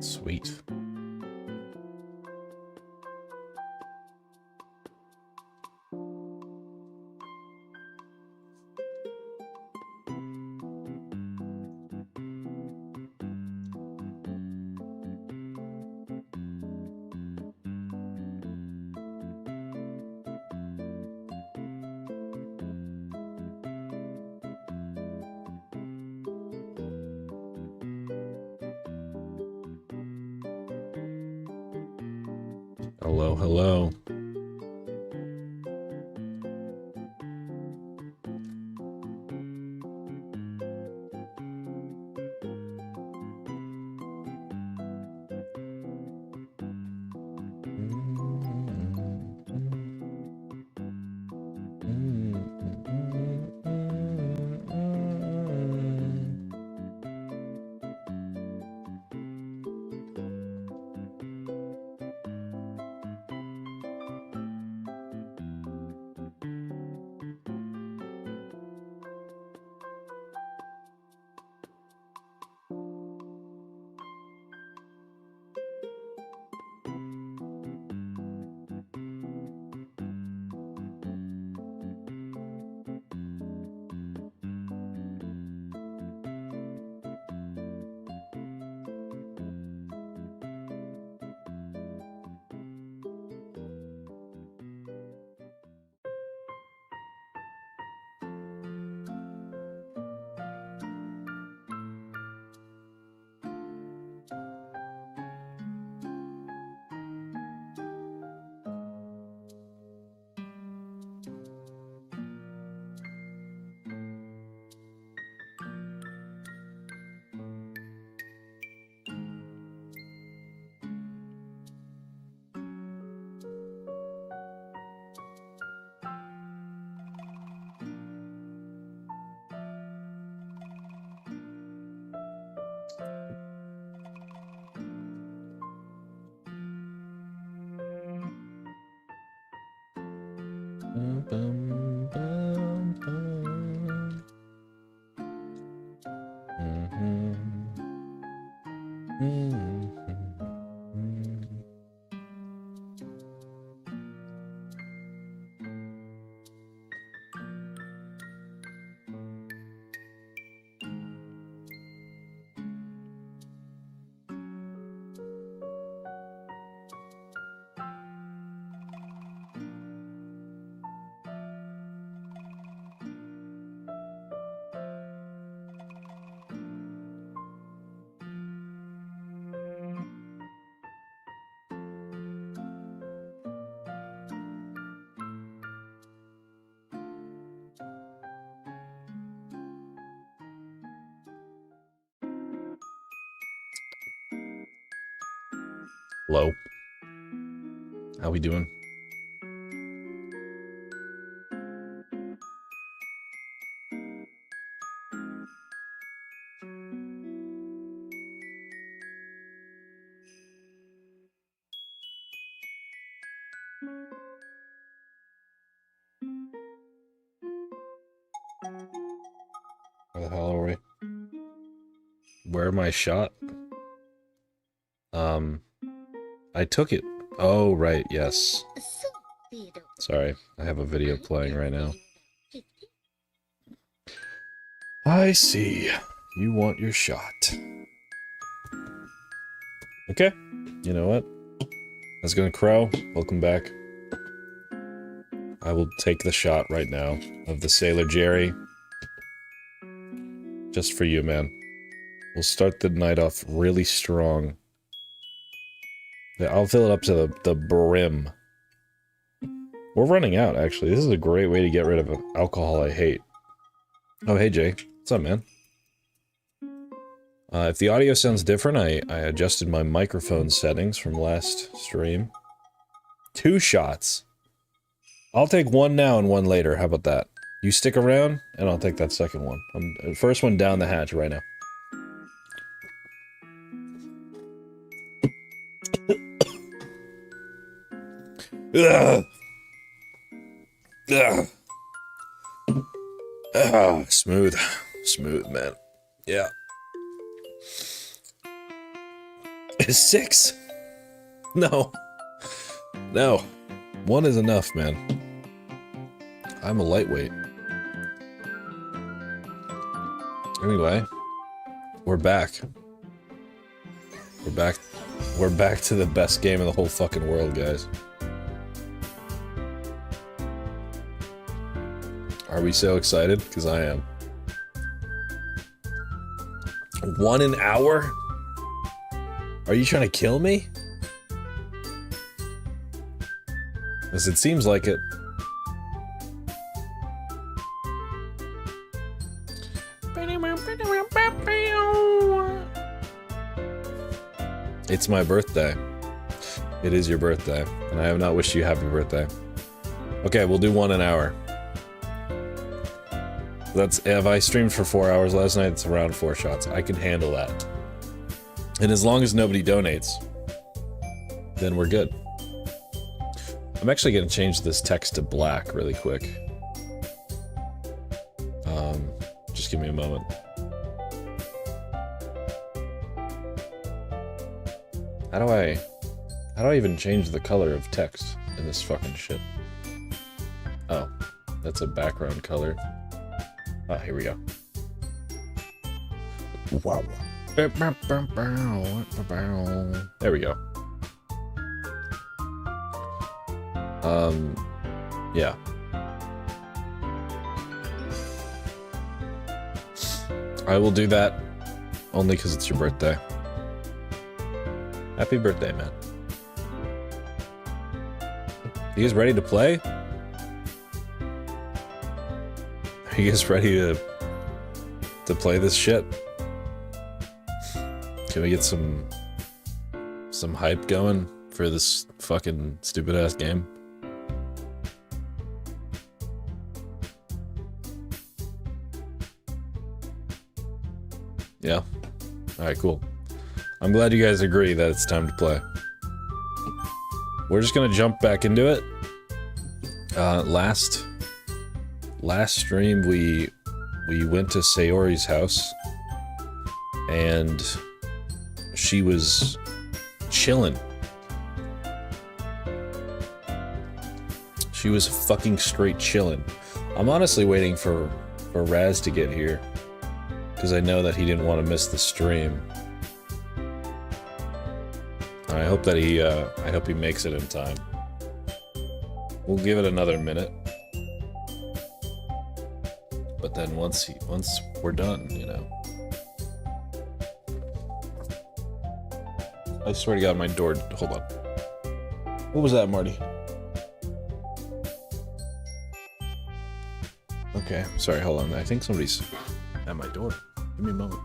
Sweet. Hello, hello. Hello. How we doing? Where the hell are we? Where am I shot? I took it. Oh, right, yes. Sorry, I have a video playing right now. I see. You want your shot. Okay. You know what? How's it going, Crow? Welcome back. I will take the shot right now of the Sailor Jerry. Just for you, man. We'll start the night off really strong. Yeah, I'll fill it up to the brim. We're running out, actually. This is a great way to get rid of alcohol I hate. Oh, hey, Jay. What's up, man? If the audio sounds different, I adjusted my microphone settings from last stream. 2 shots. I'll take one now and one later. How about that? You stick around, and I'll take that second one. First one down the hatch right now. Ugh. Ugh. Ah, smooth. Smooth, man. Yeah. 6? No. No. 1 is enough, man. I'm a lightweight. Anyway, we're back. We're back to the best game in the whole fucking world, guys. Are we so excited? Because I am. 1 an hour? Are you trying to kill me? Because it seems like it. It's my birthday. It is your birthday, and I have not wished you happy birthday. Okay, we'll do 1 an hour. That's, if I streamed for 4 hours last night, it's around 4 shots. I can handle that. And as long as nobody donates, then we're good. I'm actually gonna change this text to black really quick. Just give me a moment. How do I even change the color of text in this fucking shit? Oh, that's a background color. Ah, here we go. Wow. There we go. Yeah. I will do that only because it's your birthday. Happy birthday, man. You guys ready to play? Are you guys ready to play this shit? Can we get some hype going for this fucking stupid ass game? Yeah. Alright, cool. I'm glad you guys agree that it's time to play. We're just gonna jump back into it. Last stream we went to Sayori's house and she was chilling. She was fucking straight chilling. I'm honestly waiting for Raz to get here because I know that he didn't want to miss the stream. I hope that I hope he makes it in time. We'll give it another minute. But then once we're done, you know. I swear to God, my door, hold on. What was that, Marty? Okay, sorry, hold on. I think somebody's at my door. Give me a moment.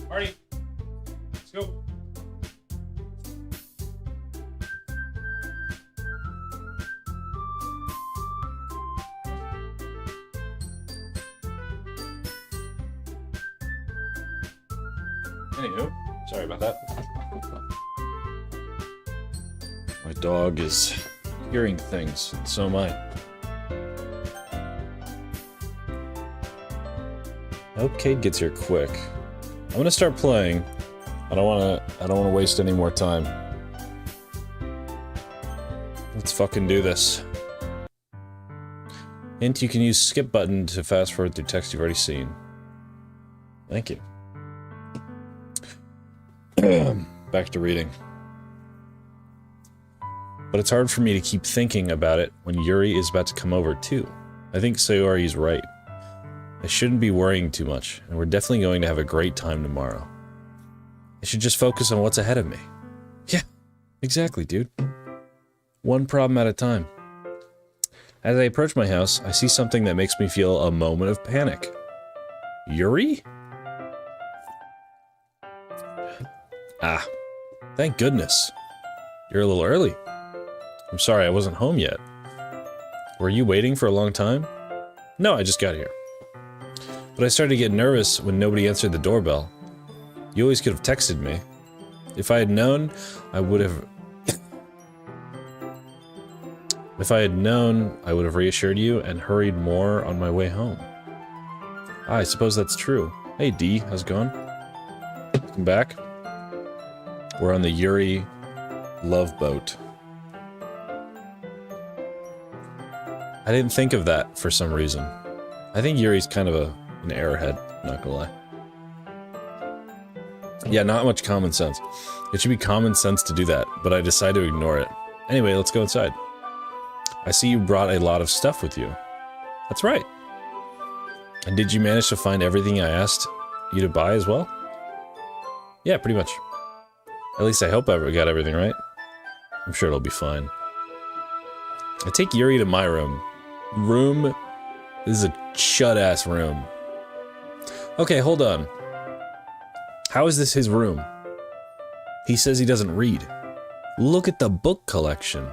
Marty, let's go. Anywho, sorry about that. My dog is hearing things, and so am I. I hope Cade gets here quick. I'm gonna start playing. I don't wanna waste any more time. Let's fucking do this. Hint, you can use skip button to fast forward through text you've already seen. Thank you. Back to reading. But it's hard for me to keep thinking about it when Yuri is about to come over too. I think Sayori's right. I shouldn't be worrying too much, and we're definitely going to have a great time tomorrow. I should just focus on what's ahead of me. Yeah, exactly, dude. One problem at a time. As I approach my house, I see something that makes me feel a moment of panic. Yuri? Ah, thank goodness. You're a little early. I'm sorry I wasn't home yet. Were you waiting for a long time? No, I just got here. But I started to get nervous when nobody answered the doorbell. You always could have texted me. If I had known, I would have... If I had known, I would have reassured you and hurried more on my way home. Ah, I suppose that's true. Hey, D, how's it going? Welcome back. We're on the Yuri love boat. I didn't think of that for some reason. I think Yuri's kind of an airhead, not gonna lie. Yeah, not much common sense. It should be common sense to do that, but I decided to ignore it. Anyway, let's go inside. I see you brought a lot of stuff with you. That's right. And did you manage to find everything I asked you to buy as well? Yeah, pretty much. At least I hope I got everything right. I'm sure it'll be fine. I take Yuri to my room. This is a chud-ass room. Okay, hold on. How is this his room? He says he doesn't read. Look at the book collection.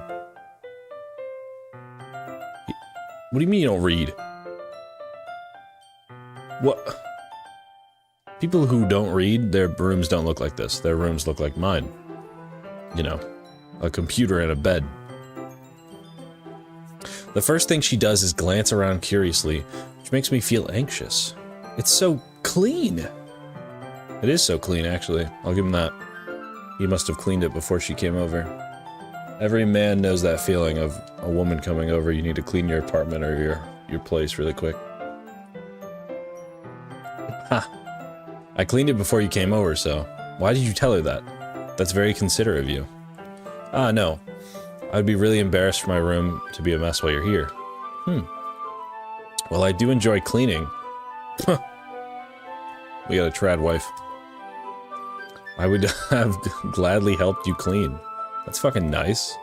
What do you mean you don't read? What? People who don't read, their rooms don't look like this. Their rooms look like mine. You know, a computer and a bed. The first thing she does is glance around curiously, which makes me feel anxious. It's so clean. It is so clean, actually. I'll give him that. He must have cleaned it before she came over. Every man knows that feeling of a woman coming over. You need to clean your apartment or your place really quick. Ha! I cleaned it before you came over, so why did you tell her that? That's very considerate of you. Ah, no. I'd be really embarrassed for my room to be a mess while you're here. Well, I do enjoy cleaning. We got a trad wife. I would have gladly helped you clean. That's fucking nice.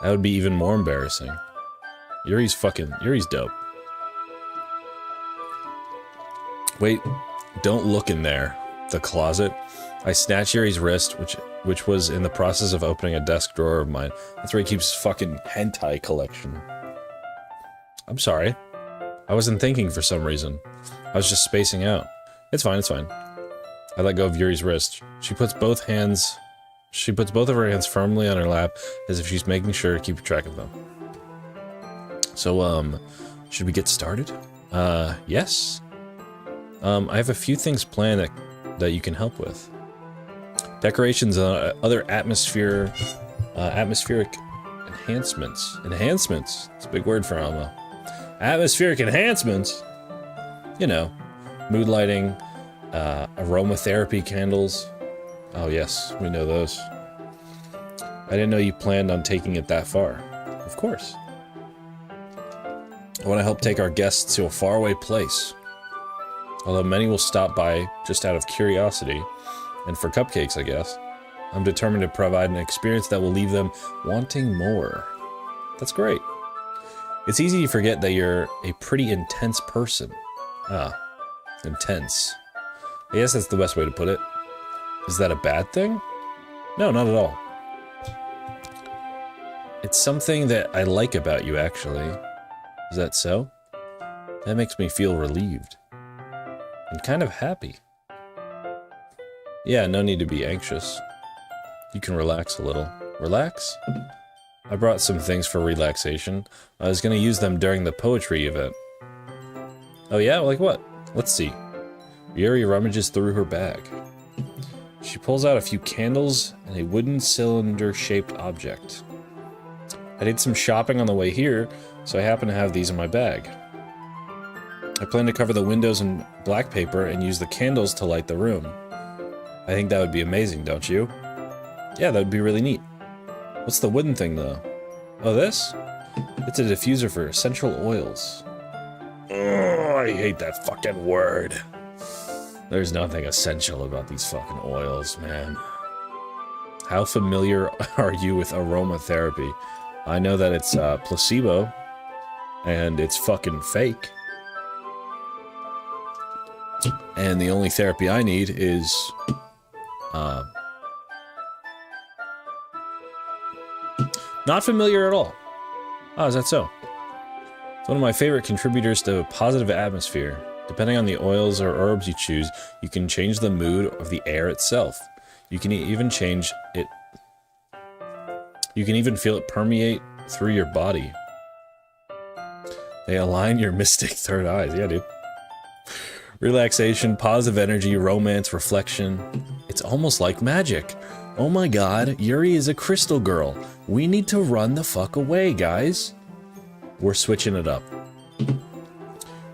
That would be even more embarrassing. Yuri's dope. Wait, don't look in there. The closet. I snatch Yuri's wrist, which was in the process of opening a desk drawer of mine. That's where he keeps his fucking hentai collection. I'm sorry. I wasn't thinking for some reason. I was just spacing out. It's fine, it's fine. I let go of Yuri's wrist. She puts both of her hands firmly on her lap, as if she's making sure to keep track of them. So, should we get started? Yes. I have a few things planned that you can help with. Decorations and other atmospheric enhancements. Enhancements. It's a big word for Alma. Atmospheric enhancements. You know, mood lighting, aromatherapy candles. Oh yes, we know those. I didn't know you planned on taking it that far. Of course. I want to help take our guests to a faraway place. Although many will stop by just out of curiosity, and for cupcakes, I guess. I'm determined to provide an experience that will leave them wanting more. That's great. It's easy to forget that you're a pretty intense person. Ah, intense. I guess that's the best way to put it. Is that a bad thing? No, not at all. It's something that I like about you, actually. Is that so? That makes me feel relieved. And kind of happy. Yeah, no need to be anxious. You can relax a little. Relax? I brought some things for relaxation. I was gonna use them during the poetry event. Oh yeah? Like what? Let's see. Yuri rummages through her bag. She pulls out a few candles and a wooden cylinder-shaped object. I did some shopping on the way here, so I happen to have these in my bag. I plan to cover the windows in black paper and use the candles to light the room. I think that would be amazing, don't you? Yeah, that would be really neat. What's the wooden thing, though? Oh, this? It's a diffuser for essential oils. Oh, I hate that fucking word. There's nothing essential about these fucking oils, man. How familiar are you with aromatherapy? I know that it's placebo, and it's fucking fake. And the only therapy I need is, not familiar at all. Oh, is that so? It's one of my favorite contributors to a positive atmosphere. Depending on the oils or herbs you choose, you can change the mood of the air itself. You can even change it. You can even feel it permeate through your body. They align your mystic third eyes. Yeah, dude. Relaxation, positive energy, romance, reflection. It's almost like magic. Oh my god, Yuri is a crystal girl. We need to run the fuck away, guys. We're switching it up.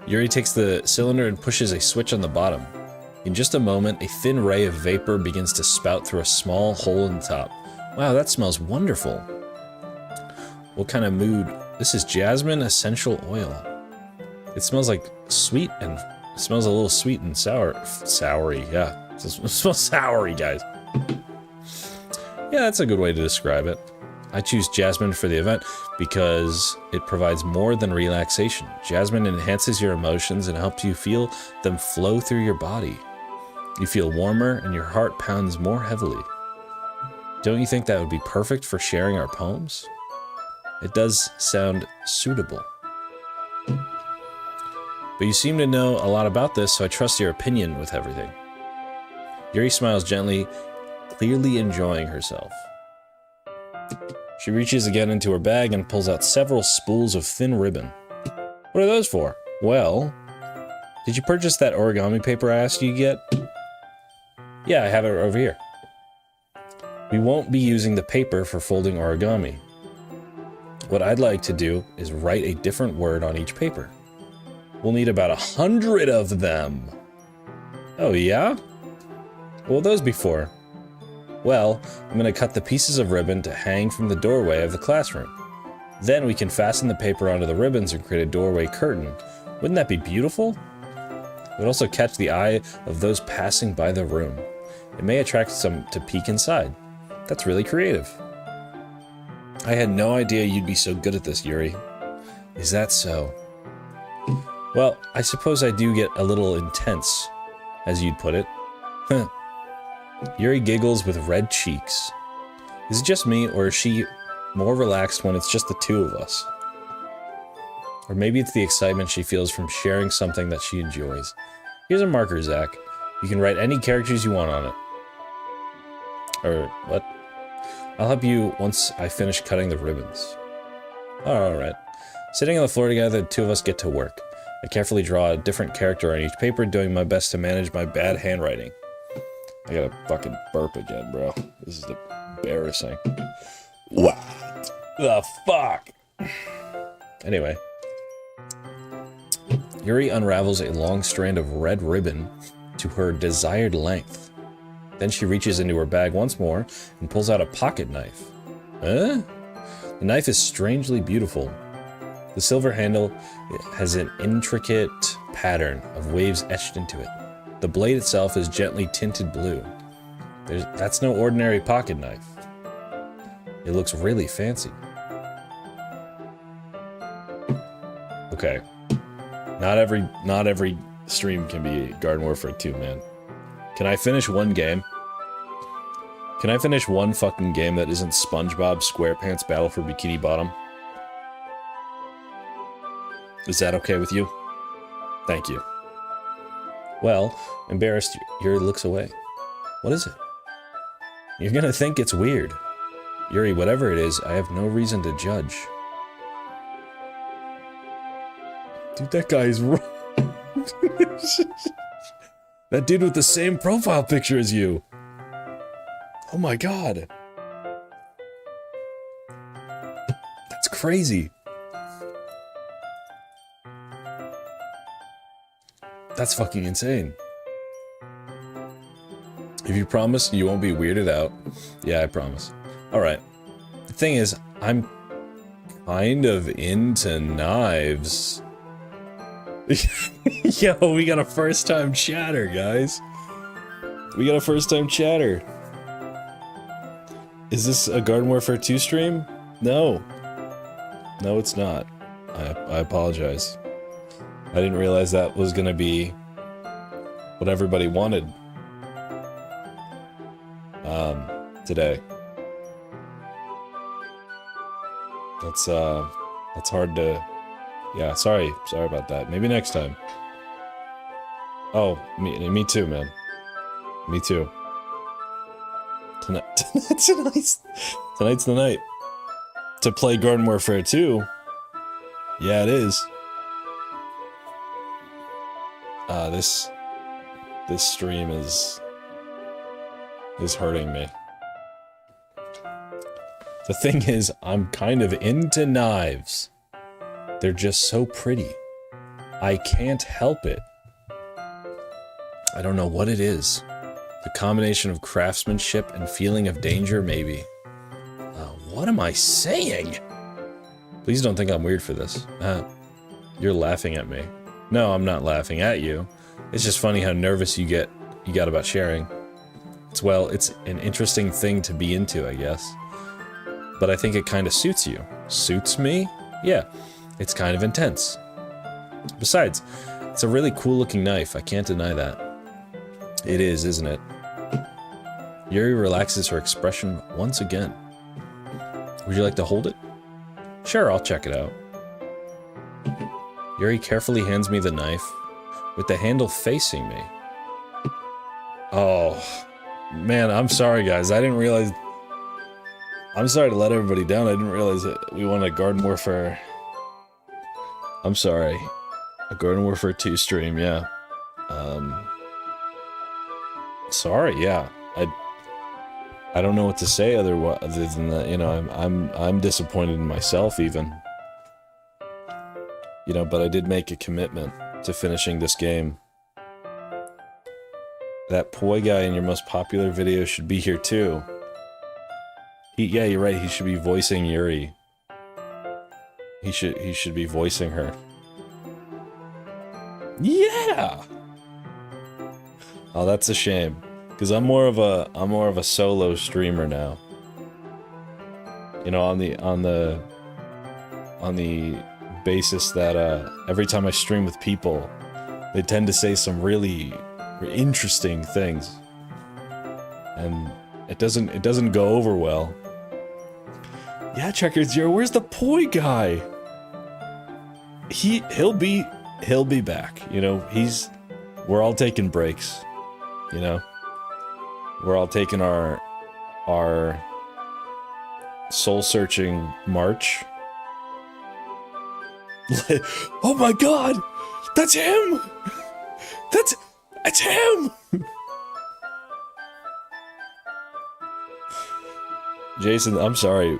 Yuri takes the cylinder and pushes a switch on the bottom. In just a moment, a thin ray of vapor begins to spout through a small hole in the top. Wow, that smells wonderful. What kind of mood? This is jasmine essential oil. It smells like sweet and it smells a little sweet and soury, yeah. It smells soury, guys. Yeah, that's a good way to describe it. I choose jasmine for the event because it provides more than relaxation. Jasmine enhances your emotions and helps you feel them flow through your body. You feel warmer and your heart pounds more heavily. Don't you think that would be perfect for sharing our poems? It does sound suitable. But you seem to know a lot about this, so I trust your opinion with everything. Yuri smiles gently, clearly enjoying herself. She reaches again into her bag and pulls out several spools of thin ribbon. What are those for? Well, did you purchase that origami paper I asked you to get? Yeah, I have it over here. We won't be using the paper for folding origami. What I'd like to do is write a different word on each paper. We'll need about 100 of them. Oh yeah? What will those be for? Well, I'm going to cut the pieces of ribbon to hang from the doorway of the classroom. Then we can fasten the paper onto the ribbons and create a doorway curtain. Wouldn't that be beautiful? It would also catch the eye of those passing by the room. It may attract some to peek inside. That's really creative. I had no idea you'd be so good at this, Yuri. Is that so? Well, I suppose I do get a little intense, as you'd put it. Yuri giggles with red cheeks. Is it just me, or is she more relaxed when it's just the two of us? Or maybe it's the excitement she feels from sharing something that she enjoys. Here's a marker, Zach. You can write any characters you want on it. Or what? I'll help you once I finish cutting the ribbons. Alright. Sitting on the floor together, the two of us get to work. I carefully draw a different character on each paper, doing my best to manage my bad handwriting. I gotta fucking burp again, bro. This is embarrassing. What the fuck? Anyway. Yuri unravels a long strand of red ribbon to her desired length. Then she reaches into her bag once more and pulls out a pocket knife. Huh? The knife is strangely beautiful. The silver handle has an intricate pattern of waves etched into it. The blade itself is gently tinted blue. That's no ordinary pocket knife. It looks really fancy. Okay. Not every stream can be Garden Warfare 2, man. Can I finish one game? Can I finish one fucking game that isn't SpongeBob SquarePants Battle for Bikini Bottom? Is that okay with you? Thank you. Well, embarrassed, Yuri looks away. What is it? You're gonna think it's weird. Yuri, whatever it is, I have no reason to judge. Dude, that guy is wrong. That dude with the same profile picture as you. Oh my god. That's crazy. That's fucking insane. If you promise you won't be weirded out. Yeah, I promise. Alright. The thing is, I'm kind of into knives. Yo, we got a first time chatter, guys. We got a first-time chatter. Is this a Garden Warfare 2 stream? No. No, it's not. I apologize. I didn't realize that was gonna be what everybody wanted. Today. That's hard to... Yeah, sorry about that. Maybe next time. Oh, me too, man. Me too. Tonight's the night. To play Garden Warfare 2. Yeah, it is. This stream is hurting me. The thing is, I'm kind of into knives. They're just so pretty. I can't help it. I don't know what it is. The combination of craftsmanship and feeling of danger, maybe. What am I saying? Please don't think I'm weird for this. You're laughing at me. No, I'm not laughing at you. It's just funny how nervous you got about sharing. It's an interesting thing to be into, I guess. But I think it kind of suits you. Suits me? Yeah. It's kind of intense. Besides, it's a really cool looking knife, I can't deny that. It is, isn't it? Yuri relaxes her expression once again. Would you like to hold it? Sure, I'll check it out. Yuri carefully hands me the knife, with the handle facing me. Oh, man, I'm sorry guys, I didn't realize... I'm sorry to let everybody down, I didn't realize that we wanted a Garden Warfare... I'm sorry. A Garden Warfare 2 stream, yeah. Sorry, yeah. I don't know what to say other than that, you know, I'm disappointed in myself even. You know, but I did make a commitment to finishing this game. That poi guy in your most popular video should be here too. Yeah, you're right, he should be voicing Yuri. He should be voicing her. Yeah! Oh, that's a shame. Because I'm more of a solo streamer now. You know, on the basis that every time I stream with people, they tend to say some really interesting things. And it doesn't go over well. Yeah, Checkers, where's the poi guy? He'll be back, you know, we're all taking breaks, you know? We're all taking our soul-searching march. Oh my god! That's him! That's him! Jason, I'm sorry.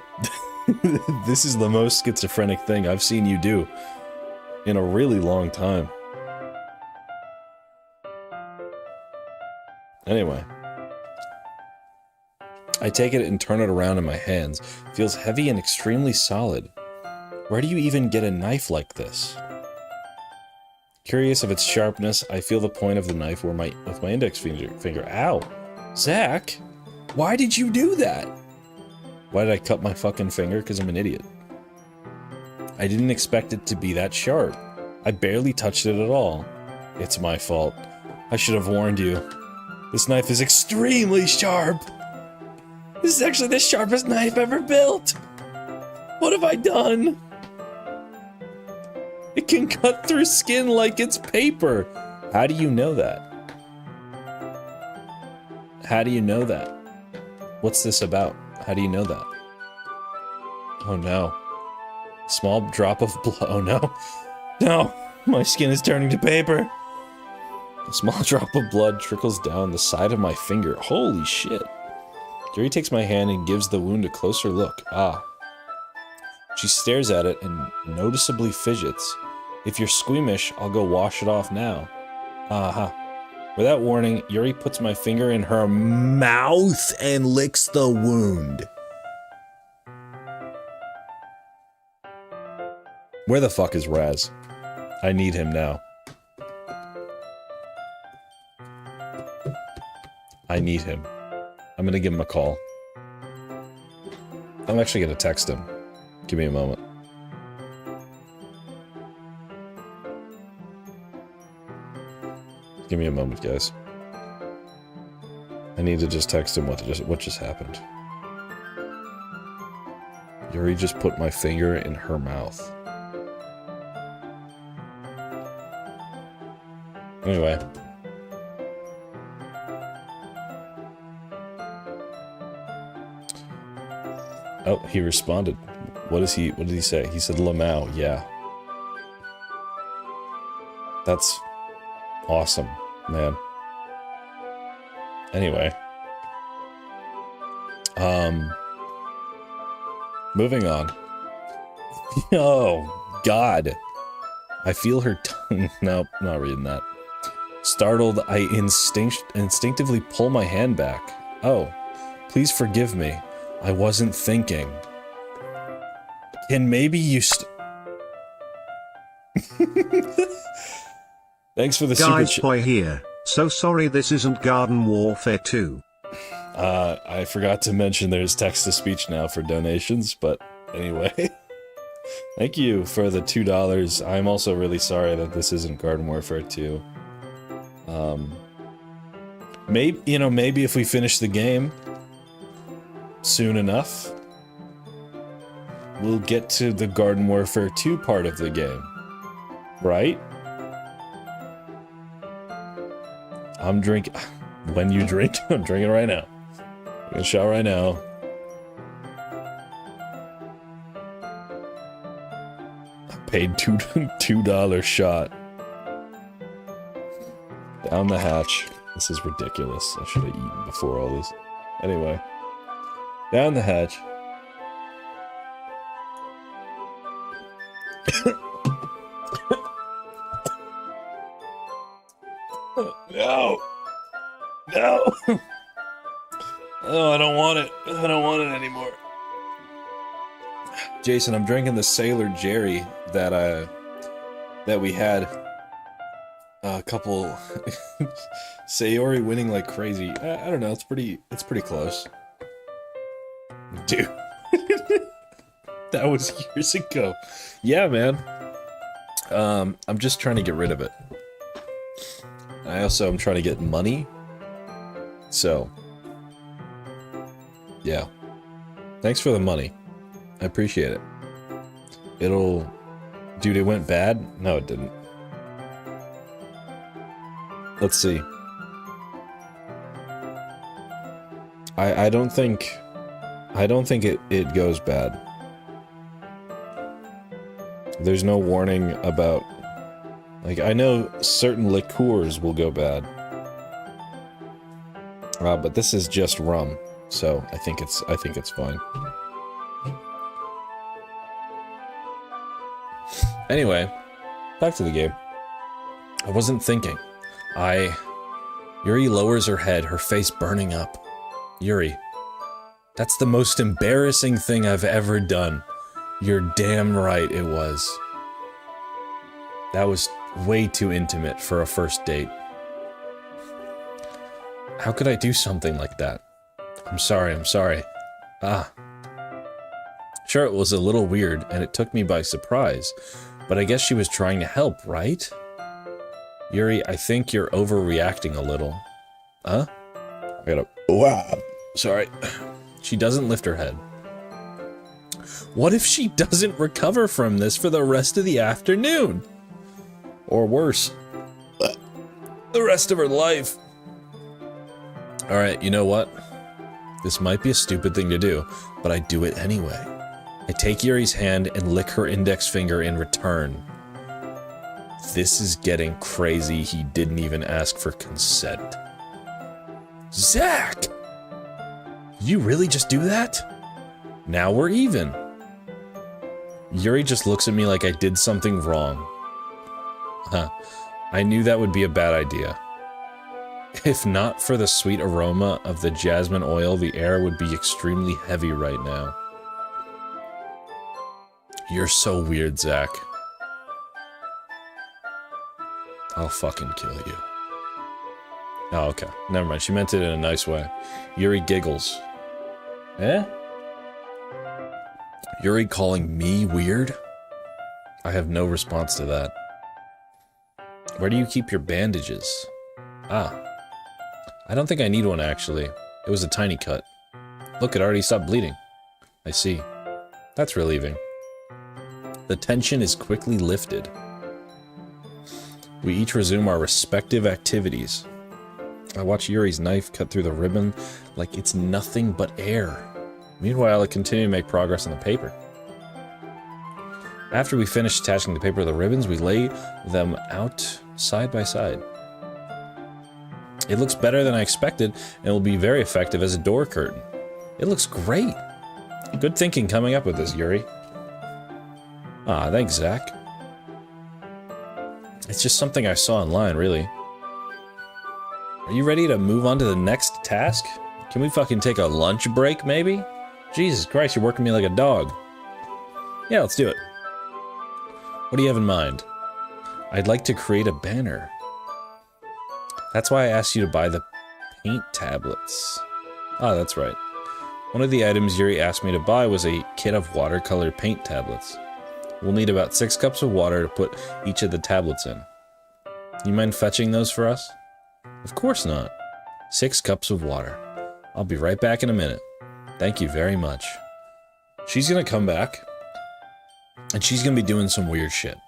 This is the most schizophrenic thing I've seen you do in a really long time. Anyway. I take it and turn it around in my hands. It feels heavy and extremely solid. Where do you even get a knife like this? Curious of its sharpness, I feel the point of the knife with my index finger. Ow! Zach! Why did you do that? Why did I cut my fucking finger? Because I'm an idiot. I didn't expect it to be that sharp. I barely touched it at all. It's my fault. I should have warned you. This knife is extremely sharp! This is actually the sharpest knife ever built! What have I done? It can cut through skin like it's paper! How do you know that? How do you know that? What's this about? How do you know that? Oh no. Small drop of blood. Oh no. No! My skin is turning to paper! A small drop of blood trickles down the side of my finger. Holy shit. Yuri takes my hand and gives the wound a closer look. Ah. She stares at it and noticeably fidgets. If you're squeamish, I'll go wash it off now. Aha. Without warning, Yuri puts my finger in her mouth and licks the wound. Where the fuck is Raz? I need him now. I need him. I'm gonna give him a call. I'm actually gonna text him. Give me a moment. Give me a moment, guys. I need to just text him what just happened. Yuri just put my finger in her mouth. Anyway. Oh, he responded. What did he say? He said Lamau, yeah. That's awesome, man. Anyway. Moving on. Oh, God. I feel her tongue. Nope, not reading that. Startled, I instinctively pull my hand back. Oh, please forgive me. I wasn't thinking. Can maybe you Thanks for the Guys, super boy here. So sorry this isn't Garden Warfare 2. I forgot to mention there's text-to-speech now for donations, but anyway. Thank you for the $2. I'm also really sorry that this isn't Garden Warfare 2. Maybe if we finish the game soon enough, we'll get to the Garden Warfare 2 part of the game. Right? I'm drinking... When you drink, I'm drinking right now. I'm gonna shower right now. I paid $2 shot. Down the hatch. This is ridiculous. I should have eaten before all this. Anyway. Down the hatch. No! No! Oh, I don't want it. I don't want it anymore. Jason, I'm drinking the Sailor Jerry that we had a couple Sayori winning like crazy. I don't know, it's pretty close. Dude. That was years ago. Yeah, man. I'm just trying to get rid of it. I also am trying to get money. So, yeah. Thanks for the money. I appreciate it. Dude, it went bad? No, it didn't. Let's see. I don't think it goes bad. There's no warning about... Like, I know certain liqueurs will go bad. But this is just rum, so I think it's fine. Anyway, back to the game. I wasn't thinking. Yuri lowers her head, her face burning up. Yuri, that's the most embarrassing thing I've ever done. You're damn right it was. That was way too intimate for a first date. How could I do something like that? I'm sorry. Sure, it was a little weird, and it took me by surprise, but I guess she was trying to help, right? Yuri, I think you're overreacting a little. Huh? Wow. Sorry. She doesn't lift her head. What if she doesn't recover from this for the rest of the afternoon? Or worse, the rest of her life. Alright, you know what? This might be a stupid thing to do, but I do it anyway. I take Yuri's hand and lick her index finger in return. This is getting crazy. He didn't even ask for consent. Zach! Did you really just do that? Now we're even. Yuri just looks at me like I did something wrong. Huh. I knew that would be a bad idea. If not for the sweet aroma of the jasmine oil, the air would be extremely heavy right now. You're so weird, Zach. I'll fucking kill you. Oh, okay. Never mind. She meant it in a nice way. Yuri giggles. Eh? Yuri calling me weird? I have no response to that. Where do you keep your bandages? Ah. I don't think I need one, actually. It was a tiny cut. Look, it already stopped bleeding. I see. That's relieving. The tension is quickly lifted. We each resume our respective activities. I watch Yuri's knife cut through the ribbon like it's nothing but air. Meanwhile, I continue to make progress on the paper. After we finish attaching the paper to the ribbons, we lay them out side by side. It looks better than I expected and will be very effective as a door curtain. It looks great. Good thinking coming up with this, Yuri. Ah, thanks, Zach. It's just something I saw online, really. Are you ready to move on to the next task? Can we fucking take a lunch break, maybe? Jesus Christ, you're working me like a dog. Yeah, let's do it. What do you have in mind? I'd like to create a banner. That's why I asked you to buy the paint tablets. Ah, that's right. One of the items Yuri asked me to buy was a kit of watercolor paint tablets. We'll need about 6 cups of water to put each of the tablets in. You mind fetching those for us? Of course not. 6 cups of water. I'll be right back in a minute. Thank you very much. She's gonna come back, and she's gonna be doing some weird shit.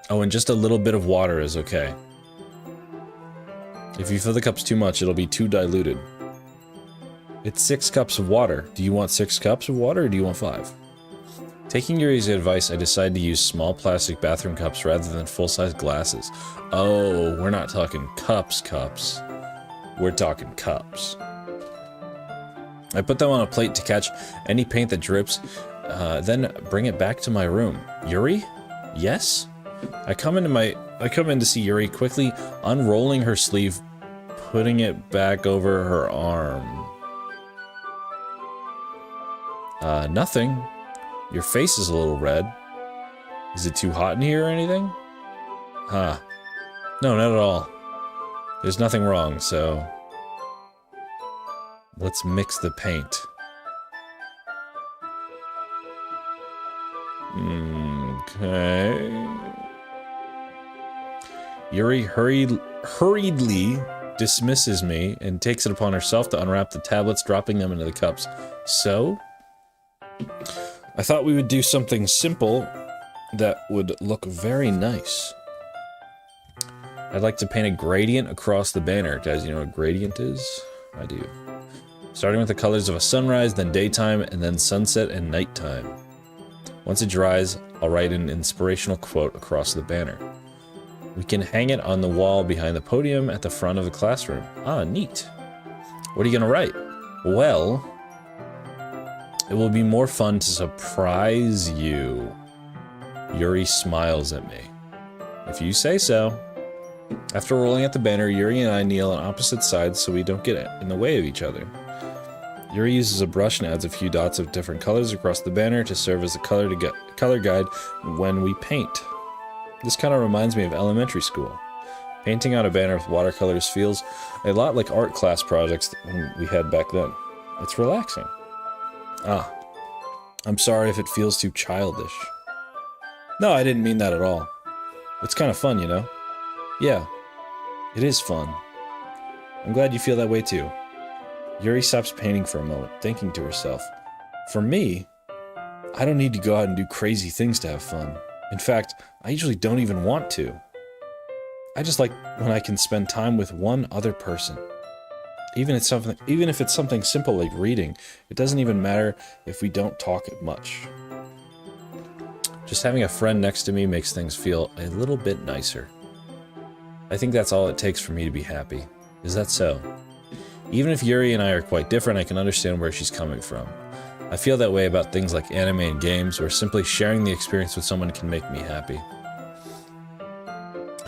Oh, and just a little bit of water is okay. If you fill the cups too much, it'll be too diluted. It's 6 cups of water. Do you want 6 cups of water, or do you want 5? Taking Yuri's advice, I decided to use small plastic bathroom cups rather than full-size glasses. Oh, we're not talking cups. We're talking cups. I put them on a plate to catch any paint that drips, then bring it back to my room. Yuri? Yes? I come in to see Yuri quickly unrolling her sleeve, putting it back over her arm. Nothing. Your face is a little red. Is it too hot in here or anything? Huh. No, not at all. There's nothing wrong, so... let's mix the paint. Okay... Yuri hurriedly dismisses me and takes it upon herself to unwrap the tablets, dropping them into the cups. So... I thought we would do something simple that would look very nice. I'd like to paint a gradient across the banner. Guys, you know what gradient is? I do. Starting with the colors of a sunrise, then daytime, and then sunset and nighttime. Once it dries, I'll write an inspirational quote across the banner. We can hang it on the wall behind the podium at the front of the classroom. Ah, neat. What are you gonna write? Well... it will be more fun to surprise you. Yuri smiles at me. If you say so. After rolling out the banner, Yuri and I kneel on opposite sides so we don't get in the way of each other. Yuri uses a brush and adds a few dots of different colors across the banner to serve as a color guide when we paint. This kind of reminds me of elementary school. Painting on a banner with watercolors feels a lot like art class projects we had back then. It's relaxing. Ah, I'm sorry if it feels too childish. No, I didn't mean that at all. It's kind of fun, you know? Yeah, it is fun. I'm glad you feel that way too. Yuri stops painting for a moment, thinking to herself, for me, I don't need to go out and do crazy things to have fun. In fact, I usually don't even want to. I just like when I can spend time with one other person. Even if it's something simple like reading, it doesn't even matter if we don't talk much. Just having a friend next to me makes things feel a little bit nicer. I think that's all it takes for me to be happy. Is that so? Even if Yuri and I are quite different, I can understand where she's coming from. I feel that way about things like anime and games, where simply sharing the experience with someone can make me happy.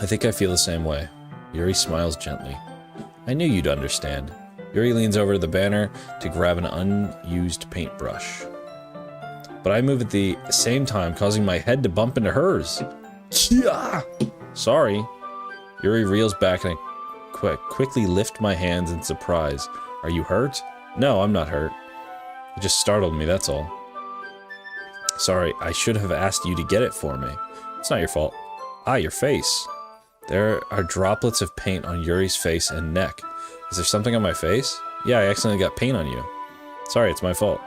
I think I feel the same way. Yuri smiles gently. I knew you'd understand. Yuri leans over to the banner to grab an unused paintbrush. But I move at the same time, causing my head to bump into hers. Yeah! Sorry. Yuri reels back and I quickly lift my hands in surprise. Are you hurt? No, I'm not hurt. It just startled me, that's all. Sorry, I should have asked you to get it for me. It's not your fault. Ah, your face. There are droplets of paint on Yuri's face and neck. Is there something on my face? Yeah, I accidentally got paint on you. Sorry, it's my fault.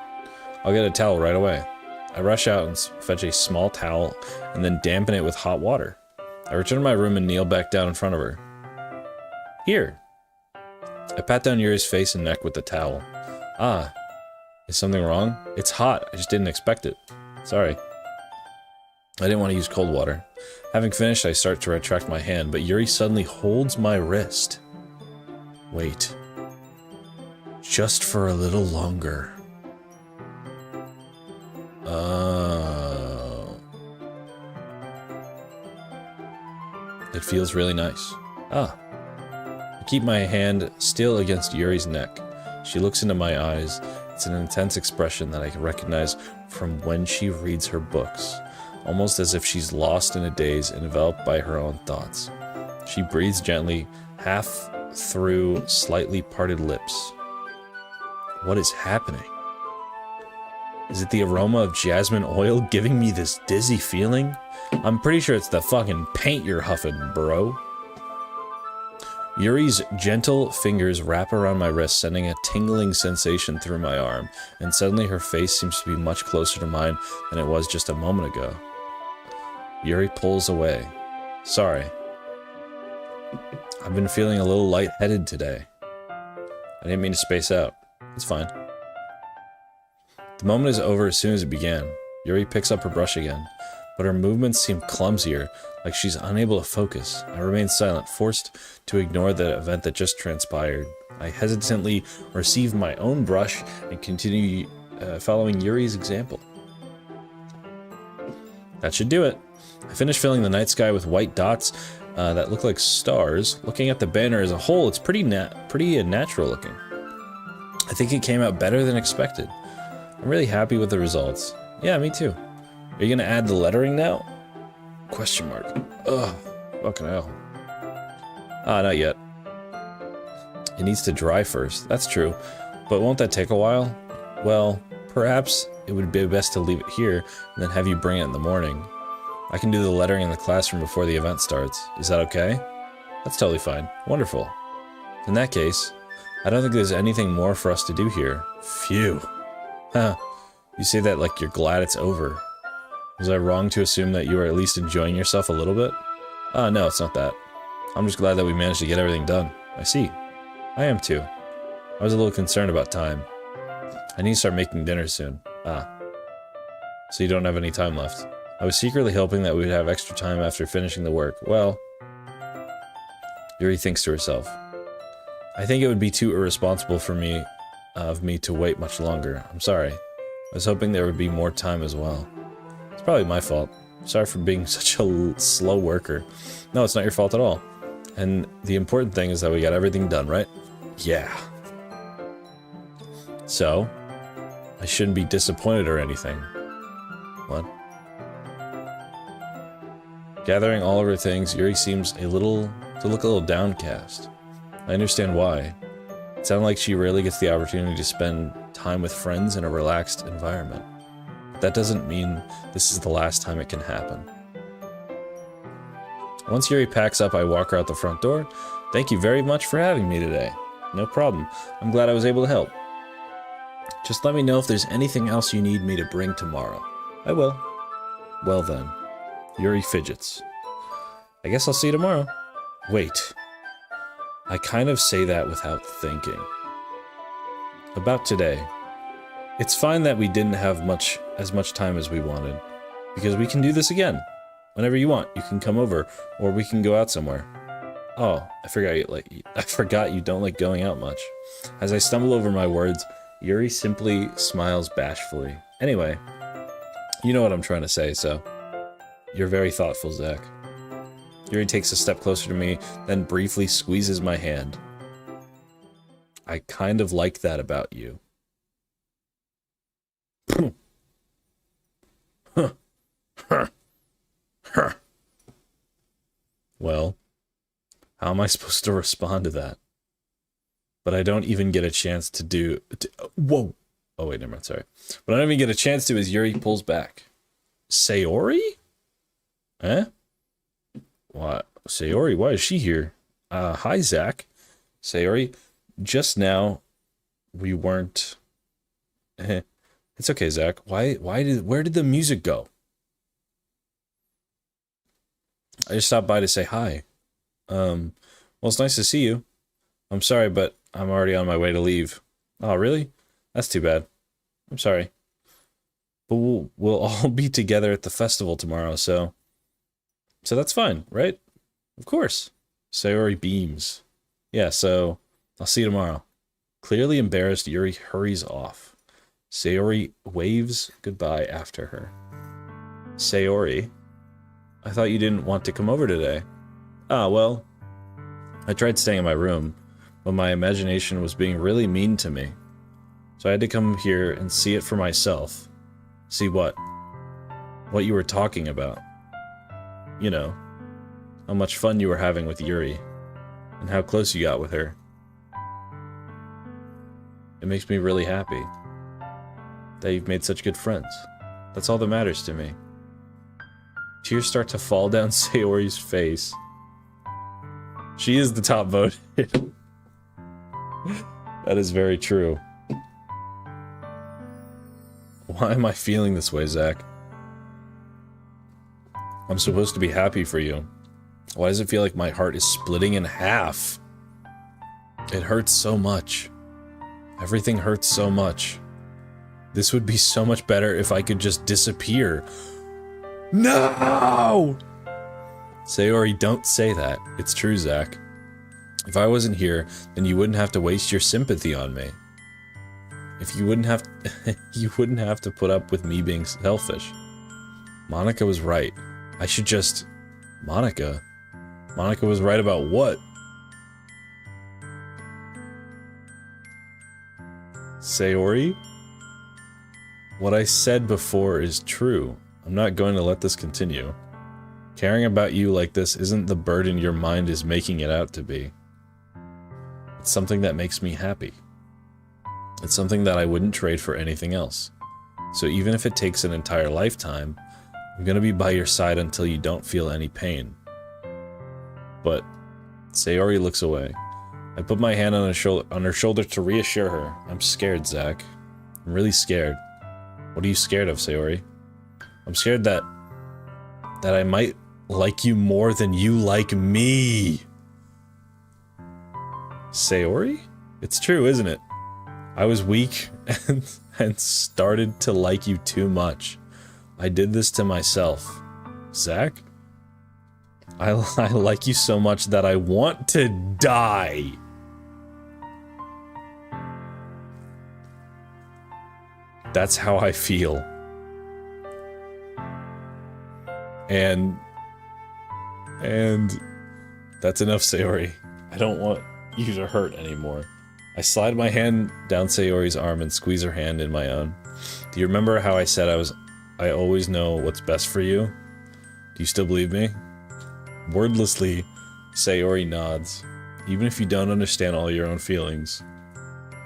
I'll get a towel right away. I rush out and fetch a small towel and then dampen it with hot water. I return to my room and kneel back down in front of her. Here. I pat down Yuri's face and neck with the towel. Ah, is something wrong? It's hot, I just didn't expect it. Sorry. I didn't want to use cold water. Having finished, I start to retract my hand, but Yuri suddenly holds my wrist. Wait. Just for a little longer. It feels really nice. Ah. I keep my hand still against Yuri's neck. She looks into my eyes. It's an intense expression that I can recognize from when she reads her books, almost as if she's lost in a daze, enveloped by her own thoughts. She breathes gently, half through slightly parted lips. What is happening? Is it the aroma of jasmine oil giving me this dizzy feeling? I'm pretty sure it's the fucking paint you're huffing, bro. Yuri's gentle fingers wrap around my wrist, sending a tingling sensation through my arm, and suddenly her face seems to be much closer to mine than it was just a moment ago. Yuri pulls away. Sorry. I've been feeling a little lightheaded today. I didn't mean to space out. It's fine. The moment is over as soon as it began. Yuri picks up her brush again, but her movements seem clumsier, like she's unable to focus. I remain silent, forced to ignore the event that just transpired. I hesitantly receive my own brush and continue following Yuri's example. That should do it. I finished filling the night sky with white dots that look like stars. Looking at the banner as a whole, it's pretty natural looking. I think it came out better than expected. I'm really happy with the results. Yeah, me too. Are you gonna add the lettering now? Question mark. Ugh, fucking hell. Ah, not yet. It needs to dry first. That's true. But won't that take a while? Well, perhaps it would be best to leave it here and then have you bring it in the morning. I can do the lettering in the classroom before the event starts. Is that okay? That's totally fine. Wonderful. In that case, I don't think there's anything more for us to do here. Phew. Huh. You say that like you're glad it's over. Was I wrong to assume that you were at least enjoying yourself a little bit? No, it's not that. I'm just glad that we managed to get everything done. I see. I am too. I was a little concerned about time. I need to start making dinner soon. So you don't have any time left. I was secretly hoping that we would have extra time after finishing the work. Well, Yuri thinks to herself. I think it would be too irresponsible of me to wait much longer. I'm sorry. I was hoping there would be more time as well. It's probably my fault. Sorry for being such a slow worker. No, it's not your fault at all. And the important thing is that we got everything done, right? Yeah. So, I shouldn't be disappointed or anything. What? Gathering all of her things, Yuri seems to look a little downcast. I understand why. It sounded like she rarely gets the opportunity to spend time with friends in a relaxed environment. That doesn't mean this is the last time it can happen. Once Yuri packs up, I walk her out the front door. Thank you very much for having me today. No problem. I'm glad I was able to help. Just let me know if there's anything else you need me to bring tomorrow. I will. Well then. Yuri fidgets. I guess I'll see you tomorrow. Wait. I kind of say that without thinking. About today. It's fine that we didn't have as much time as we wanted, because we can do this again. Whenever you want, you can come over, or we can go out somewhere. Oh, I forgot you don't like going out much. As I stumble over my words, Yuri simply smiles bashfully. Anyway, you know what I'm trying to say, so you're very thoughtful, Zach. Yuri takes a step closer to me, then briefly squeezes my hand. I kind of like that about you. Well, How am I supposed to respond to that? But I don't even get a chance to do... whoa! Oh, wait, never mind, sorry. But I don't even get a chance to as Yuri pulls back. Sayori? Eh? What? Sayori, why is she here? Hi, Zach. Sayori, just now, we weren't... It's okay, Zach. Where did the music go? I just stopped by to say hi. Well, it's nice to see you. I'm sorry, but I'm already on my way to leave. Oh, really? That's too bad. I'm sorry. But we'll all be together at the festival tomorrow, so that's fine, right? Of course. Sayori beams. Yeah, so I'll see you tomorrow. Clearly embarrassed, Yuri hurries off. Sayori waves goodbye after her. Sayori, I thought you didn't want to come over today. Ah, well, I tried staying in my room, but my imagination was being really mean to me. So I had to come here and see it for myself. See what? What you were talking about. You know, how much fun you were having with Yuri, and how close you got with her. It makes me really happy that you've made such good friends. That's all that matters to me. Tears start to fall down Sayori's face. She is the top voted. That is very true. Why am I feeling this way, Zach? I'm supposed to be happy for you. Why does it feel like my heart is splitting in half? It hurts so much. Everything hurts so much. This would be so much better if I could just disappear. No! Sayori, don't say that. It's true, Zach. If I wasn't here, then you wouldn't have to waste your sympathy on me. If you wouldn't have you wouldn't have to put up with me being selfish. Monica was right. I should just... Monica? Monica was right about what? Sayori? What I said before is true. I'm not going to let this continue. Caring about you like this isn't the burden your mind is making it out to be. It's something that makes me happy. It's something that I wouldn't trade for anything else. So even if it takes an entire lifetime, I'm gonna be by your side until you don't feel any pain. But Sayori looks away. I put my hand on her shoulder to reassure her. I'm scared, Zach. I'm really scared. What are you scared of, Sayori? I'm scared that I might like you more than you like me. Sayori? It's true, isn't it? I was weak and started to like you too much. I did this to myself. Zach? I like you so much that I want to die. That's how I feel. And that's enough, Sayori. I don't want you to hurt anymore. I slide my hand down Sayori's arm and squeeze her hand in my own. Do you remember how I said I always know what's best for you? Do you still believe me? Wordlessly, Sayori nods. Even if you don't understand all your own feelings,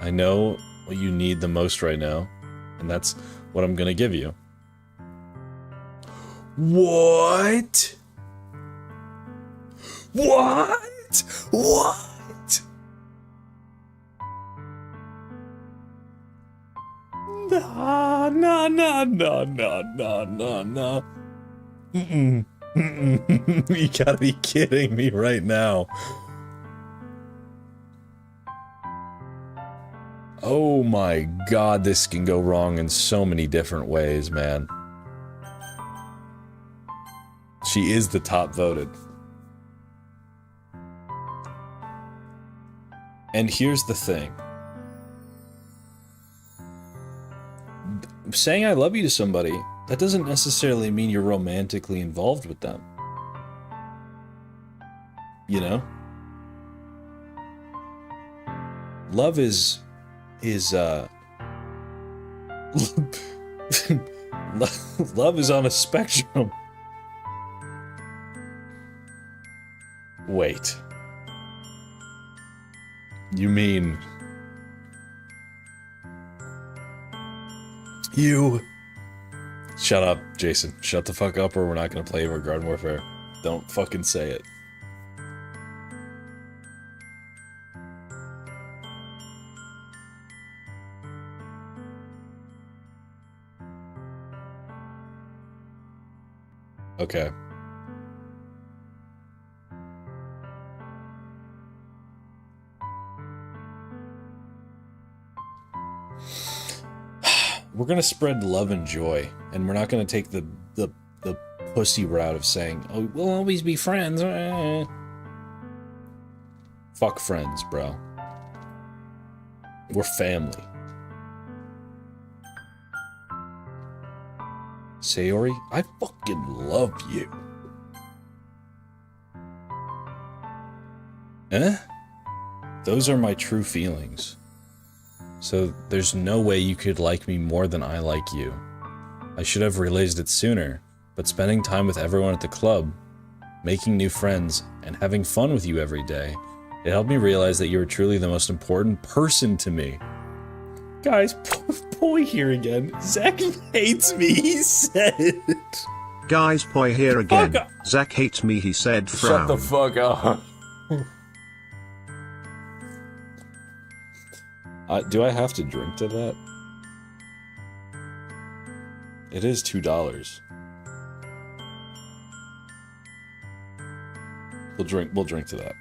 I know what you need the most right now, and that's what I'm gonna give you. What? What? What? No, no, no, no, no, no, no, no. Mm-mm. Mm-mm. You gotta be kidding me right now. Oh my god, this can go wrong in so many different ways, man. She is the top voted. And here's the thing. Saying I love you to somebody, that doesn't necessarily mean you're romantically involved with them. You know? Love is love is on a spectrum. Wait. You mean... You... Shut up, Jason. Shut the fuck up or we're not gonna play over Garden Warfare. Don't fucking say it. Okay. We're gonna spread love and joy, and we're not gonna take the pussy route of saying, "Oh, we'll always be friends." Fuck friends, bro. We're family. Sayori, I fucking love you. Eh? Those are my true feelings. So there's no way you could like me more than I like you. I should have realized it sooner, but spending time with everyone at the club, making new friends, and having fun with you every day, it helped me realize that you are truly the most important person to me. Guys, boy here again. Zach hates me, he said. Guys, boy here again. Fuck. Zach hates me, he said, frown. Shut the fuck up. Do I have to drink to that? It is $2. We'll drink to that.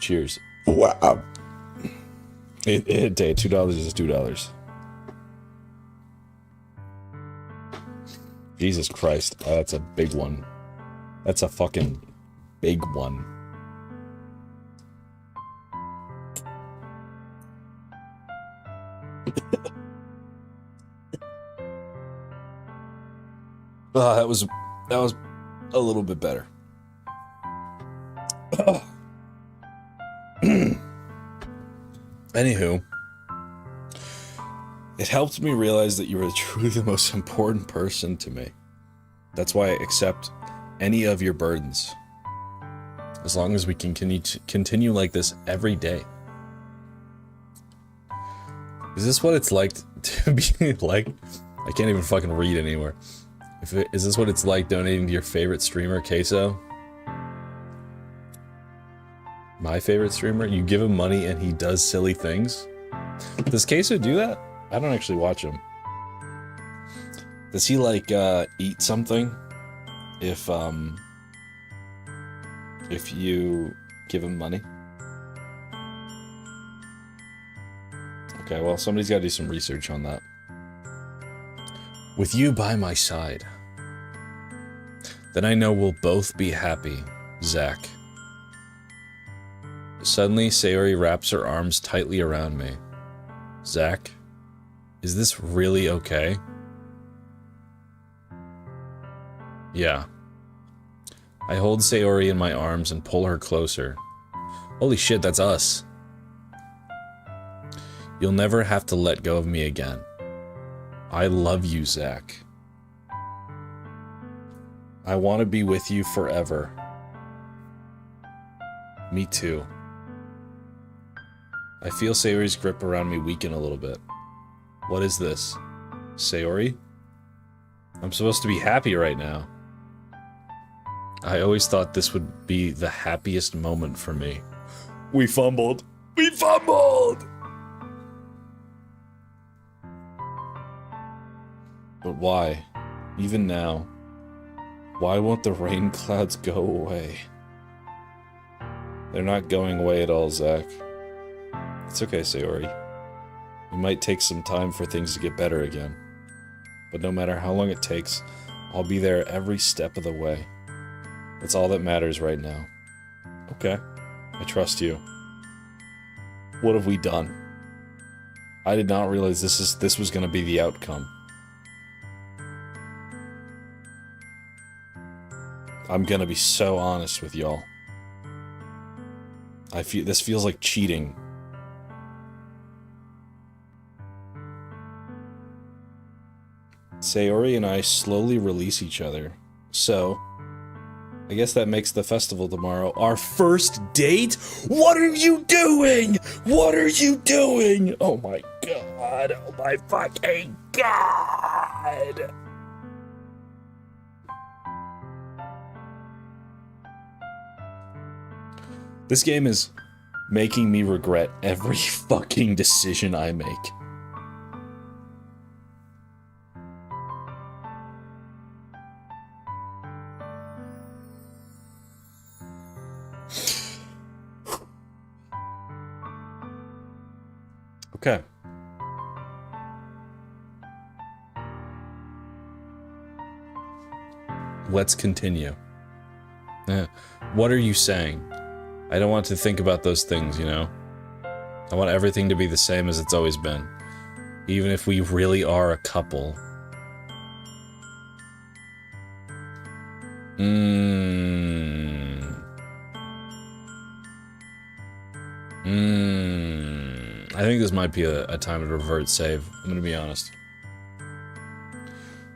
Cheers. Wow. Day, $2 is $2. Jesus Christ, that's a big one. That's a fucking big one. That was a little bit better. Anywho, it helped me realize that you are truly the most important person to me. That's why I accept any of your burdens. As long as we can continue like this every day. Is this what it's like to be like? I can't even fucking read anymore. Is this what it's like donating to your favorite streamer, 𝗥𝗘𝗡𝗧? My favorite streamer? You give him money and he does silly things? Does 𝗥𝗘𝗧 do that? I don't actually watch him. Does he like eat something if you give him money? Okay, well, somebody's got to do some research on that. With you by my side, then I know we'll both be happy, Zach. Suddenly, Sayori wraps her arms tightly around me. Zach, is this really okay? Yeah. I hold Sayori in my arms and pull her closer. Holy shit, that's us. You'll never have to let go of me again. I love you, Zach. I want to be with you forever. Me too. I feel Sayori's grip around me weaken a little bit. What is this? Sayori? I'm supposed to be happy right now. I always thought this would be the happiest moment for me. We fumbled. We fumbled! But why? Even now, why won't the rain clouds go away? They're not going away at all, Zach. It's okay, Sayori. It might take some time for things to get better again. But no matter how long it takes, I'll be there every step of the way. That's all that matters right now. Okay, I trust you. What have we done? I did not realize this was gonna be the outcome. I'm gonna be so honest with y'all. This feels like cheating. Sayori and I slowly release each other. So, I guess that makes the festival tomorrow. Our first date? What are you doing? What are you doing? Oh my god. Oh my fucking god. This game is making me regret every fucking decision I make. Okay. Let's continue. What are you saying? I don't want to think about those things, you know? I want everything to be the same as it's always been. Even if we really are a couple. I think this might be a time to revert save. I'm gonna be honest.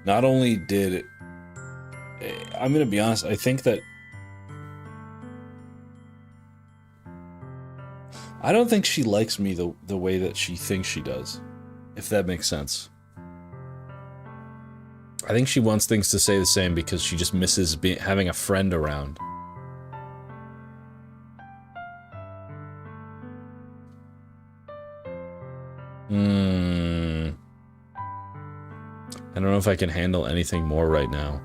Not only did... I'm gonna be honest, I think that... I don't think she likes me the way that she thinks she does. If that makes sense. I think she wants things to stay the same because she just misses having a friend around. I don't know if I can handle anything more right now.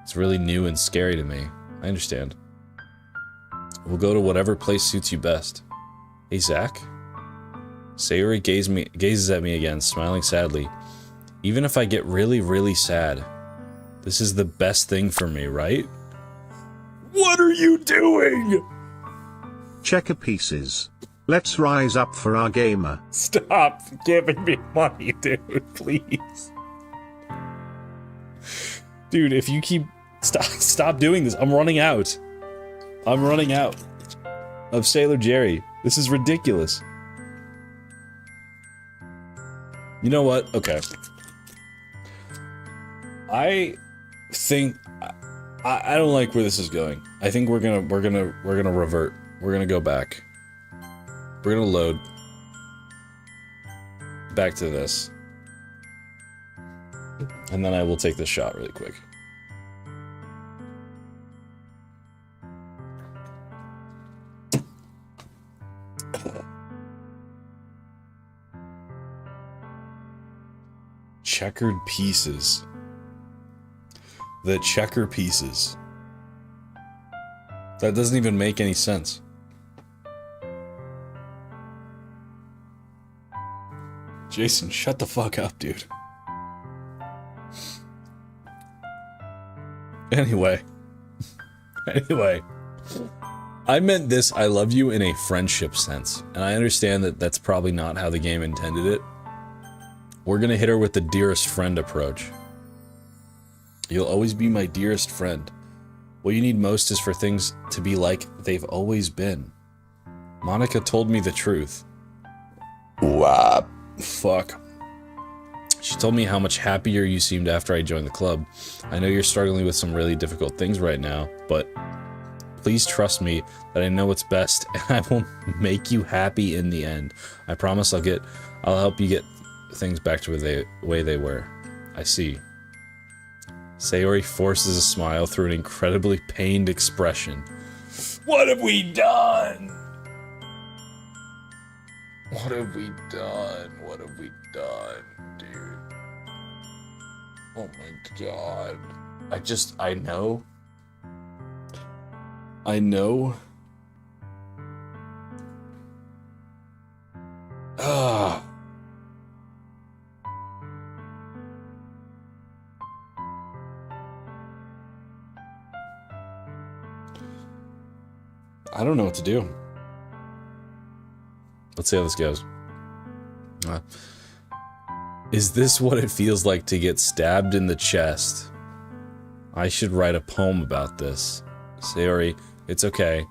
It's really new and scary to me. I understand. We'll go to whatever place suits you best. Hey, Zach? Sayori gazes at me again, smiling sadly. Even if I get really, really sad, this is the best thing for me, right? What are you doing? 𝗥𝗘𝗡𝗧. Let's rise up for our gamer. Stop giving me money, dude, please. Dude, if you keep... Stop doing this. I'm running out. I'm running out of Sailor Jerry. This is ridiculous. You know what? Okay. I think I don't like where this is going. I think we're gonna revert. We're gonna go back. We're gonna load back to this. And then I will take this shot really quick. Checkered pieces. The checker pieces. That doesn't even make any sense. Jason, shut the fuck up, dude. Anyway. I meant this I love you in a friendship sense, and I understand that that's probably not how the game intended it. We're gonna hit her with the dearest friend approach. You'll always be my dearest friend. What you need most is for things to be like they've always been. Monica told me the truth. Wow. Fuck. She told me how much happier you seemed after I joined the club. I know you're struggling with some really difficult things right now, but please trust me that I know what's best and I will make you happy in the end. I promise I'll help you get things back to the way they were. I see. Sayori forces a smile through an incredibly pained expression. What have we done? What have we done? What have we done, dude? Oh my god. I know. Ah. I don't know what to do. Let's see how this goes. Is this what it feels like to get stabbed in the chest? I should write a poem about this. Sayori, it's okay.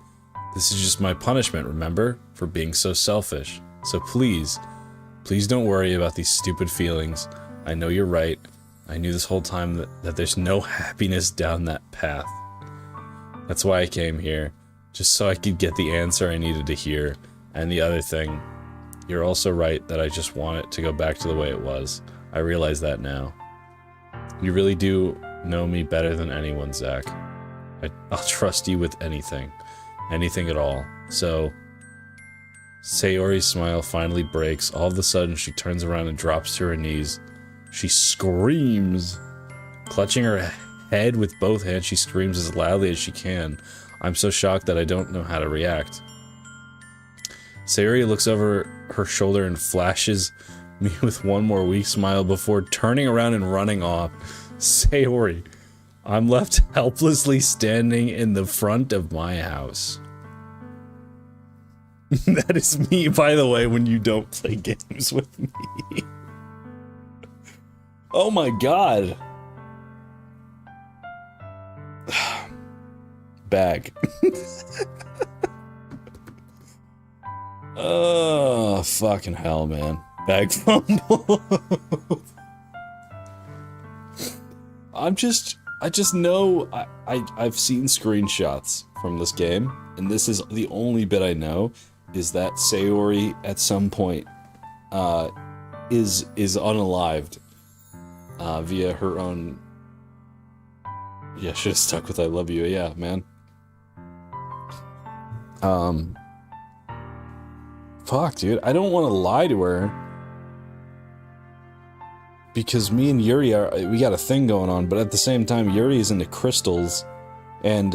This is just my punishment, remember? For being so selfish. So please don't worry about these stupid feelings. I know you're right. I knew this whole time that there's no happiness down that path. That's why I came here, just so I could get the answer I needed to hear. And the other thing, you're also right that I just want it to go back to the way it was. I realize that now. You really do know me better than anyone, Zach. I'll trust you with anything. Anything at all. So, Sayori's smile finally breaks. All of a sudden, she turns around and drops to her knees. She screams. Clutching her head with both hands, she screams as loudly as she can. I'm so shocked that I don't know how to react. Sayori looks over her shoulder and flashes me with one more weak smile before turning around and running off. Sayori, I'm left helplessly standing in the front of my house. That is me, by the way, when you don't play games with me. Oh my god. Bag. Oh, fucking hell, man. Bag fumble. I just know I've seen screenshots from this game, and this is the only bit I know, is that Sayori at some point is unalived via her own. Yeah, should have stuck with I love you. Yeah, man. Fuck, dude. I don't want to lie to her. Because me and Yuri we got a thing going on, but at the same time, Yuri is into crystals, and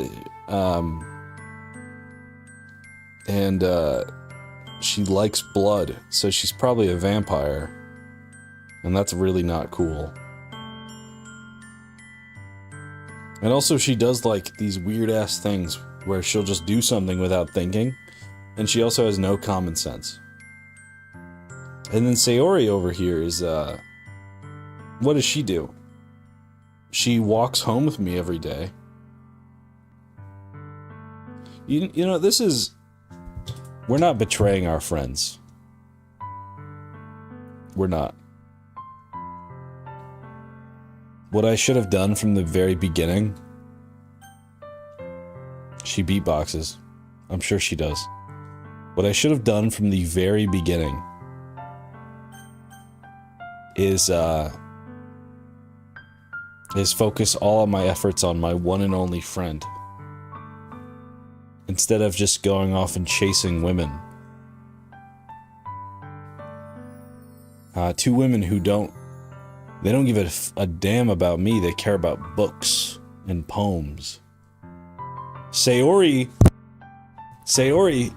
she likes blood, so she's probably a vampire. And that's really not cool. And also she does like these weird ass things where she'll just do something without thinking, and she also has no common sense. And then Sayori over here is, what does she do? She walks home with me every day. You know, this is... We're not betraying our friends. We're not. What I should have done from the very beginning... She beatboxes. I'm sure she does. What I should have done from the very beginning is focus all of my efforts on my one and only friend, instead of just going off and chasing women. Two women who don't give a damn about me. They care about books and poems. Sayori,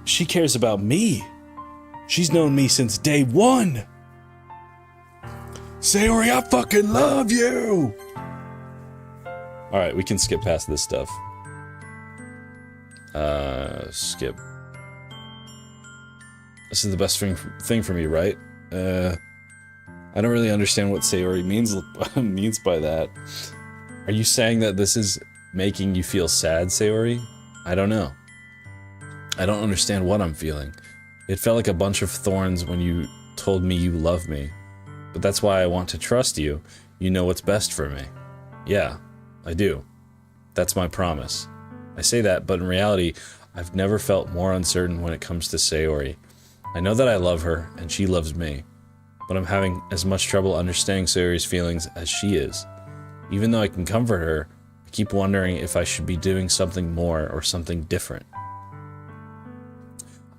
she cares about me. She's known me since day one. Sayori, I fucking love you! Alright, we can skip past this stuff. Skip. This is the best thing for me, right? I don't really understand what Sayori means by that. Are you saying that this is making you feel sad, Sayori? I don't know. I don't understand what I'm feeling. It felt like a bunch of thorns when you told me you love me. But that's why I want to trust you. You know what's best for me. Yeah, I do. That's my promise. I say that, but in reality, I've never felt more uncertain when it comes to Sayori. I know that I love her, and she loves me. But I'm having as much trouble understanding Sayori's feelings as she is. Even though I can comfort her, I keep wondering if I should be doing something more or something different.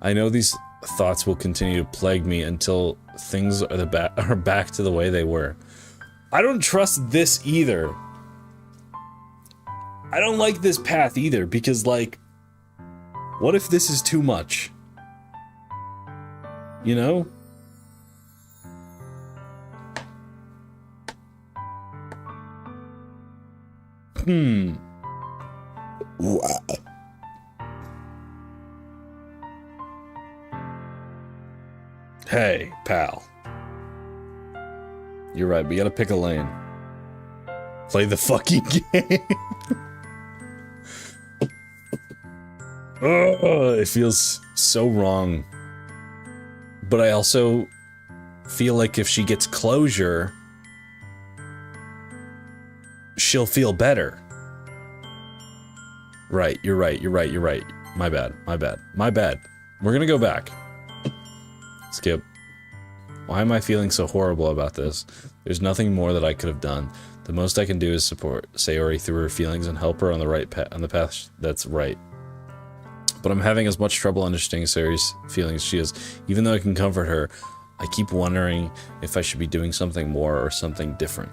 I know these thoughts will continue to plague me until things are back to the way they were. I don't trust this either. I don't like this path either, because, like, what if this is too much? You know? Hey, pal. You're right, we gotta pick a lane. Play the fucking game. Oh, it feels so wrong. But I also feel like if she gets closure, she'll feel better. Right, you're right. My bad. We're gonna go back. Skip. Why am I feeling so horrible about this? There's nothing more that I could have done. The most I can do is support Sayori through her feelings and help her on the path that's right. But I'm having as much trouble understanding Sayori's feelings as she is. Even though I can comfort her, I keep wondering if I should be doing something more or something different.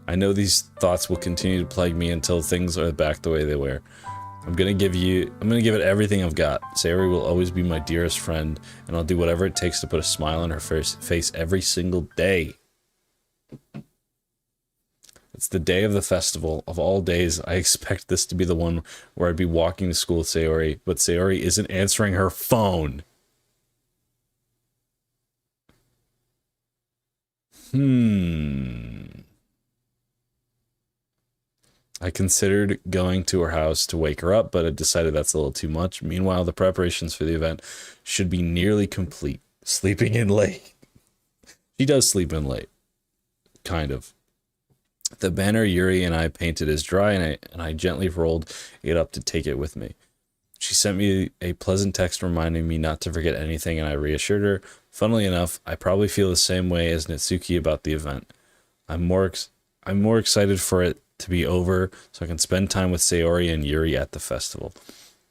I know these thoughts will continue to plague me until things are back the way they were. I'm gonna give it everything I've got. Sayori will always be my dearest friend, and I'll do whatever it takes to put a smile on her face every single day. It's the day of the festival. Of all days, I expect this to be the one where I'd be walking to school with Sayori, but Sayori isn't answering her phone. I considered going to her house to wake her up, but I decided that's a little too much. Meanwhile, the preparations for the event should be nearly complete. Sleeping in late. She does sleep in late. Kind of. The banner Yuri and I painted is dry, and I gently rolled it up to take it with me. She sent me a pleasant text reminding me not to forget anything, and I reassured her. Funnily enough, I probably feel the same way as Natsuki about the event. I'm more excited for it to be over so I can spend time with Sayori and Yuri at the festival.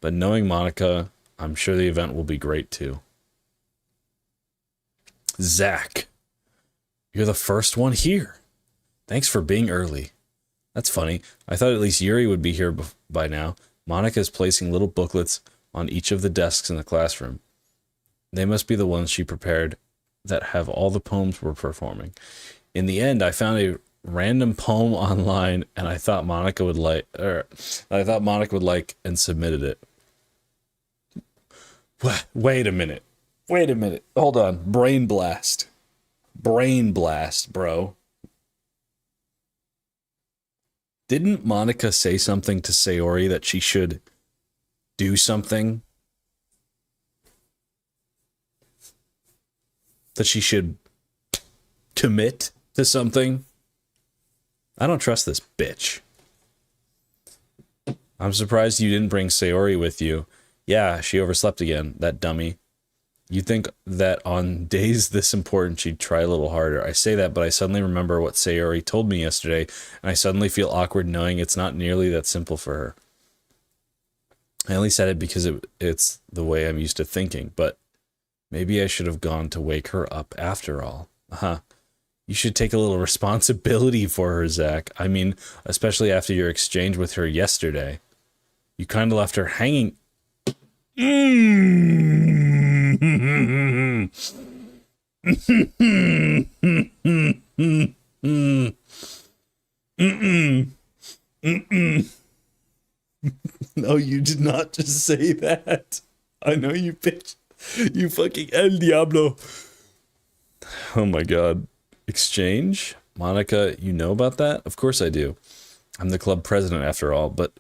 But knowing Monica, I'm sure the event will be great too. Zach, you're the first one here. Thanks for being early. That's funny. I thought at least Yuri would be here by now. Monica is placing little booklets on each of the desks in the classroom. They must be the ones she prepared that have all the poems we're performing. In the end, I found a random poem online, and I thought Monica would like, and submitted it. Wait a minute. Hold on. Brain blast, bro. Didn't Monica say something to Sayori that she should do something? That she should commit to something? I don't trust this bitch. I'm surprised you didn't bring Sayori with you. Yeah, she overslept again, that dummy. You'd think that on days this important she'd try a little harder. I say that, but I suddenly remember what Sayori told me yesterday, and I suddenly feel awkward knowing it's not nearly that simple for her. I only said it because it's the way I'm used to thinking, but maybe I should have gone to wake her up after all. You should take a little responsibility for her, Zach. I mean, especially after your exchange with her yesterday. You kind of left her hanging. No, you did not just say that. I know you bitch. You fucking El Diablo. Oh my god. Exchange? Monica, you know about that? Of course I do. I'm the club president after all, but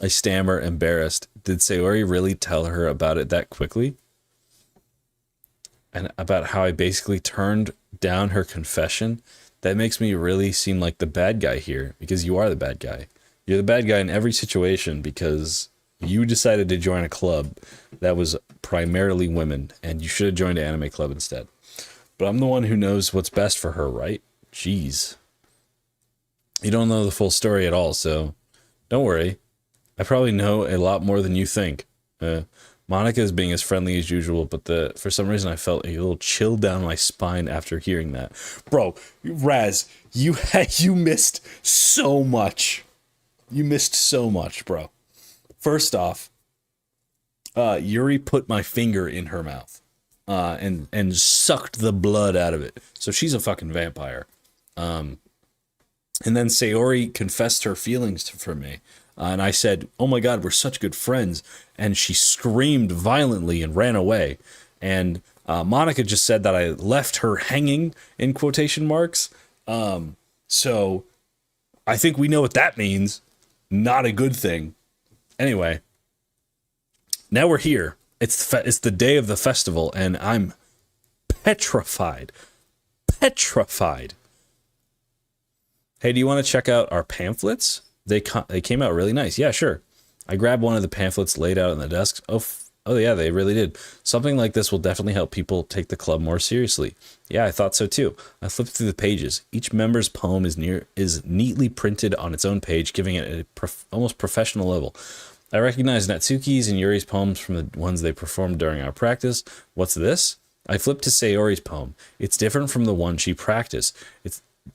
I stammer, embarrassed. Did Sayori really tell her about it that quickly? And about how I basically turned down her confession? That makes me really seem like the bad guy here, because you are the bad guy. You're the bad guy in every situation because you decided to join a club that was primarily women, and you should have joined an anime club instead. But I'm the one who knows what's best for her, right? Jeez. You don't know the full story at all, so don't worry. I probably know a lot more than you think. Monica is being as friendly as usual, but for some reason I felt a little chill down my spine after hearing that. Bro, Raz, you missed so much. You missed so much, bro. First off, Yuri put my finger in her mouth. And sucked the blood out of it. So she's a fucking vampire. And then Sayori confessed her feelings for me. And I said, oh my god, we're such good friends. And she screamed violently and ran away. And Monica just said that I left her hanging, in quotation marks. So I think we know what that means. Not a good thing. Anyway, now we're here. It's the day of the festival, and I'm petrified. Hey, do you want to check out our pamphlets? They came out really nice. Yeah, sure. I grabbed one of the pamphlets laid out on the desk. Oh yeah, they really did. Something like this will definitely help people take the club more seriously. Yeah, I thought so too. I flipped through the pages. Each member's poem is neatly printed on its own page, giving it a almost professional level. I recognize Natsuki's and Yuri's poems from the ones they performed during our practice. What's this? I flipped to Sayori's poem. It's different from the one she practiced.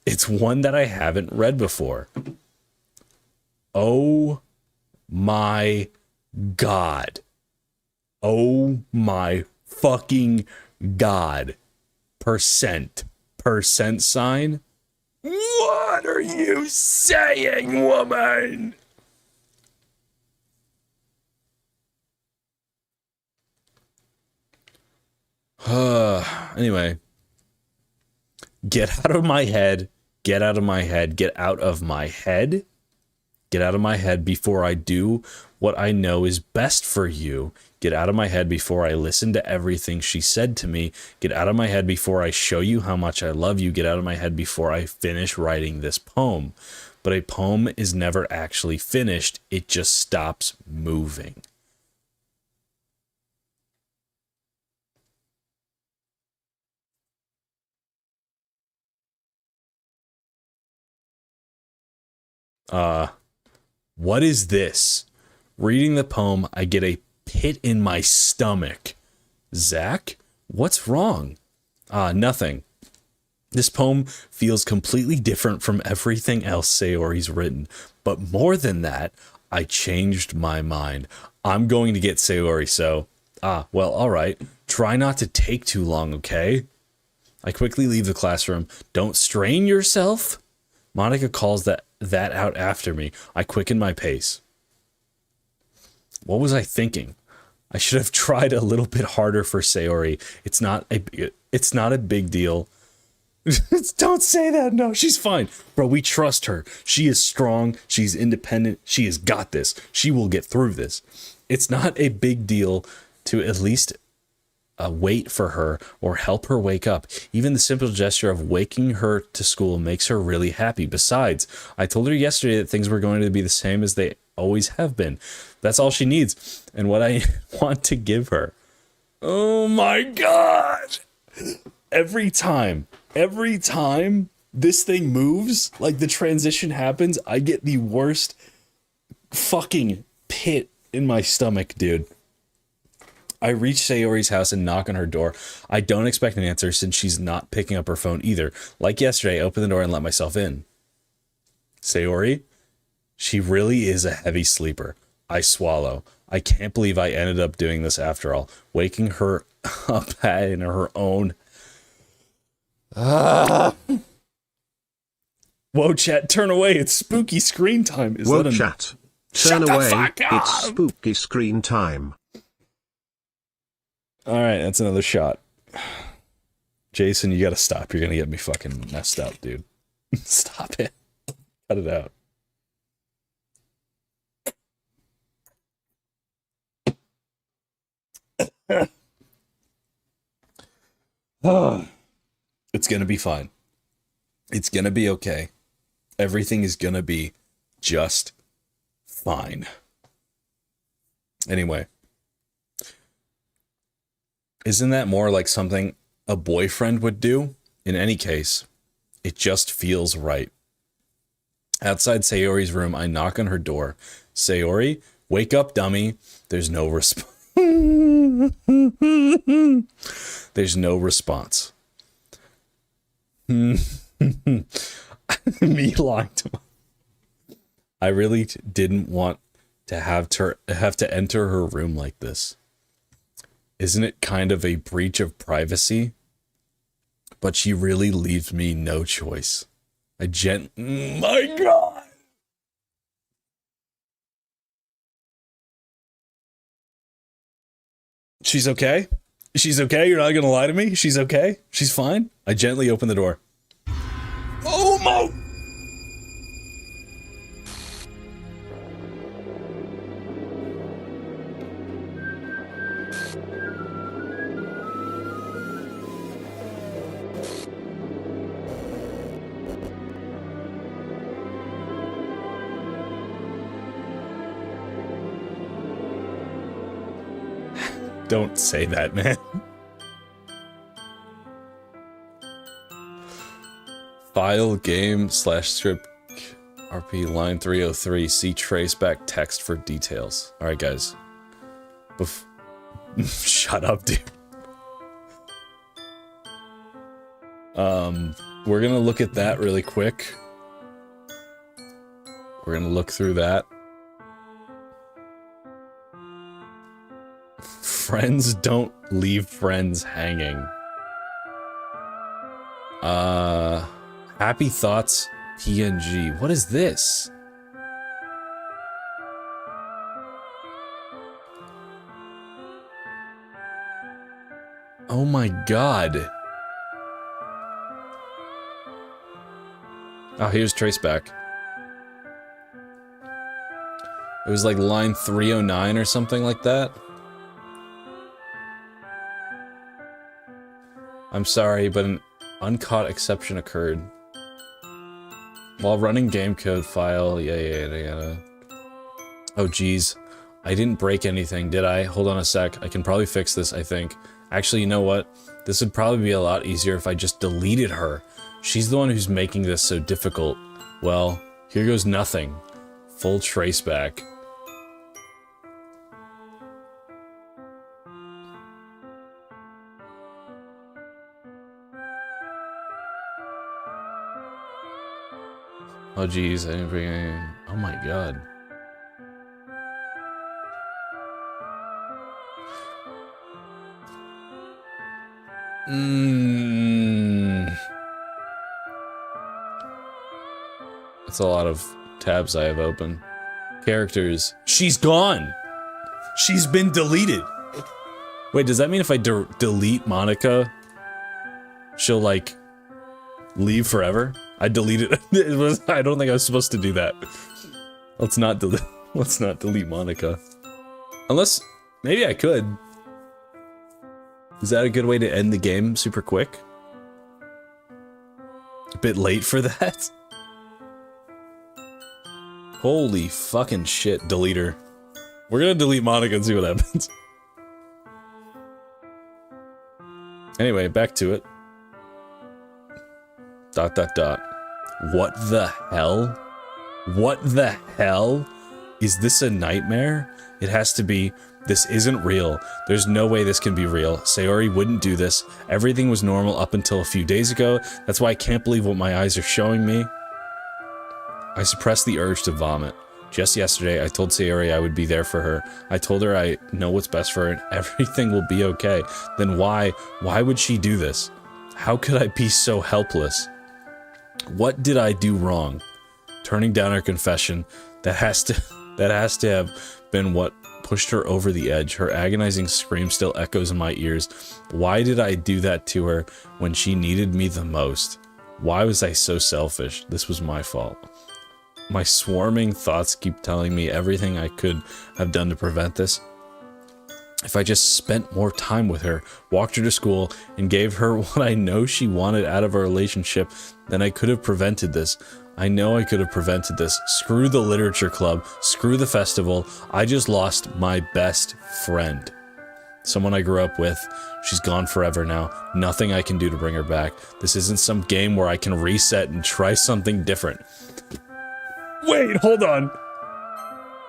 It's one that I haven't read before. Oh my God. Oh my fucking God. Percent sign? What are you saying, woman? Anyway. Get out of my head. Get out of my head. Get out of my head. Get out of my head before I do what I know is best for you. Get out of my head before I listen to everything she said to me. Get out of my head before I show you how much I love you. Get out of my head before I finish writing this poem. But a poem is never actually finished. It just stops moving. What is this? Reading the poem, I get a pit in my stomach. Zach, what's wrong? Nothing. This poem feels completely different from everything else Sayori's written. But more than that, I changed my mind. I'm going to get Sayori, so... well, alright. Try not to take too long, okay? I quickly leave the classroom. Don't strain yourself. Monica calls that out after me. I quicken my pace. What was I thinking? I should have tried a little bit harder for Sayori. It's not a big deal. Don't say that. No, she's fine. Bro, we trust her. She is strong. She's independent. She has got this. She will get through this. It's not a big deal to at least wait for her or help her wake up. Even the simple gesture of waking her to school makes her really happy. Besides, I told her yesterday that things were going to be the same as they always have been. That's all she needs and what I want to give her. Oh my God. Every time this thing moves, like the transition happens, I get the worst fucking pit in my stomach, dude. I reach Sayori's house and knock on her door. I don't expect an answer since she's not picking up her phone either. Like yesterday, I open the door and let myself in. Sayori? She really is a heavy sleeper. I swallow. I can't believe I ended up doing this after all. Waking her up in her own... Whoa, chat, turn away. It's spooky screen time. Whoa, chat. Turn away. It's spooky screen time. All right, that's another shot. Jason, you gotta stop. You're gonna get me fucking messed up, dude. Stop it. Cut it out. It's gonna be fine. It's gonna be okay. Everything is gonna be just fine. Anyway. Isn't that more like something a boyfriend would do? In any case, it just feels right. Outside Sayori's room, I knock on her door. Sayori, wake up, dummy. There's no response. There's no response. Me lying to my... I really didn't want to have to enter her room like this. Isn't it kind of a breach of privacy? But she really leaves me no choice. My God! She's okay? She's okay? You're not gonna lie to me? She's okay? She's fine? I gently open the door. Oh my... Don't say that, man. File game / strip RP line 303. See traceback text for details. Alright, guys. Shut up, dude. We're gonna look at that really quick. We're gonna look through that. Friends don't leave friends hanging. Happy thoughts PNG. What is this? Oh my god. Oh, here's traceback. It was like line 309 or something like that. I'm sorry, but an uncaught exception occurred. While running game code file, yeah. Oh geez, I didn't break anything, did I? Hold on a sec, I can probably fix this, I think. Actually, you know what? This would probably be a lot easier if I just deleted her. She's the one who's making this so difficult. Well, here goes nothing. Full traceback. Oh geez, I didn't bring any. Oh my god. That's a lot of tabs I have open. Characters. She's gone! She's been deleted! Wait, does that mean if I delete Monica, she'll, like, leave forever? I deleted it. I don't think I was supposed to do that. Let's not delete Monica. Unless, maybe I could. Is that a good way to end the game super quick? A bit late for that? Holy fucking shit, delete her. We're gonna delete Monica and see what happens. Anyway, back to it. ... What the hell? What the hell? Is this a nightmare? It has to be. This isn't real. There's no way this can be real. Sayori wouldn't do this. Everything was normal up until a few days ago. That's why I can't believe what my eyes are showing me. I suppressed the urge to vomit. Just yesterday, I told Sayori I would be there for her. I told her I know what's best for her and everything will be okay. Then why would she do this? How could I be so helpless? What did I do wrong? Turning down her confession, that has to have been what pushed her over the edge. Her agonizing scream still echoes in my ears. Why did I do that to her when she needed me the most? Why was I so selfish? This was my fault. My swarming thoughts keep telling me everything I could have done to prevent this. If I just spent more time with her, walked her to school, and gave her what I know she wanted out of our relationship, then I could have prevented this. I know I could have prevented this. Screw the literature club. Screw the festival. I just lost my best friend. Someone I grew up with. She's gone forever now. Nothing I can do to bring her back. This isn't some game where I can reset and try something different. Wait, hold on.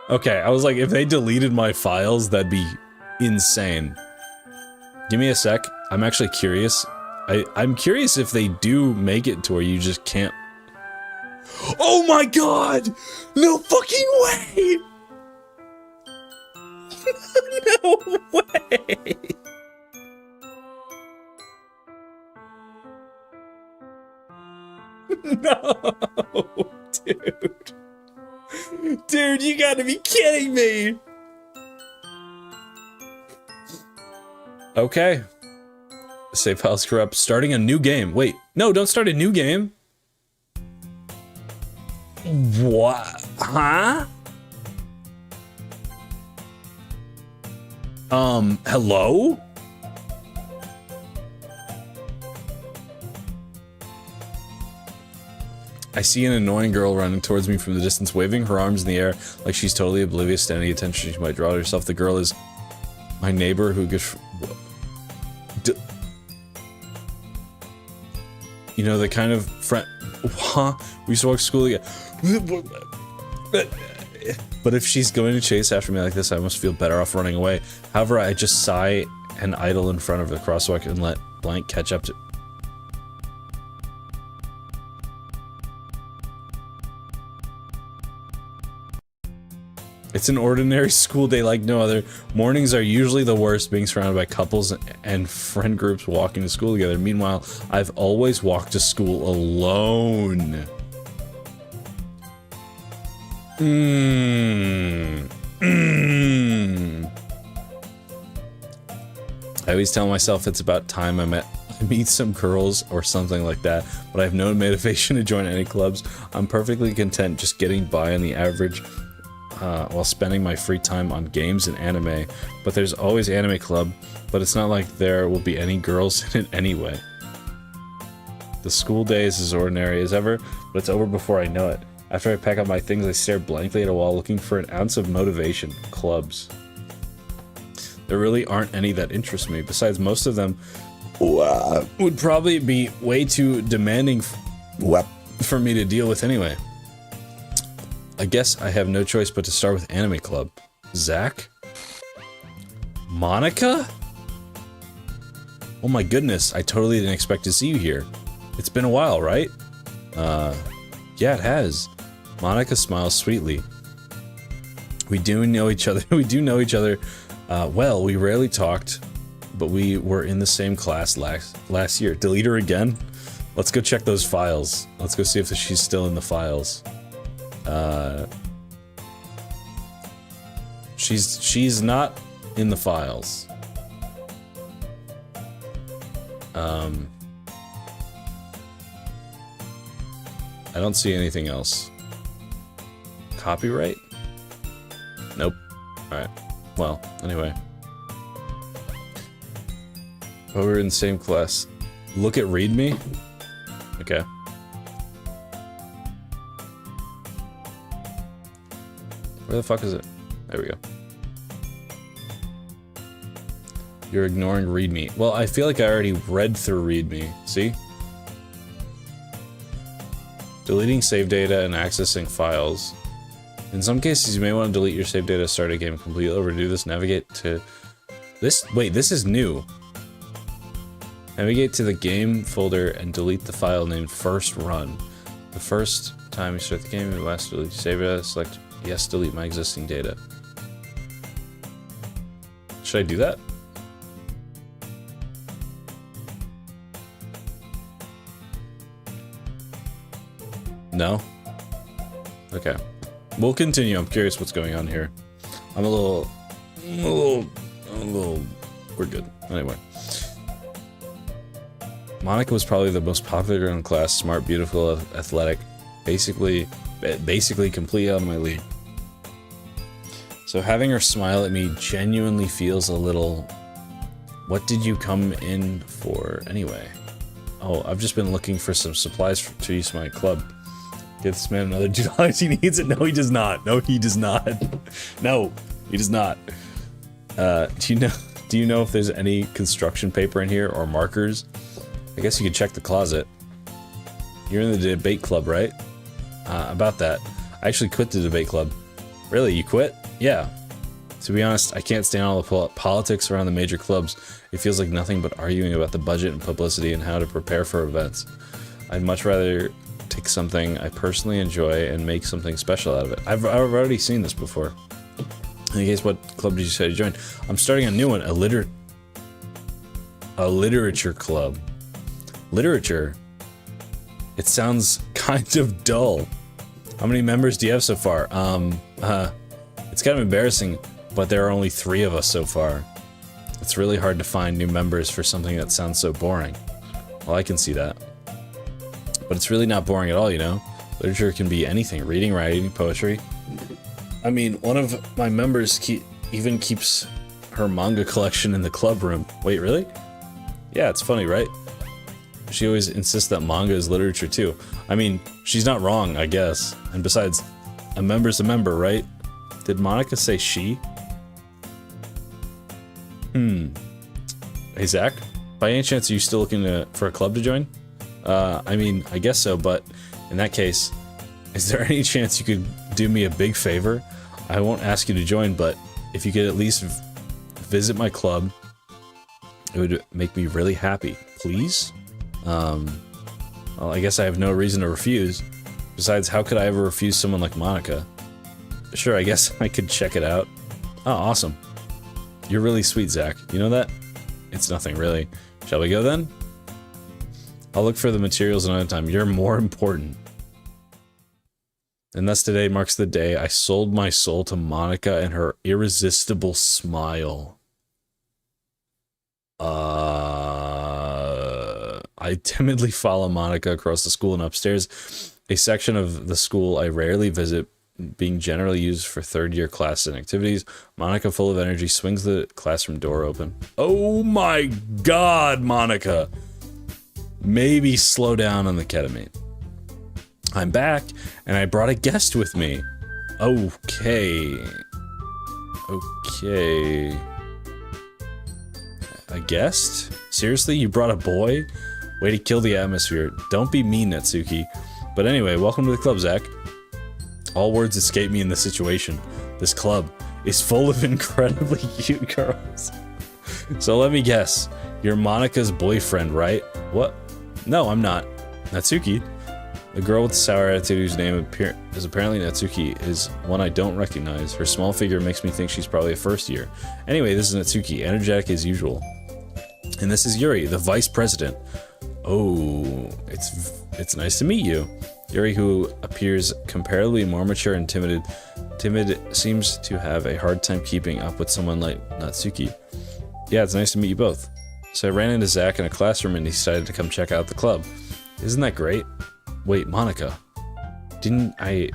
Okay, I was like, if they deleted my files, that'd be insane. Give me a sec. I'm actually curious. I'm curious if they do make it to where you just can't. Oh my god! No fucking way! No way! No, dude. Dude, you gotta be kidding me! Okay. Save files corrupt. Starting a new game. Wait, no, don't start a new game. What? Huh? Hello? I see an annoying girl running towards me from the distance, waving her arms in the air like she's totally oblivious to any attention she might draw to herself. The girl is My neighbor who gets... You know, the kind of friend... We used to walk to school together. But if she's going to chase after me like this, I must feel better off running away. However, I just sigh and idle in front of the crosswalk and let blank catch up to... It's an ordinary school day like no other. Mornings are usually the worst, being surrounded by couples and friend groups walking to school together. Meanwhile, I've always walked to school alone. I always tell myself it's about time I meet some girls or something like that, but I have no motivation to join any clubs. I'm perfectly content just getting by on the average while spending my free time on games and anime. But there's always anime club, but it's not like there will be any girls in it anyway. The school day is as ordinary as ever, but it's over before I know it. After I pack up my things, I stare blankly at a wall looking for an ounce of motivation. Clubs. There really aren't any that interest me. Besides, most of them would probably be way too demanding for me to deal with anyway. I guess I have no choice but to start with Anime Club. Zach? Monica? Oh my goodness, I totally didn't expect to see you here. It's been a while, right? Yeah, it has. Monica smiles sweetly. We do know each other. Well, we rarely talked, but we were in the same class last year. Delete her again? Let's go check those files. Let's go see if she's still in the files. She's not in the files. I don't see anything else. Copyright? Nope. Alright. Well, anyway. Oh, we're in the same class. Look at README? Okay. Where the fuck is it? There we go. You're ignoring README. Well, I feel like I already read through README. See? Deleting save data and accessing files. In some cases, you may want to delete your save data, start a game completely over. To do this, navigate to this. Wait, this is new. Navigate to the game folder and delete the file named first run. The first time you start the game, you must delete your save data. Select yes, delete my existing data. Should I do that? No? Okay. We'll continue. I'm curious what's going on here. I'm a little, we're good. Anyway. Monica was probably the most popular in class, smart, beautiful, athletic, basically complete out of my league. So having her smile at me genuinely feels a little, what did you come in for anyway? Oh, I've just been looking for some supplies to use my club. Give this man another $2. He needs it. No, he does not. No, he does not. No, he does not. Do you know if there's any construction paper in here or markers? I guess you could check the closet. You're in the debate club, right? About that. I actually quit the debate club. Really, you quit? Yeah. To be honest, I can't stand all the politics around the major clubs. It feels like nothing but arguing about the budget and publicity and how to prepare for events. I'd much rather take something I personally enjoy and make something special out of it. I've already seen this before. In case, what club did you say to join? I'm starting a new one, a literature club. Literature? It sounds kind of dull. How many members do you have so far? It's kind of embarrassing, but there are only 3 of us so far. It's really hard to find new members for something that sounds so boring. Well, I can see that. But it's really not boring at all, you know? Literature can be anything. Reading, writing, poetry. I mean, one of my members even keeps her manga collection in the club room. Wait, really? Yeah, it's funny, right? She always insists that manga is literature too. I mean, she's not wrong, I guess. And besides, a member's a member, right? Did Monica say she? Hey, Zach, by any chance are you still looking for a club to join? I mean, I guess so, but in that case, is there any chance you could do me a big favor? I won't ask you to join, but if you could at least visit my club, it would make me really happy. Please? Well, I guess I have no reason to refuse. Besides, how could I ever refuse someone like Monica? Sure, I guess I could check it out. Oh, awesome. You're really sweet, Zach. You know that? It's nothing, really. Shall we go, then? I'll look for the materials another time. You're more important. And thus today marks the day I sold my soul to Monica and her irresistible smile. I timidly follow Monica across the school and upstairs, a section of the school I rarely visit, being generally used for third-year classes and activities. Monica, full of energy, swings the classroom door open. Oh my god, Monica! Maybe slow down on the ketamine. I'm back, and I brought a guest with me. Okay. A guest? Seriously, you brought a boy? Way to kill the atmosphere. Don't be mean, Natsuki. But anyway, welcome to the club, Zach. All words escape me in this situation. This club is full of incredibly cute girls. So let me guess. You're Monica's boyfriend, right? What? No, I'm not. Natsuki? The girl with the sour attitude whose name is apparently Natsuki is one I don't recognize. Her small figure makes me think she's probably a first year. Anyway, this is Natsuki, energetic as usual. And this is Yuri, the vice president. Oh, it's nice to meet you. Yuri, who appears comparably more mature and timid, seems to have a hard time keeping up with someone like Natsuki. Yeah, it's nice to meet you both. So I ran into Zach in a classroom and he decided to come check out the club. Isn't that great? Wait, Monica, didn't I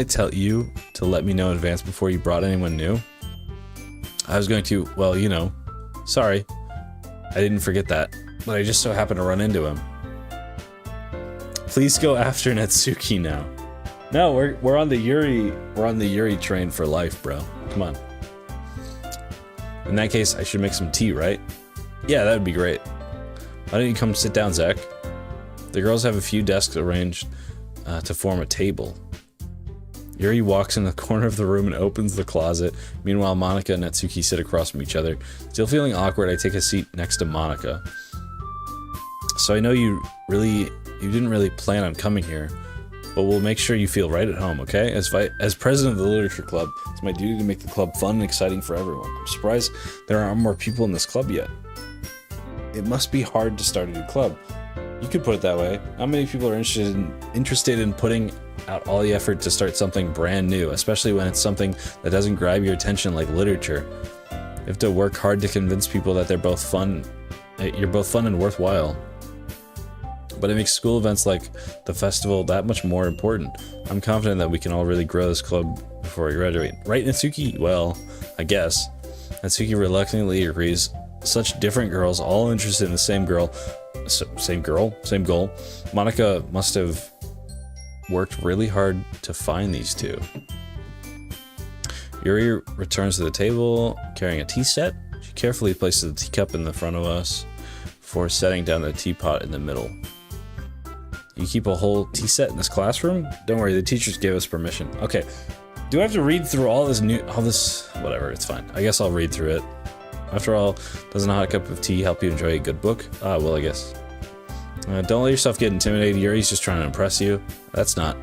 tell you to let me know in advance before you brought anyone new? I was going to, well, you know, sorry. I didn't forget that, but I just so happened to run into him. Please go after Natsuki now. No, we're on the Yuri train for life, bro. Come on. In that case, I should make some tea, right? Yeah, that would be great. Why don't you come sit down, Zach? The girls have a few desks arranged to form a table. Yuri walks in the corner of the room and opens the closet. Meanwhile, Monica and Natsuki sit across from each other. Still feeling awkward, I take a seat next to Monica. So I know you didn't really plan on coming here, but we'll make sure you feel right at home, okay? As president of the literature club, it's my duty to make the club fun and exciting for everyone. I'm surprised there aren't more people in this club yet. It must be hard to start a new club. You could put it that way. Not many people are interested in putting out all the effort to start something brand new, especially when it's something that doesn't grab your attention like literature. You have to work hard to convince people that you're both fun and worthwhile. But it makes school events like the festival that much more important. I'm confident that we can all really grow this club before we graduate. Right, Natsuki? Well, I guess. Natsuki reluctantly agrees. Such different girls, all interested in the same goal. Monica must have worked really hard to find these two. Yuri returns to the table carrying a tea set. She carefully places the teacup in the front of us before setting down the teapot in the middle. You keep a whole tea set in this classroom? Don't worry, the teachers gave us permission. Okay, do I have to read through all this? Whatever, it's fine. I guess I'll read through it. After all, doesn't a hot cup of tea help you enjoy a good book? Well, I guess. Don't let yourself get intimidated. Yuri's just trying to impress you. That's not.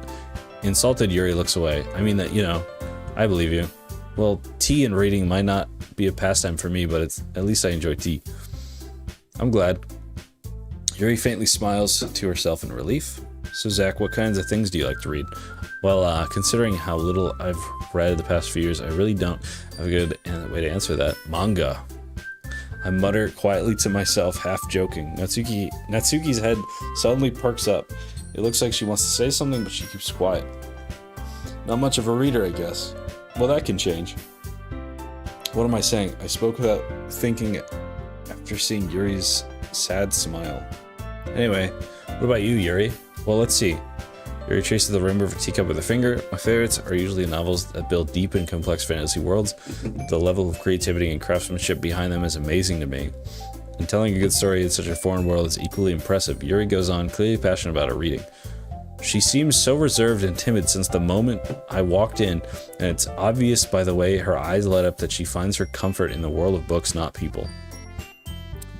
Insulted, Yuri looks away. I mean that, you know, I believe you. Well, tea and reading might not be a pastime for me, but at least I enjoy tea. I'm glad. Yuri faintly smiles to herself in relief. So, Zach, what kinds of things do you like to read? Well, considering how little I've read the past few years, I really don't have a good way to answer that. Manga. I mutter quietly to myself, half joking. Natsuki's head suddenly perks up. It looks like she wants to say something, but she keeps quiet. Not much of a reader, I guess. Well, that can change. What am I saying? I spoke without thinking after seeing Yuri's sad smile. Anyway, what about you, Yuri? Well, let's see. Yuri traces the rim of a teacup with her finger. My favorites are usually novels that build deep and complex fantasy worlds. The level of creativity and craftsmanship behind them is amazing to me. And telling a good story in such a foreign world is equally impressive. Yuri goes on, clearly passionate about her reading. She seems so reserved and timid since the moment I walked in, and it's obvious by the way her eyes light up that she finds her comfort in the world of books, not people.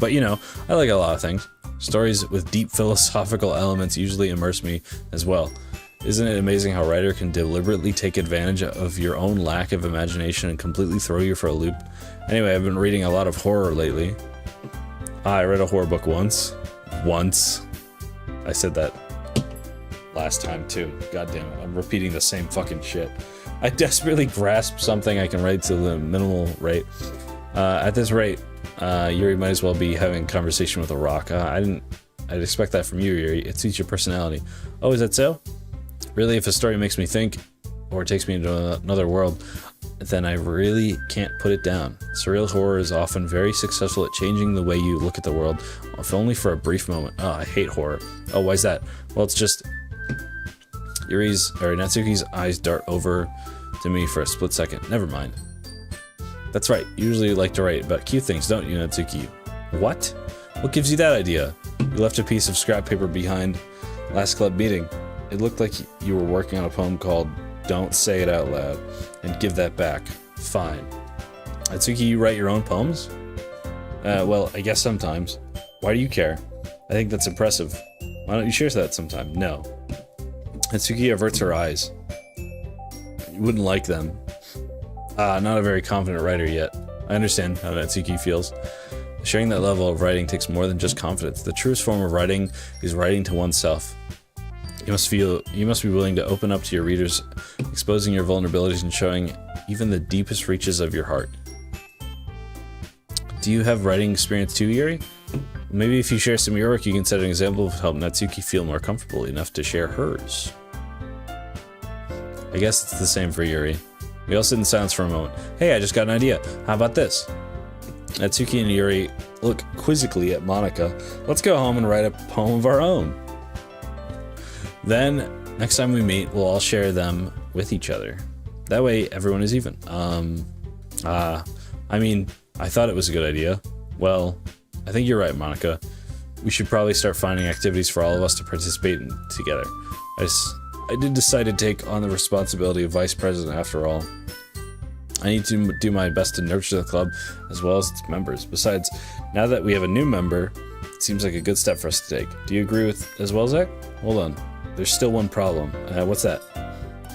But you know, I like a lot of things. Stories with deep philosophical elements usually immerse me as well. Isn't it amazing how a writer can deliberately take advantage of your own lack of imagination and completely throw you for a loop? Anyway, I've been reading a lot of horror lately. I read a horror book once. I said that last time too. God damn it, I'm repeating the same fucking shit. I desperately grasp something I can write to the minimal rate. At this rate, Yuri might as well be having a conversation with a rock. I'd expect that from you, Yuri. It suits your personality. Oh, is that so? Really, if a story makes me think, or takes me into another world, then I really can't put it down. Surreal horror is often very successful at changing the way you look at the world, if only for a brief moment. Oh, I hate horror. Oh, why's that? Well, it's just Natsuki's eyes dart over to me for a split second. Never mind. That's right, you usually like to write about cute things, don't you, Natsuki? What? What gives you that idea? You left a piece of scrap paper behind last club meeting. It looked like you were working on a poem called Don't Say It Out Loud, and give that back. Fine. Natsuki, you write your own poems? Well, I guess sometimes. Why do you care? I think that's impressive. Why don't you share that sometime? No. Natsuki averts her eyes. You wouldn't like them. Not a very confident writer yet. I understand how Natsuki feels. Sharing that level of writing takes more than just confidence. The truest form of writing is writing to oneself. You must be willing to open up to your readers, exposing your vulnerabilities and showing even the deepest reaches of your heart. Do you have writing experience too, Yuri? Maybe if you share some of your work, you can set an example to help Natsuki feel more comfortable enough to share hers. I guess it's the same for Yuri. We all sit in silence for a moment. Hey, I just got an idea. How about this? Natsuki and Yuri look quizzically at Monika. Let's go home and write a poem of our own. Then, next time we meet, we'll all share them with each other. That way, everyone is even. I mean, I thought it was a good idea. Well, I think you're right, Monika. We should probably start finding activities for all of us to participate in together. I did decide to take on the responsibility of vice president after all. I need to do my best to nurture the club as well as its members. Besides, now that we have a new member, it seems like a good step for us to take. Do you agree with as well, Zach? Hold on. There's still one problem. What's that?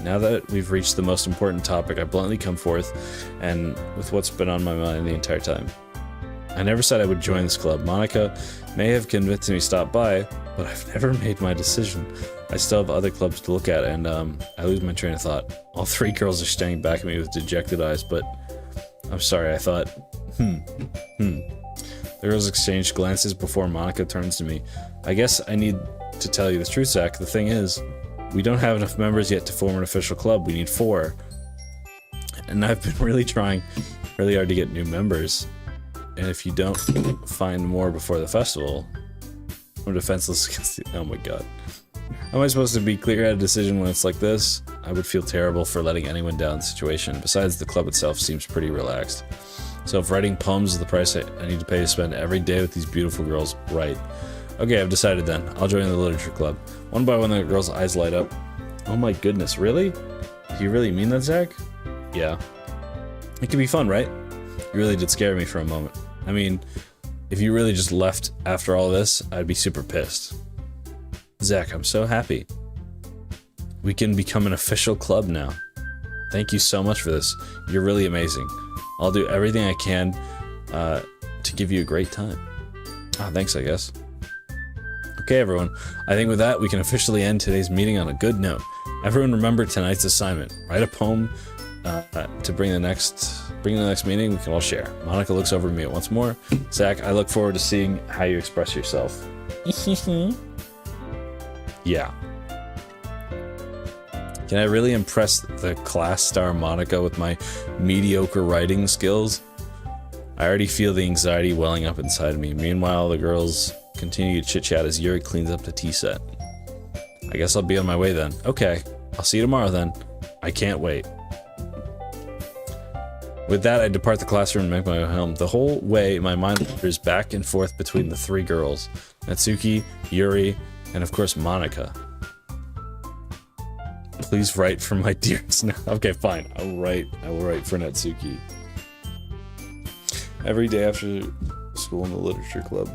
Now that we've reached the most important topic, I bluntly come forth and with what's been on my mind the entire time. I never said I would join this club. Monika may have convinced me to stop by, but I've never made my decision. I still have other clubs to look at, and I lose my train of thought. All three girls are staring back at me with dejected eyes, but I'm sorry, I thought, The girls exchange glances before Monika turns to me. I guess I need to tell you the truth, Zach. The thing is, we don't have enough members yet to form an official club. We need 4. And I've been really trying really hard to get new members. And if you don't find more before the festival, I'm defenseless against the— oh my god. How am I supposed to be clear at a decision when it's like this? I would feel terrible for letting anyone down in the situation. Besides, the club itself seems pretty relaxed. So if writing poems is the price I need to pay to spend every day with these beautiful girls, right. Okay, I've decided then. I'll join the literature club. One by one, the girls' eyes light up. Oh my goodness, really? Do you really mean that, Zach? Yeah. It could be fun, right? You really did scare me for a moment. I mean, if you really just left after all this, I'd be super pissed. Zach, I'm so happy. We can become an official club now. Thank you so much for this. You're really amazing. I'll do everything I can to give you a great time. Thanks, I guess. Okay, everyone. I think with that, we can officially end today's meeting on a good note. Everyone remember tonight's assignment. Write a poem to bring the next meeting we can all share. Monika looks over at me once more. Zach, I look forward to seeing how you express yourself. Yeah. Can I really impress the class star Monika with my mediocre writing skills? I already feel the anxiety welling up inside me. Meanwhile, the girls continue to chit-chat as Yuri cleans up the tea set. I guess I'll be on my way then. Okay, I'll see you tomorrow then. I can't wait. With that, I depart the classroom and make my way home. The whole way, my mind wanders back and forth between the three girls. Natsuki, Yuri, and of course, Monika. Please write for my dearest. Okay, fine. I will write for Natsuki. Every day after school in the literature club.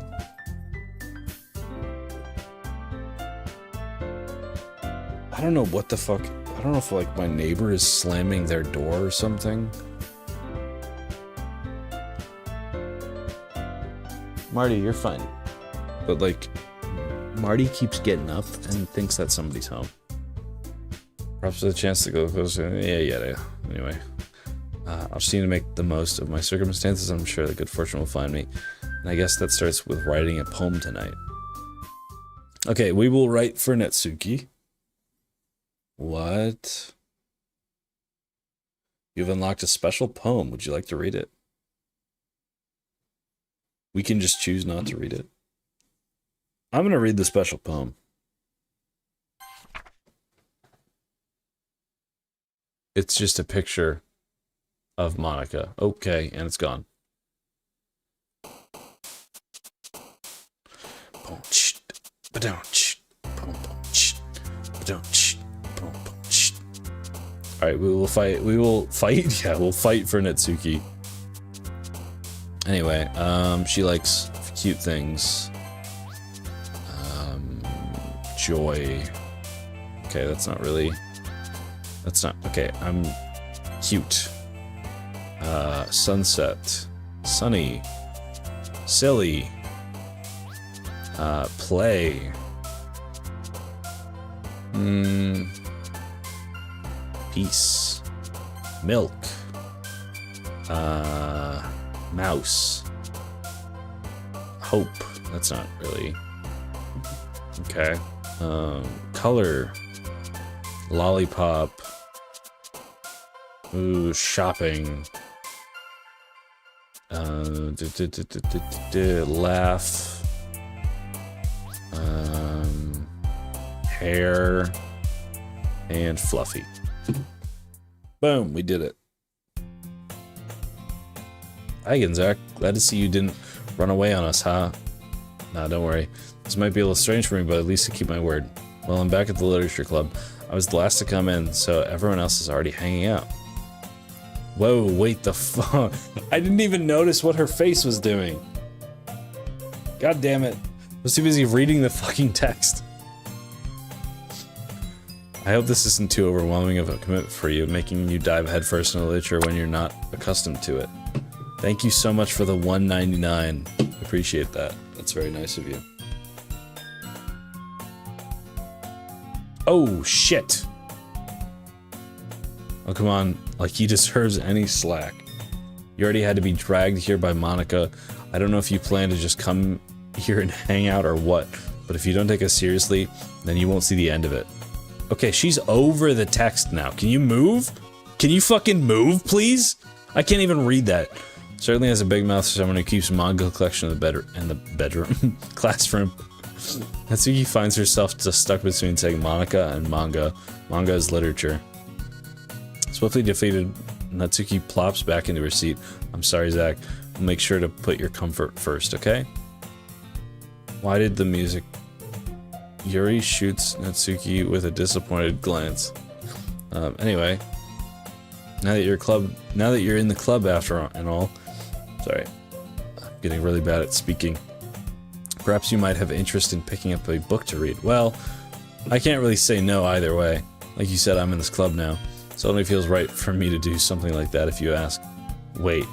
I don't know what the fuck. I don't know if like my neighbor is slamming their door or something. Marty, you're fine. But like, Marty keeps getting up and thinks that somebody's home. Perhaps with a chance to go closer. Yeah. Anyway, I'll just need to make the most of my circumstances. I'm sure that good fortune will find me. And I guess that starts with writing a poem tonight. Okay, we will write for Natsuki. What? You've unlocked a special poem. Would you like to read it? We can just choose not to read it. I'm going to read the special poem. It's just a picture of Monika. Okay, and it's gone. Alright, we will fight. We will fight? Yeah, we'll fight for Natsuki. Anyway, she likes cute things. Joy. Okay, that's not really... That's not... Okay, I'm cute. Sunset. Sunny. Silly. Play. Peace. Milk. Mouse. Hope. That's not really... Okay. Color. Lollipop. Ooh, shopping. Laugh. Hair. And fluffy. Boom, we did it. Hi, Gonzak. Glad to see you didn't run away on us, huh? Nah, don't worry. This might be a little strange for me, but at least I keep my word. Well, I'm back at the literature club. I was the last to come in, so everyone else is already hanging out. Whoa, wait the fuck. I didn't even notice what her face was doing. God damn it. I was too busy reading the fucking text. I hope this isn't too overwhelming of a commitment for you, making you dive headfirst into literature when you're not accustomed to it. Thank you so much for the $1.99. Appreciate that. That's very nice of you. Oh, shit. Oh, come on. Like, he deserves any slack. You already had to be dragged here by Monika. I don't know if you plan to just come here and hang out or what, but if you don't take us seriously, then you won't see the end of it. Okay, she's over the text now. Can you move? Can you fucking move, please? I can't even read that. Certainly has a big mouth for someone who keeps manga collection in the bedroom classroom. Natsuki finds herself just stuck between saying Monika and manga. Manga is literature. Swiftly defeated, Natsuki plops back into her seat. I'm sorry, Zach. We'll make sure to put your comfort first, okay? Why did the music... Yuri shoots Natsuki with a disappointed glance. Anyway, now that you're in the club after all, sorry, I'm getting really bad at speaking. Perhaps you might have interest in picking up a book to read. Well, I can't really say no either way. Like you said, I'm in this club now, so it only feels right for me to do something like that if you ask. Wait,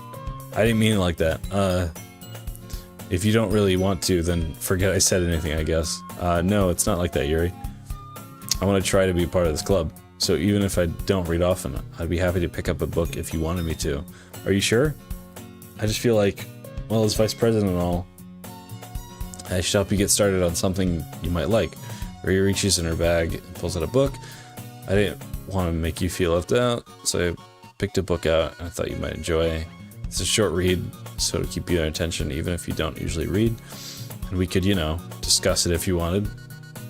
I didn't mean it like that. If you don't really want to, then forget I said anything, I guess. No, it's not like that, Yuri. I want to try to be a part of this club, so even if I don't read often, I'd be happy to pick up a book if you wanted me to. Are you sure? I just feel like, well, as vice president and all, I should help you get started on something you might like. Yuri reaches in her bag and pulls out a book. I didn't want to make you feel left out, so I picked a book out I thought you might enjoy. It's a short read, so to keep your attention even if you don't usually read. And we could, you know, discuss it if you wanted.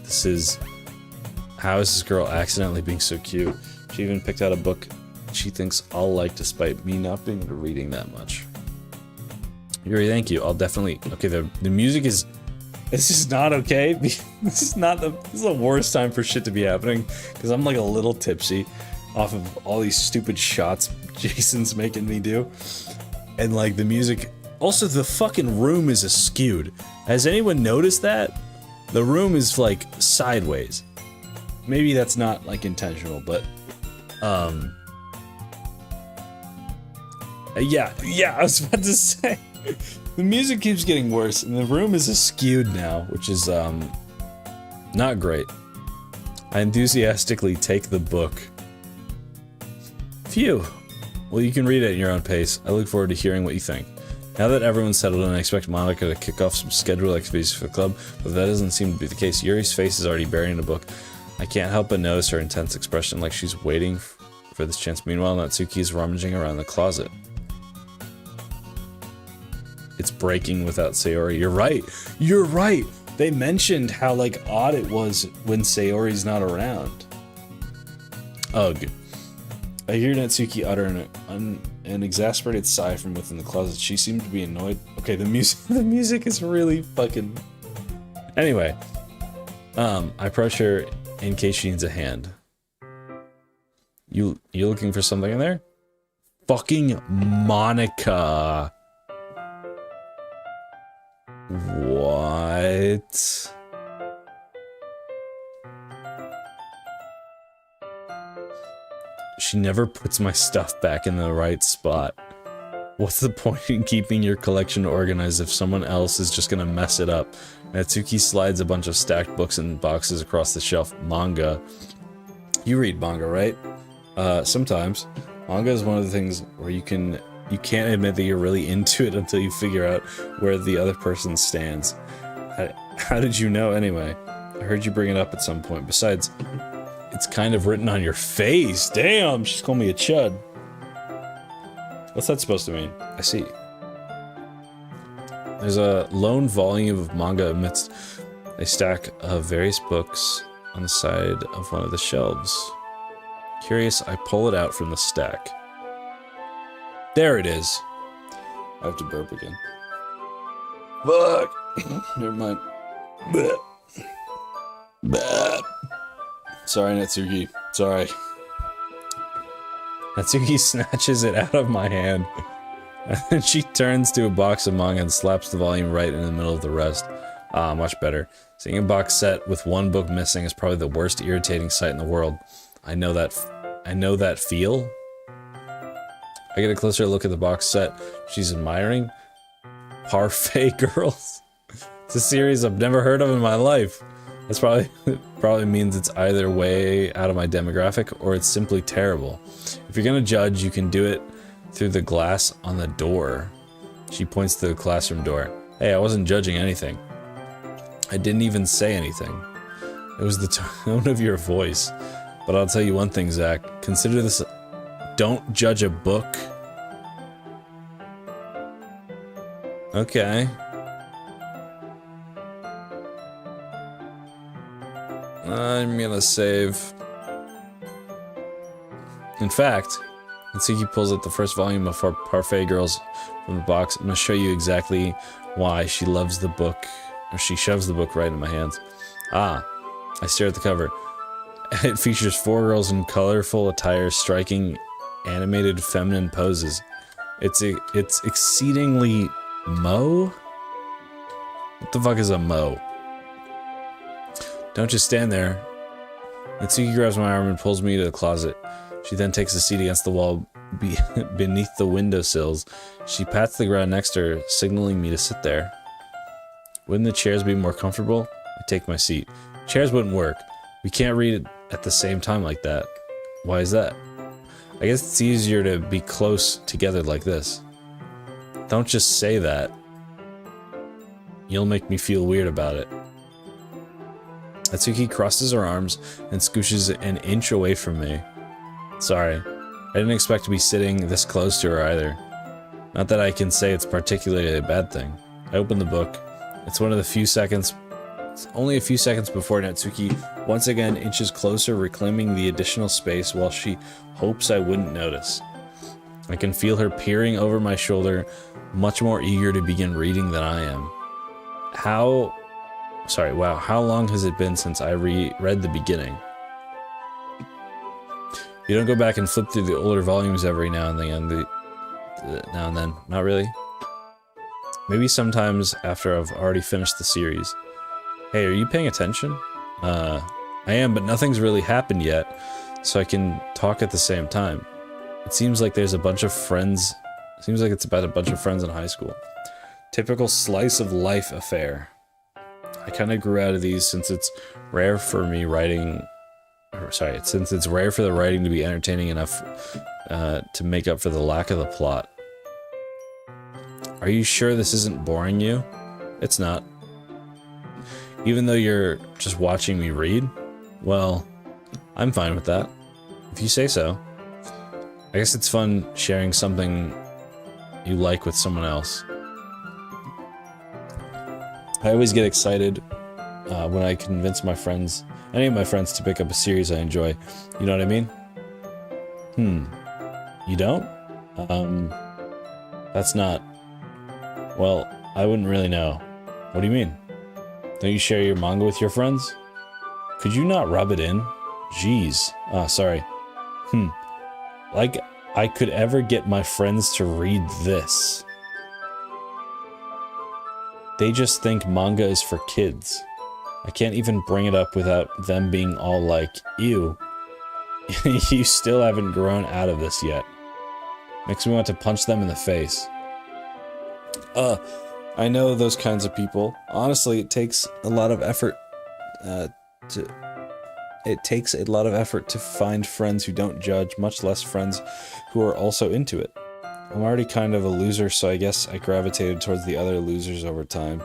This is How is this girl accidentally being so cute? She even picked out a book she thinks I'll like despite me not being into reading that much. Yuri, thank you. I'll definitely... Okay, the music is... This is not okay. This is the worst time for shit to be happening. Because I'm like a little tipsy off of all these stupid shots Jason's making me do. And like the music... Also, the fucking room is askewed. Has anyone noticed that? The room is like sideways. Maybe that's not like intentional, but yeah, I was about to say the music keeps getting worse and the room is askewed now, which is not great. I enthusiastically take the book. Phew. Well, you can read it at your own pace. I look forward to hearing what you think. Now that everyone's settled in, I expect Monica to kick off some scheduled activities for the club, but that doesn't seem to be the case. Yuri's face is already buried in a book. I can't help but notice her intense expression, like she's waiting for this chance. Meanwhile, Natsuki is rummaging around the closet. It's breaking without Sayori. You're right! You're right! They mentioned how, like, odd it was when Sayori's not around. Ugh. I hear Natsuki utter an exasperated sigh from within the closet. She seemed to be annoyed. Okay, the music is really fucking... Anyway. I approach her in case she needs a hand. You looking for something in there? Fucking Monica. What? She never puts my stuff back in the right spot. What's the point in keeping your collection organized if someone else is just gonna mess it up? Natsuki slides a bunch of stacked books and boxes across the shelf. Manga. You read manga, right? Sometimes. Manga is one of the things where you can't admit that you're really into it until you figure out where the other person stands. How did you know anyway? I heard you bring it up at some point. Besides, it's kind of written on your face. Damn, she's called me a chud. What's that supposed to mean? I see. There's a lone volume of manga amidst a stack of various books on the side of one of the shelves. Curious, I pull it out from the stack. There it is. I have to burp again. Fuck. Never mind. Bleh. Bleh. Sorry, Natsuki. Sorry. Natsuki snatches it out of my hand. And she turns to a box of manga and slaps the volume right in the middle of the rest. Ah, much better. Seeing a box set with one book missing is probably the worst irritating sight in the world. I know that feel. I get a closer look at the box set she's admiring. Parfait Girls. It's a series I've never heard of in my life. That's probably means it's either way out of my demographic or it's simply terrible. If you're gonna judge, you can do it through the glass on the door. She points to the classroom door. Hey, I wasn't judging anything. I didn't even say anything. It was the tone of your voice. But I'll tell you one thing, Zach. Consider this... Don't judge a book. Okay. I'm gonna save. In fact, Natsuki pulls out the first volume of Parfait Girls from the box. I'm gonna show you exactly why she loves the book, or she shoves the book right in my hands. Ah, I stare at the cover. It features 4 girls in colorful attire striking animated feminine poses. It's exceedingly mo? What the fuck is a mo? Don't just stand there. Natsuki grabs my arm and pulls me to the closet. She then takes a seat against the wall beneath the windowsills. She pats the ground next to her, signaling me to sit there. Wouldn't the chairs be more comfortable? I take my seat. Chairs wouldn't work. We can't read it at the same time like that. Why is that? I guess it's easier to be close together like this. Don't just say that. You'll make me feel weird about it. Natsuki crosses her arms and scooshes an inch away from me. Sorry, I didn't expect to be sitting this close to her either. Not that I can say it's particularly a bad thing. I open the book. It's one of the few seconds It's only a few seconds before Natsuki once again inches closer, reclaiming the additional space while she hopes I wouldn't notice. I can feel her peering over my shoulder, much more eager to begin reading than I am. Wow, how long has it been since I read the beginning? You don't go back and flip through the older volumes every now and then, not really? Maybe sometimes after I've already finished the series. Hey, are you paying attention? I am, but nothing's really happened yet, so I can talk at the same time. It seems like there's a bunch of friends. Seems like it's about a bunch of friends in high school. Typical slice of life affair. I kind of grew out of these since it's rare for the writing to be entertaining enough to make up for the lack of the plot. Are you sure this isn't boring you? It's not. Even though you're just watching me read? Well, I'm fine with that. If you say so. I guess it's fun sharing something you like with someone else. I always get excited when I convince any of my friends to pick up a series I enjoy. You know what I mean? You don't? That's not... Well, I wouldn't really know. What do you mean? Don't you share your manga with your friends? Could you not rub it in? Jeez. Sorry. Like I could ever get my friends to read this. They just think manga is for kids. I can't even bring it up without them being all like, ew. You still haven't grown out of this yet. Makes me want to punch them in the face. I know those kinds of people. Honestly, it takes a lot of effort to find friends who don't judge, much less friends who are also into it. I'm already kind of a loser, so I guess I gravitated towards the other losers over time.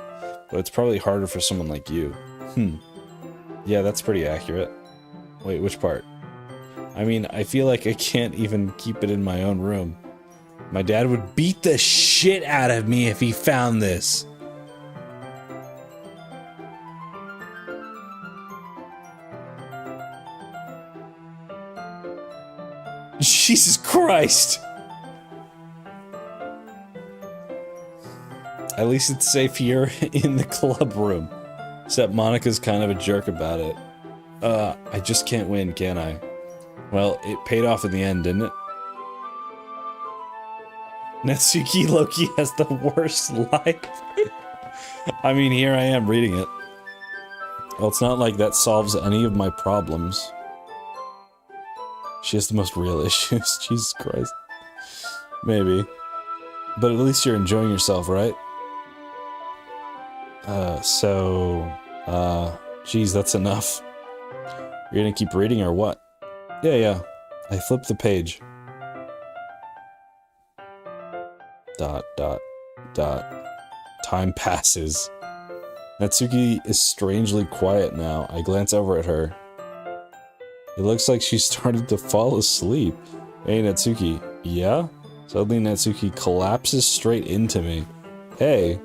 But it's probably harder for someone like you. Yeah, that's pretty accurate. Wait, which part? I mean, I feel like I can't even keep it in my own room. My dad would beat the shit out of me if he found this. Jesus Christ! At least it's safe here in the club room. Except Monica's kind of a jerk about it. I just can't win, can I? Well, it paid off in the end, didn't it? Natsuki Loki has the worst life. I mean, here I am reading it. Well, it's not like that solves any of my problems. She has the most real issues. Jesus Christ. Maybe. But at least you're enjoying yourself, right? Geez, that's enough. You're gonna keep reading or what? Yeah. I flipped the page. ... Time passes. Natsuki is strangely quiet now. I glance over at her. It looks like she started to fall asleep. Hey, Natsuki. Yeah? Suddenly Natsuki collapses straight into me. Hey.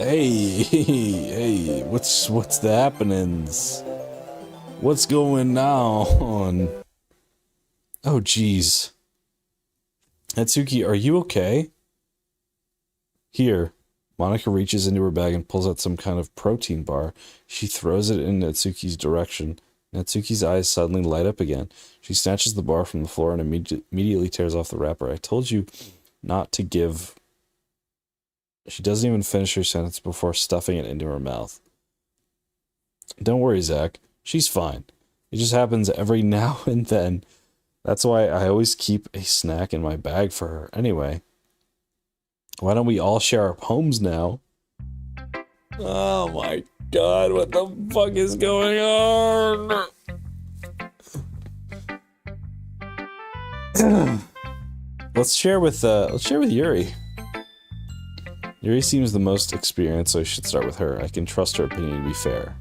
Hey, what's the happenings? What's going on? Oh, jeez. Natsuki, are you okay? Here. Monica reaches into her bag and pulls out some kind of protein bar. She throws it in Natsuki's direction. Natsuki's eyes suddenly light up again. She snatches the bar from the floor and immediately tears off the wrapper. I told you not to give... She doesn't even finish her sentence before stuffing it into her mouth. Don't worry, Zach. She's fine. It just happens every now and then. That's why I always keep a snack in my bag for her. Anyway, why don't we all share our poems now? Oh my god, what the fuck is going on? Let's share with Yuri. Yuri seems the most experienced, so I should start with her. I can trust her opinion to be fair. ...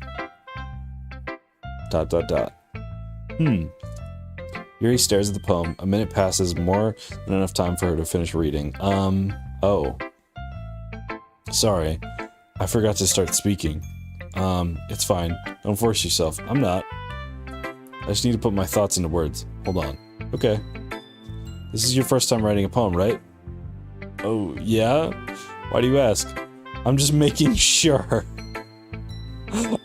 Yuri stares at the poem. A minute passes, more than enough time for her to finish reading. Oh. Sorry. I forgot to start speaking. It's fine. Don't force yourself. I'm not. I just need to put my thoughts into words. Hold on. Okay. This is your first time writing a poem, right? Oh, yeah? Why do you ask? I'm just making sure.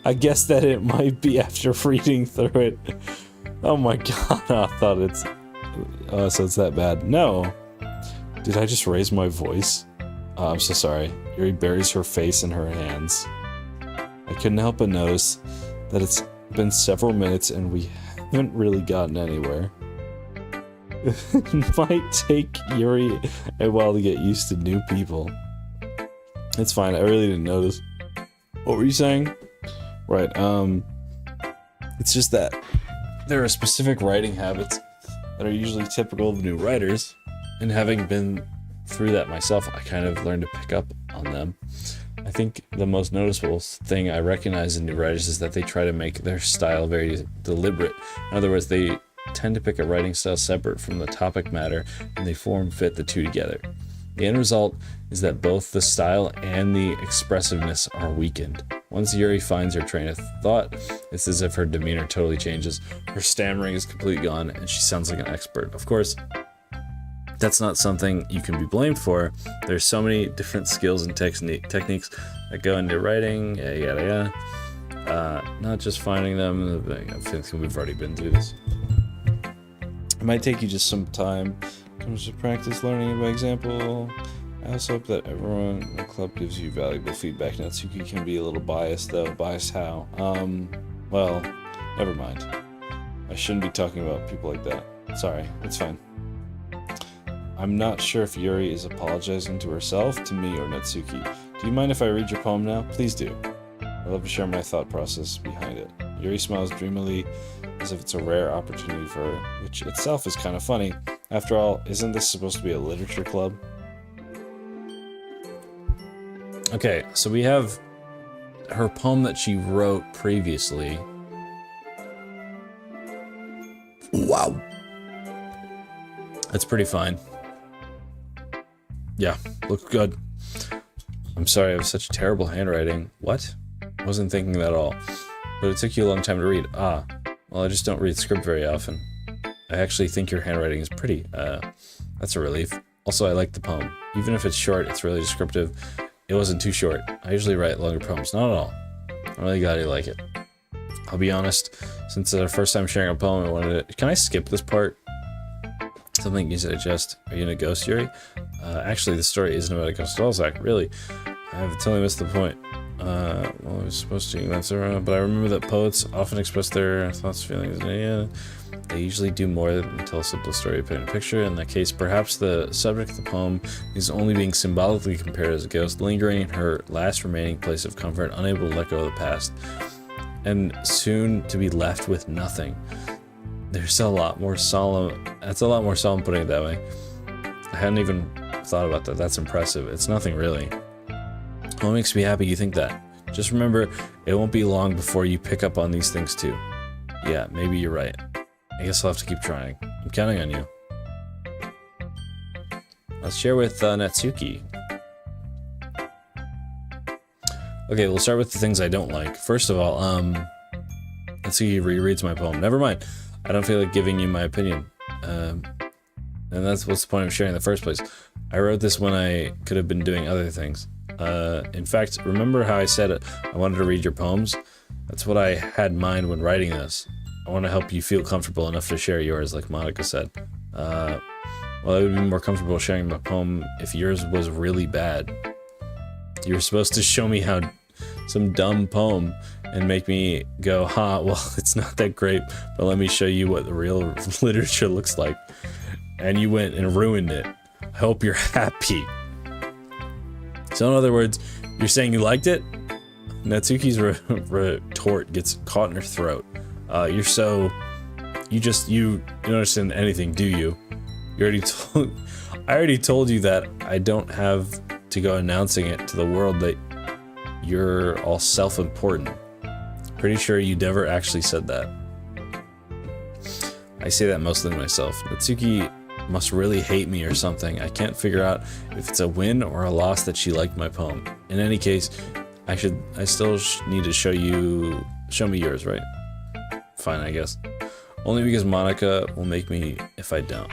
I guess that it might be after reading through it. Oh my god, I thought it's... Oh, so it's that bad. No. Did I just raise my voice? Oh, I'm so sorry. Yuri buries her face in her hands. I couldn't help but notice that it's been several minutes and we haven't really gotten anywhere. It might take Yuri a while to get used to new people. It's fine, I really didn't notice. What were you saying? Right, it's just that there are specific writing habits that are usually typical of new writers, and having been through that myself, I kind of learned to pick up on them. I think the most noticeable thing I recognize in new writers is that they try to make their style very deliberate. In other words, they tend to pick a writing style separate from the topic matter, and they fit the two together. The end result is that both the style and the expressiveness are weakened. Once Yuri finds her train of thought, it's as if her demeanor totally changes. Her stammering is completely gone, and she sounds like an expert. Of course, that's not something you can be blamed for. There's so many different skills and techniques that go into writing, yada yada. Not just finding them. I think we've already been through this. It might take you just some time to practice learning by example. I also hope that everyone in the club gives you valuable feedback. Natsuki can be a little biased though. Biased how? Well, never mind. I shouldn't be talking about people like that. Sorry, it's fine. I'm not sure if Yuri is apologizing to herself, to me, or Natsuki. Do you mind if I read your poem now? Please do. I'd love to share my thought process behind it. Yuri smiles dreamily, as if it's a rare opportunity for her, which itself is kind of funny. After all, isn't this supposed to be a literature club? Okay, so we have her poem that she wrote previously. Wow. That's pretty fine. Yeah, looks good. I'm sorry, I have such terrible handwriting. What? Wasn't thinking that at all. But it took you a long time to read. Ah, well, I just don't read script very often. I actually think your handwriting is pretty. That's a relief. Also, I like the poem. Even if it's short, it's really descriptive. It wasn't too short. I usually write longer poems. Not at all. I'm really glad you like it. I'll be honest, since it's our first time sharing a poem, I wanted to... Can I skip this part? Something you suggest. Are you in a ghost, Yuri? Actually, the story isn't about a ghost at all, Zach. Really. I have totally missed the point. Well, I was supposed to answer, but I remember that poets often express their thoughts, feelings, and they usually do more than tell a simple story, paint a picture. In that case, perhaps the subject of the poem is only being symbolically compared as a ghost, lingering in her last remaining place of comfort, unable to let go of the past, and soon to be left with nothing. There's a lot more solemn. That's a lot more solemn putting it that way. I hadn't even thought about that. That's impressive. It's nothing really. Well, it makes me happy you think that. Just remember, it won't be long before you pick up on these things too. Yeah, maybe you're right. I guess I'll have to keep trying. I'm counting on you. Let's share with Natsuki. Okay, we'll start with the things I don't like. First of all, Natsuki rereads my poem. Never mind. I don't feel like giving you my opinion. And that's what's the point of sharing in the first place. I wrote this when I could have been doing other things. In fact, remember how I said I wanted to read your poems? That's what I had in mind when writing this. I want to help you feel comfortable enough to share yours, like Monica said. Well, I would be more comfortable sharing my poem if yours was really bad. You were supposed to show me how some dumb poem and make me go, well, it's not that great, but let me show you what the real literature looks like. And you went and ruined it. I hope you're happy. So in other words, you're saying you liked it? Natsuki's retort gets caught in her throat. You don't understand anything, do you? I already told you that I don't have to go announcing it to the world that you're all self-important. Pretty sure you never actually said that. I say that mostly to myself. Natsuki must really hate me or something. I can't figure out if it's a win or a loss that she liked my poem. In any case, I still need to show me yours, right? Fine, I guess. Only because Monica will make me if I don't.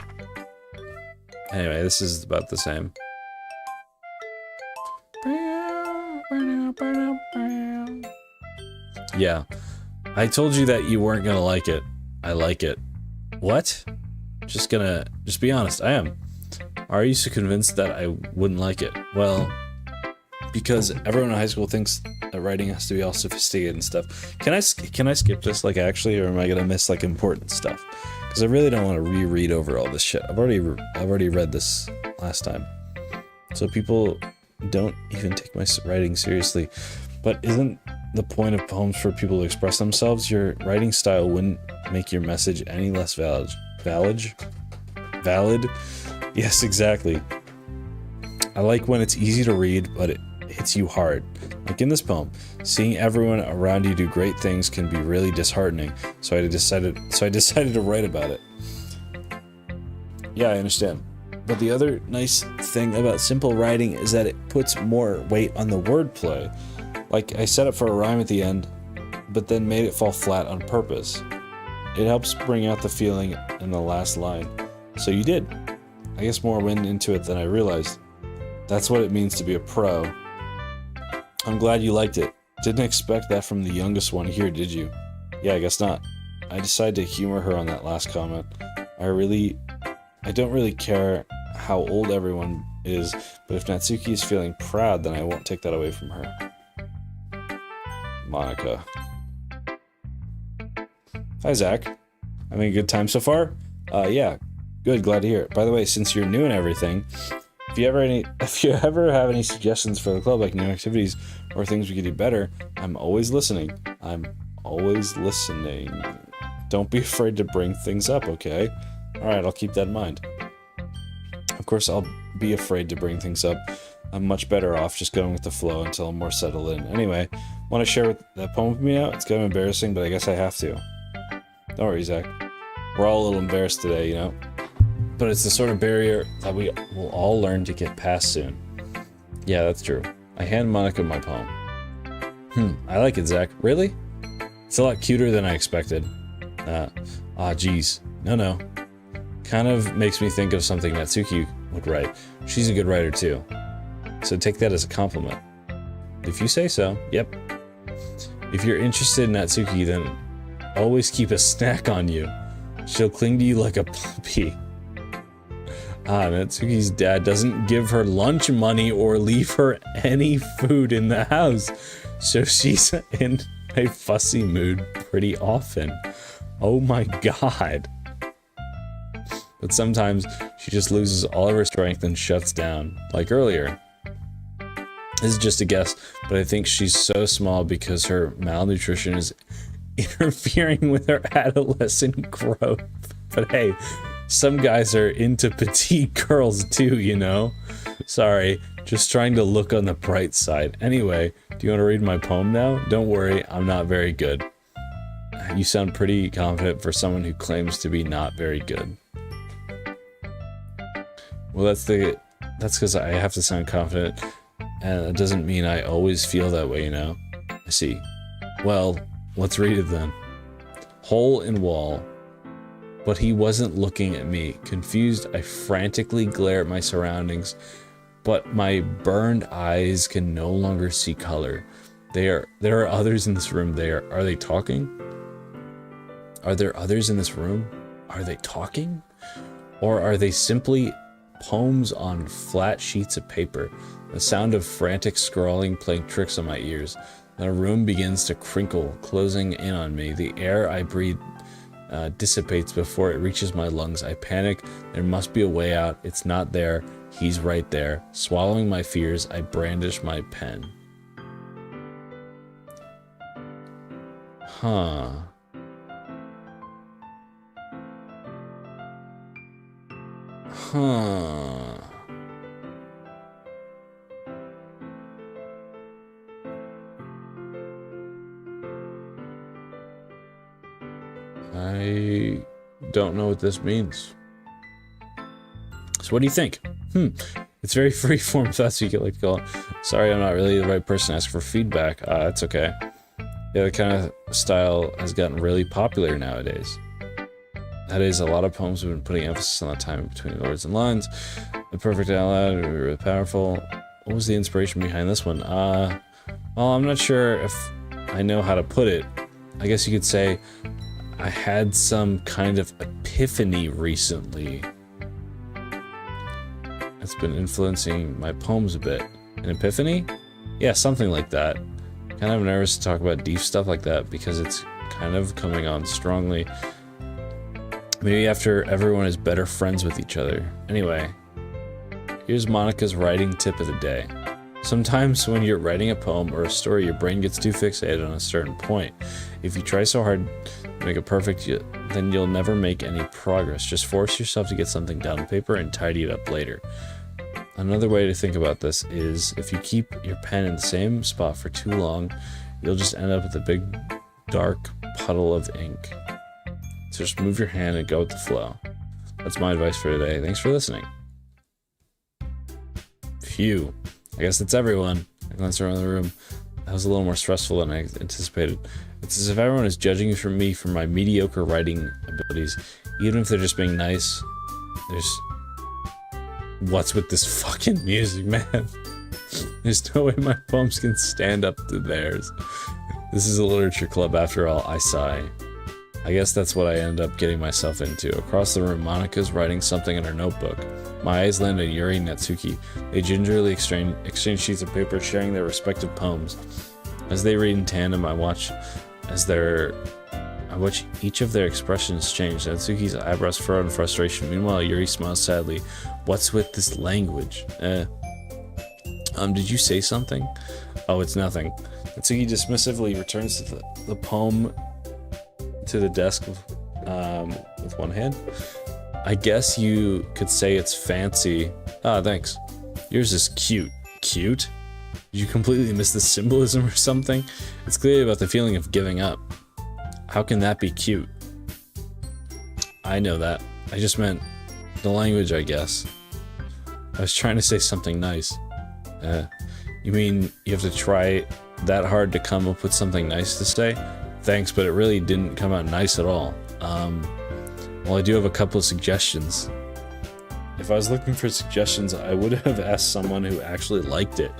Anyway, this is about the same. Yeah. I told you that you weren't gonna like it. I like it. What? Just be honest, I am. Are you so convinced that I wouldn't like it? Well, because everyone in high school thinks that writing has to be all sophisticated and stuff. Can I skip this, like, actually, or am I gonna miss, like, important stuff? Because I really don't want to reread over all this shit. I've already read this last time. So people don't even take my writing seriously. But isn't the point of poems for people to express themselves? Your writing style wouldn't make your message any less valid? Valid? Yes, exactly. I like when it's easy to read, but it hits you hard. Like in this poem, seeing everyone around you do great things can be really disheartening. So I decided to write about it. Yeah, I understand. But the other nice thing about simple writing is that it puts more weight on the wordplay. Like, I set it for a rhyme at the end, but then made it fall flat on purpose. It helps bring out the feeling in the last line. So you did. I guess more went into it than I realized. That's what it means to be a pro. I'm glad you liked it. Didn't expect that from the youngest one here, did you? Yeah, I guess not. I decided to humor her on that last comment. I don't really care how old everyone is, but if Natsuki is feeling proud, then I won't take that away from her. Monica. Hi, Zach. Having a good time so far? Yeah. Good, glad to hear it. By the way, since you're new and everything, if you ever have any suggestions for the club, like new activities or things we could do better, I'm always listening. I'm always listening. Don't be afraid to bring things up, okay? Alright, I'll keep that in mind. Of course, I'll be afraid to bring things up. I'm much better off just going with the flow until I'm more settled in. Anyway, want to share that poem with me now? It's kind of embarrassing, but I guess I have to. Don't worry, Zach. We're all a little embarrassed today, you know? But it's the sort of barrier that we will all learn to get past soon. Yeah, that's true. I hand Monica my poem. I like it, Zach. Really? It's a lot cuter than I expected. Geez. No. Kind of makes me think of something Natsuki would write. She's a good writer too. So take that as a compliment. If you say so, yep. If you're interested in Natsuki, then always keep a snack on you. She'll cling to you like a puppy. Natsuki's dad doesn't give her lunch money or leave her any food in the house, so she's in a fussy mood pretty often. Oh my god. But sometimes she just loses all of her strength and shuts down, like earlier. This is just a guess, but I think she's so small because her malnutrition is interfering with her adolescent growth. But hey, some guys are into petite girls too, you know? Sorry, just trying to look on the bright side. Anyway, do you want to read my poem now? Don't worry, I'm not very good. You sound pretty confident for someone who claims to be not very good. Well, that's because I have to sound confident, and it doesn't mean I always feel that way, you know? I see. Well, let's read it then. Hole in wall. But he wasn't looking at me. Confused, I frantically glare at my surroundings, but my burned eyes can no longer see color. There are others in this room. Are they talking? Are there others in this room? Are they talking? Or are they simply poems on flat sheets of paper? The sound of frantic scrawling playing tricks on my ears. The room begins to crinkle, closing in on me. The air I breathe dissipates before it reaches my lungs. I panic. There must be a way out. It's not there. He's right there. Swallowing my fears, I brandish my pen. Huh. I don't know what this means. So what do you think? It's very freeform, that's what you get like to call it. Sorry, I'm not really the right person to ask for feedback. It's okay. Yeah, the kind of style has gotten really popular nowadays. That is, a lot of poems have been putting emphasis on the time between the words and lines. The perfect out loud, really powerful. What was the inspiration behind this one? Well, I'm not sure if I know how to put it. I guess you could say I had some kind of epiphany recently. It's been influencing my poems a bit. An epiphany? Yeah, something like that. Kind of nervous to talk about deep stuff like that because it's kind of coming on strongly. Maybe after everyone is better friends with each other. Anyway, here's Monica's writing tip of the day. Sometimes when you're writing a poem or a story, your brain gets too fixated on a certain point. If you try so hard to make it perfect, then you'll never make any progress. Just force yourself to get something down on paper and tidy it up later. Another way to think about this is if you keep your pen in the same spot for too long, you'll just end up with a big, dark puddle of ink. So just move your hand and go with the flow. That's my advice for today. Thanks for listening. Phew. I guess that's everyone. I glanced around the room. That was a little more stressful than I anticipated. It's as if everyone is judging me for my mediocre writing abilities. Even if they're just being nice. What's with this fucking music, man? There's no way my poems can stand up to theirs. This is a literature club after all, I sigh. I guess that's what I ended up getting myself into. Across the room, Monica's writing something in her notebook. My eyes land on Yuri and Natsuki. They gingerly exchange sheets of paper, sharing their respective poems. As they read in tandem, I watch each of their expressions change. Natsuki's eyebrows furrow in frustration. Meanwhile, Yuri smiles sadly. What's with this language? Did you say something? Oh, it's nothing. Natsuki dismissively returns to the poem to the desk with one hand. I guess you could say it's fancy. Thanks. Yours is cute. Cute? Did you completely miss the symbolism or something? It's clearly about the feeling of giving up. How can that be cute? I know that. I just meant the language, I guess. I was trying to say something nice. You mean you have to try that hard to come up with something nice to say? Thanks, but it really didn't come out nice at all. Well, I do have a couple of suggestions. If I was looking for suggestions, I would have asked someone who actually liked it.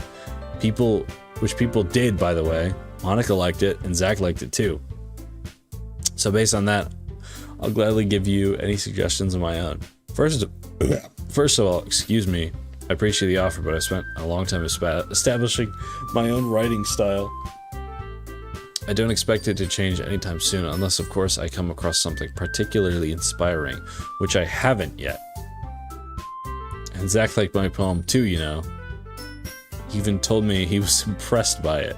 Which people did, by the way. Monica liked it, and Zach liked it too. So based on that, I'll gladly give you any suggestions of my own. First of all, excuse me, I appreciate the offer, but I spent a long time establishing my own writing style. I don't expect it to change anytime soon, unless of course I come across something particularly inspiring, which I haven't yet. And Zach liked my poem too, you know. He even told me he was impressed by it.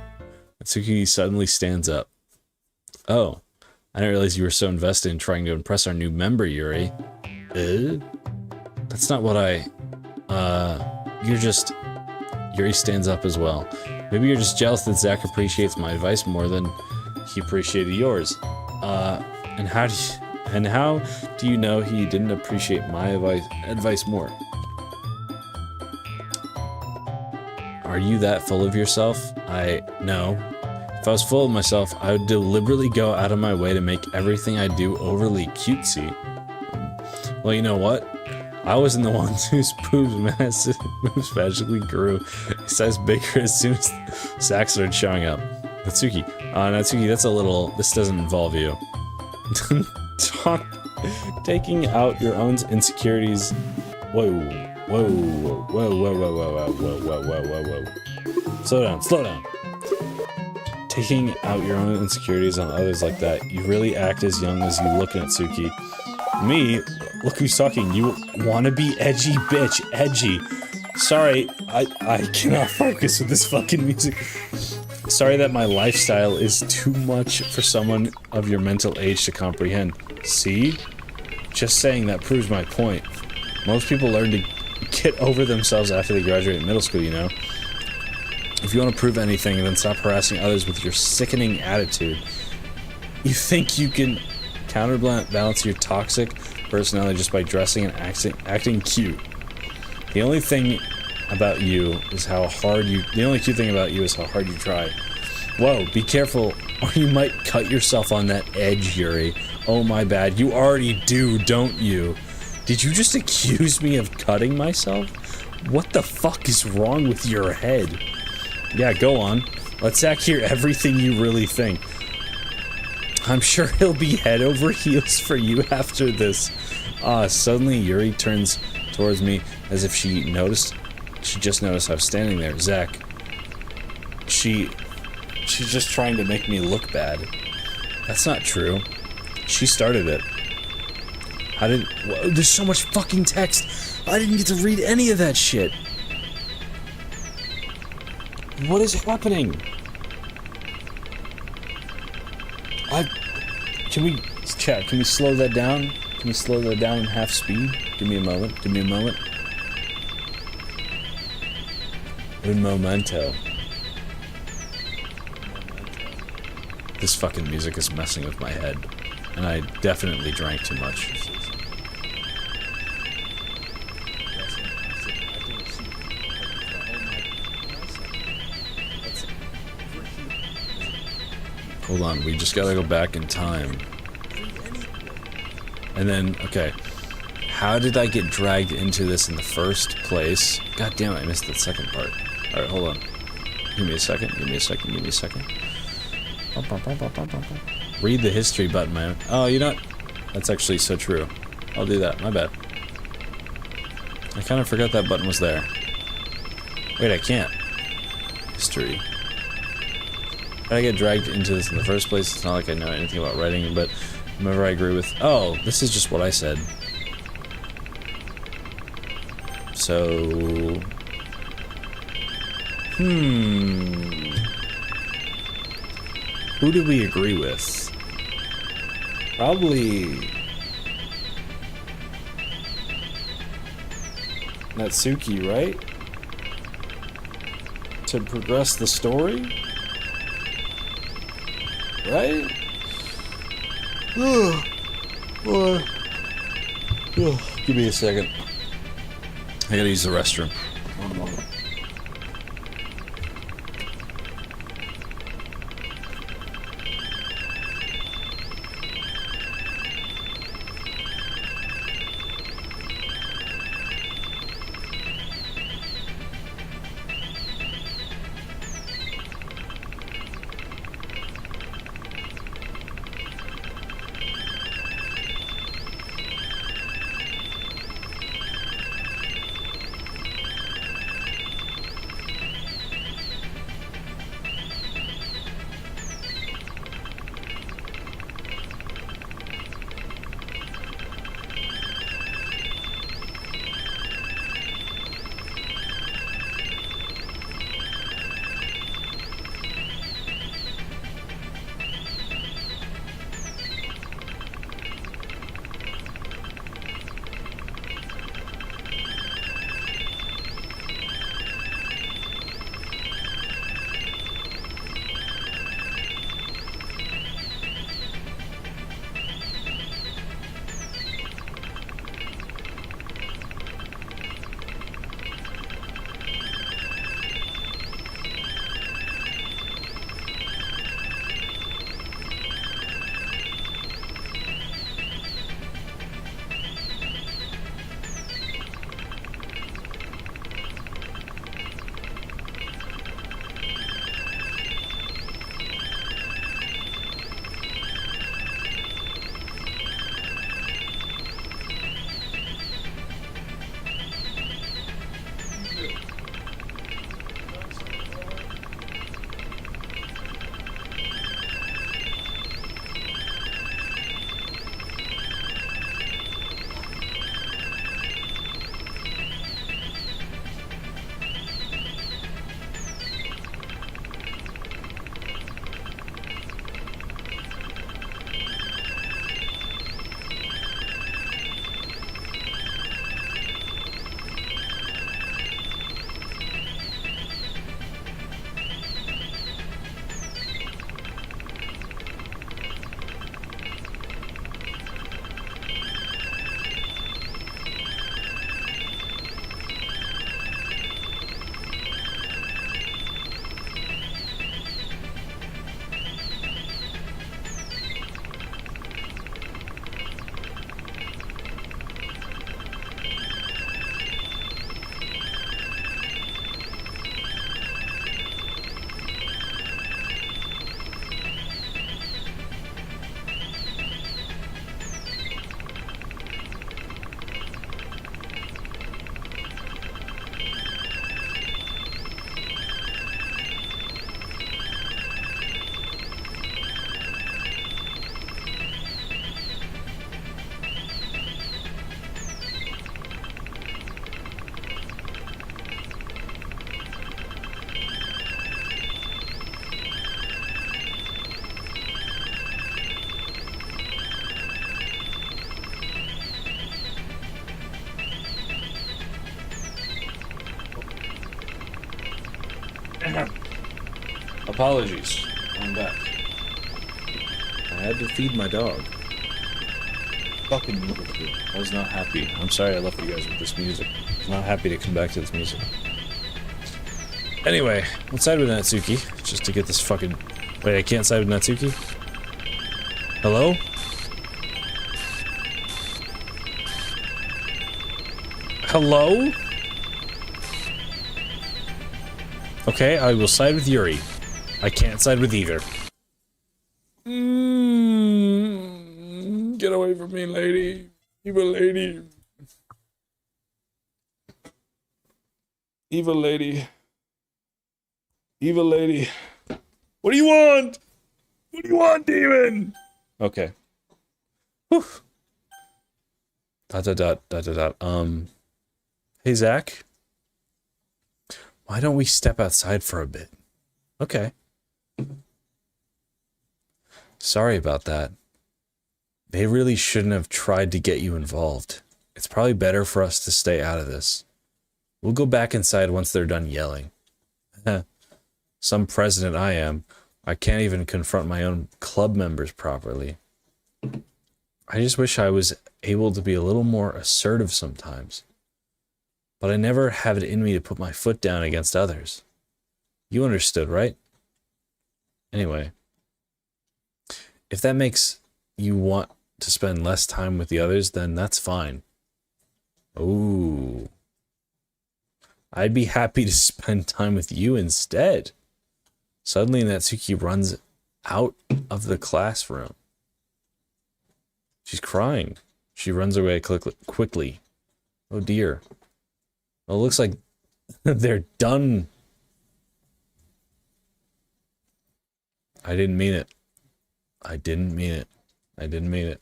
Natsuki suddenly stands up. Oh, I didn't realize you were so invested in trying to impress our new member, Yuri. That's not what Yuri stands up as well. Maybe you're just jealous that Zach appreciates my advice more than he appreciated yours. And how do you know he didn't appreciate my advice more? Are you that full of yourself? No. If I was full of myself, I would deliberately go out of my way to make everything I do overly cutesy. Well, you know what? I wasn't the one whose boobs magically grew a size bigger as soon as Zach started showing up. Natsuki, that's a little. This doesn't involve you. Taking out your own insecurities. Whoa. Slow down. Taking out your own insecurities on others like that, you really act as young as you look, Natsuki. Me? Look who's talking. You wanna be edgy, bitch. Edgy. Sorry, I cannot focus with this fucking music. Sorry that my lifestyle is too much for someone of your mental age to comprehend. See? Just saying that proves my point. Most people learn to get over themselves after they graduate middle school, you know? If you want to prove anything, then stop harassing others with your sickening attitude. You think you can counterbalance your toxic personality just by dressing and acting cute. The only thing about you is how hard you... The only cute thing about you is how hard you try. Whoa, be careful, or you might cut yourself on that edge, Yuri. Oh my bad, you already do, don't you? Did you just accuse me of cutting myself? What the fuck is wrong with your head? Yeah, go on. Let's hear everything you really think. I'm sure he'll be head over heels for you after this. Suddenly Yuri turns towards me as if she just noticed I was standing there. Zach. She's just trying to make me look bad. That's not true. She started it. Whoa, there's so much fucking text. I didn't get to read any of that shit. What is happening? Can we slow that down? Can we slow that down in half speed? Give me a moment. Give me a moment. Un momento. This fucking music is messing with my head. And I definitely drank too much. Hold on, we just gotta go back in time. And then, okay. How did I get dragged into this in the first place? God damn it, I missed that second part. Alright, hold on. Give me a second, give me a second, give me a second. Read the history button, man. Oh, you know what? That's actually so true. I'll do that, my bad. I kind of forgot that button was there. Wait, I can't. History. How did I get dragged into this in the first place? It's not like I know anything about writing, but whenever I agree with... Oh, this is just what I said. So... Who did we agree with? Probably... Natsuki, right? To progress the story? Right? Give me a second. I gotta use the restroom. One moment. Apologies. I'm back. I had to feed my dog. Fucking music. I was not happy. I'm sorry I left you guys with this music. I was not happy to come back to this music. Anyway, let's side with Natsuki, just to get this fucking... Wait, I can't side with Natsuki? Hello? Hello? Okay, I will side with Yuri. I can't side with either. Get away from me, lady. Evil lady. Evil lady. Evil lady. What do you want? What do you want, demon? Okay. Whew. Dot. Hey, Zach. Why don't we step outside for a bit? Okay. Sorry about that. They really shouldn't have tried to get you involved. It's probably better for us to stay out of this. We'll go back inside once they're done yelling. Some president I am. I can't even confront my own club members properly. I just wish I was able to be a little more assertive sometimes. But I never have it in me to put my foot down against others. You understood, right? Anyway. If that makes you want to spend less time with the others, then that's fine. Ooh. I'd be happy to spend time with you instead. Suddenly Natsuki runs out of the classroom. She's crying. She runs away quickly. Oh dear. Well, it looks like they're done. I didn't mean it. I didn't mean it. I didn't mean it.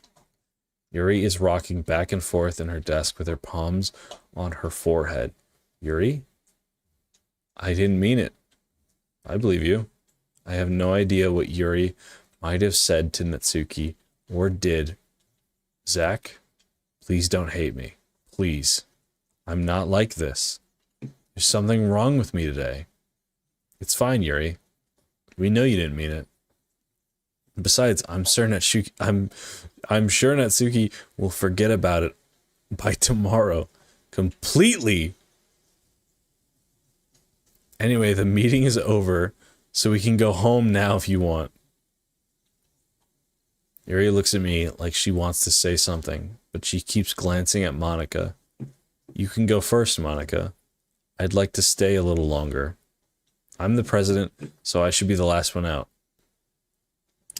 Yuri is rocking back and forth in her desk with her palms on her forehead. Yuri? I didn't mean it. I believe you. I have no idea what Yuri might have said to Natsuki or did. Zach, please don't hate me. Please. I'm not like this. There's something wrong with me today. It's fine, Yuri. We know you didn't mean it. Besides, I'm sure Natsuki will forget about it by tomorrow. Completely. Anyway, the meeting is over, so we can go home now if you want. Yuri looks at me like she wants to say something, but she keeps glancing at Monica. You can go first, Monica. I'd like to stay a little longer. I'm the president, so I should be the last one out.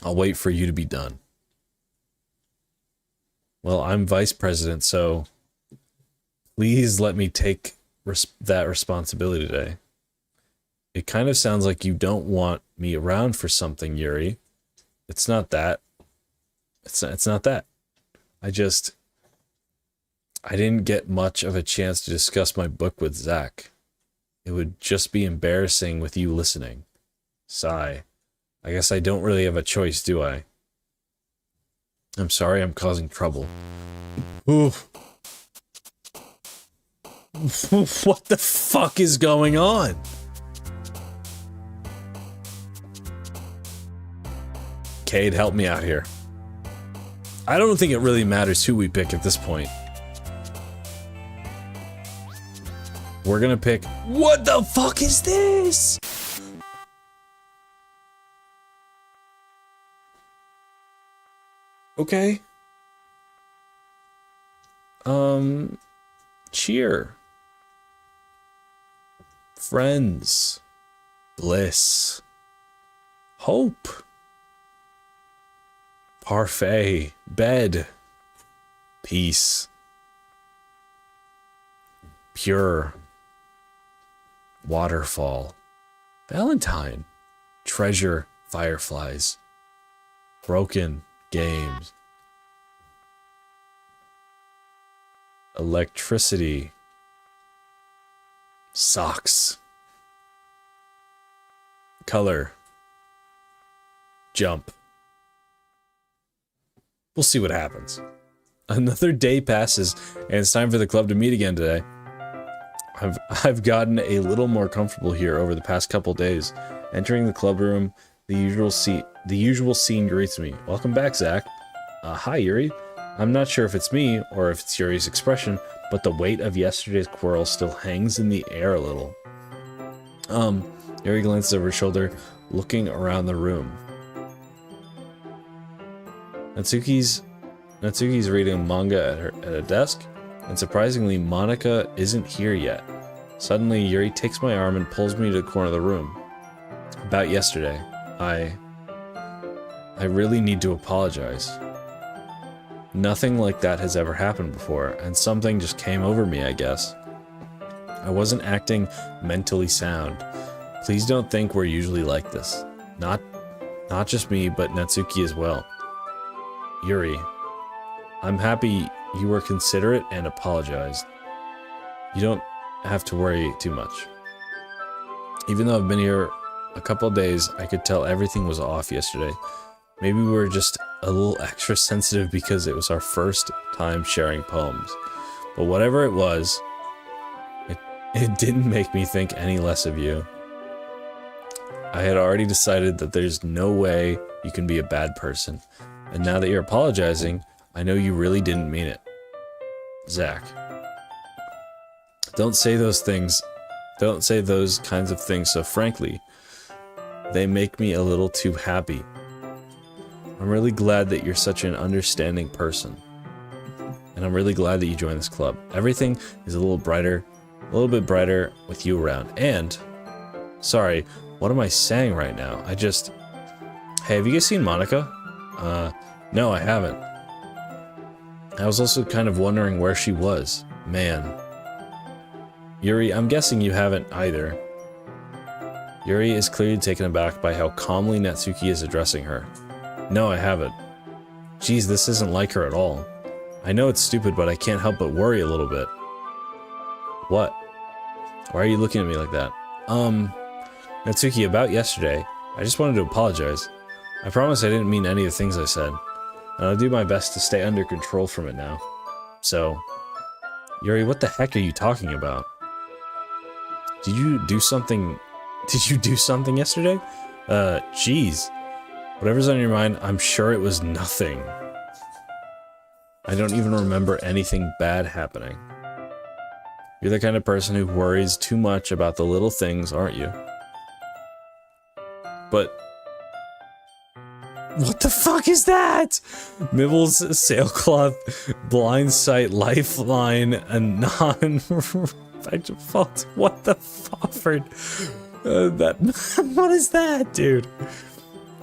I'll wait for you to be done. Well, I'm vice president, so please let me take that responsibility today. It kind of sounds like you don't want me around for something, Yuri. It's not that. It's not that. I didn't get much of a chance to discuss my book with Zach. It would just be embarrassing with you listening. Sigh. I guess I don't really have a choice, do I? I'm sorry I'm causing trouble. Oof. What the fuck is going on? Cade, help me out here. I don't think it really matters who we pick at this point. We're gonna pick... What the fuck is this? Okay. Cheer. Friends. Bliss. Hope. Parfait. Bed. Peace. Pure. Waterfall. Valentine. Treasure. Fireflies. Broken. Games. Electricity. Socks. Color. Jump. We'll see what happens. Another day passes, and it's time for the club to meet again today. I've gotten a little more comfortable here over the past couple days. Entering the club room, the usual scene greets me. Welcome back, Zach. Hi, Yuri. I'm not sure if it's me or if it's Yuri's expression, but the weight of yesterday's quarrel still hangs in the air a little. Yuri glances over his shoulder, looking around the room. Natsuki's reading manga at a desk, and surprisingly, Monica isn't here yet. Suddenly, Yuri takes my arm and pulls me to the corner of the room. About yesterday, I really need to apologize. Nothing like that has ever happened before, and something just came over me, I guess. I wasn't acting mentally sound. Please don't think we're usually like this. Not just me, but Natsuki as well. Yuri, I'm happy you were considerate and apologized. You don't have to worry too much. Even though I've been here a couple of days, I could tell everything was off yesterday. Maybe we were just a little extra sensitive because it was our first time sharing poems. But whatever it was, it didn't make me think any less of you. I had already decided that there's no way you can be a bad person. And now that you're apologizing, I know you really didn't mean it. Zach. Don't say those things. Don't say those kinds of things so frankly. They make me a little too happy. I'm really glad that you're such an understanding person. And I'm really glad that you joined this club. Everything is a little bit brighter with you around. And, sorry, what am I saying right now? Hey, have you guys seen Monica? No, I haven't. I was also kind of wondering where she was. Man. Yuri, I'm guessing you haven't either. Yuri is clearly taken aback by how calmly Natsuki is addressing her. No, I haven't. Geez, this isn't like her at all. I know it's stupid, but I can't help but worry a little bit. What? Why are you looking at me like that? Natsuki, about yesterday, I just wanted to apologize. I promise I didn't mean any of the things I said, and I'll do my best to stay under control from it now. So, Yuri, what the heck are you talking about? Did you do something yesterday? Geez. Whatever's on your mind, I'm sure it was nothing. I don't even remember anything bad happening. You're the kind of person who worries too much about the little things, aren't you? But... what the fuck is that? Mibbles, sailcloth, blind sight, lifeline, and non-effective fault. What the fuck? What is that, dude?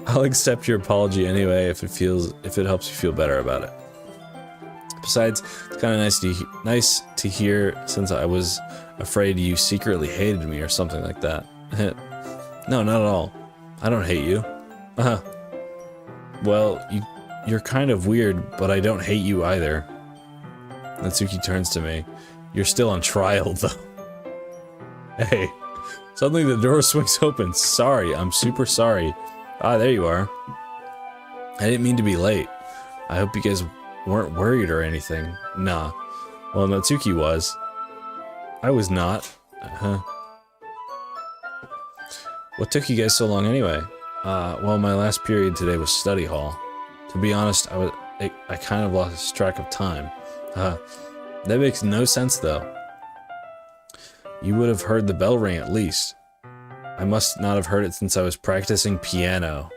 I'll accept your apology anyway if it helps you feel better about it. Besides, it's kind of nice to hear since I was afraid you secretly hated me or something like that. No, not at all. I don't hate you. Well, you're kind of weird, but I don't hate you either. Natsuki turns to me. You're still on trial, though. Hey. Suddenly the door swings open. Sorry, I'm super sorry. Ah, there you are. I didn't mean to be late. I hope you guys weren't worried or anything. Nah. Well, Natsuki was. I was not. What took you guys so long anyway? Well, my last period today was study hall. To be honest, I kind of lost track of time. That makes no sense though. You would have heard the bell ring at least. I must not have heard it since I was practicing piano.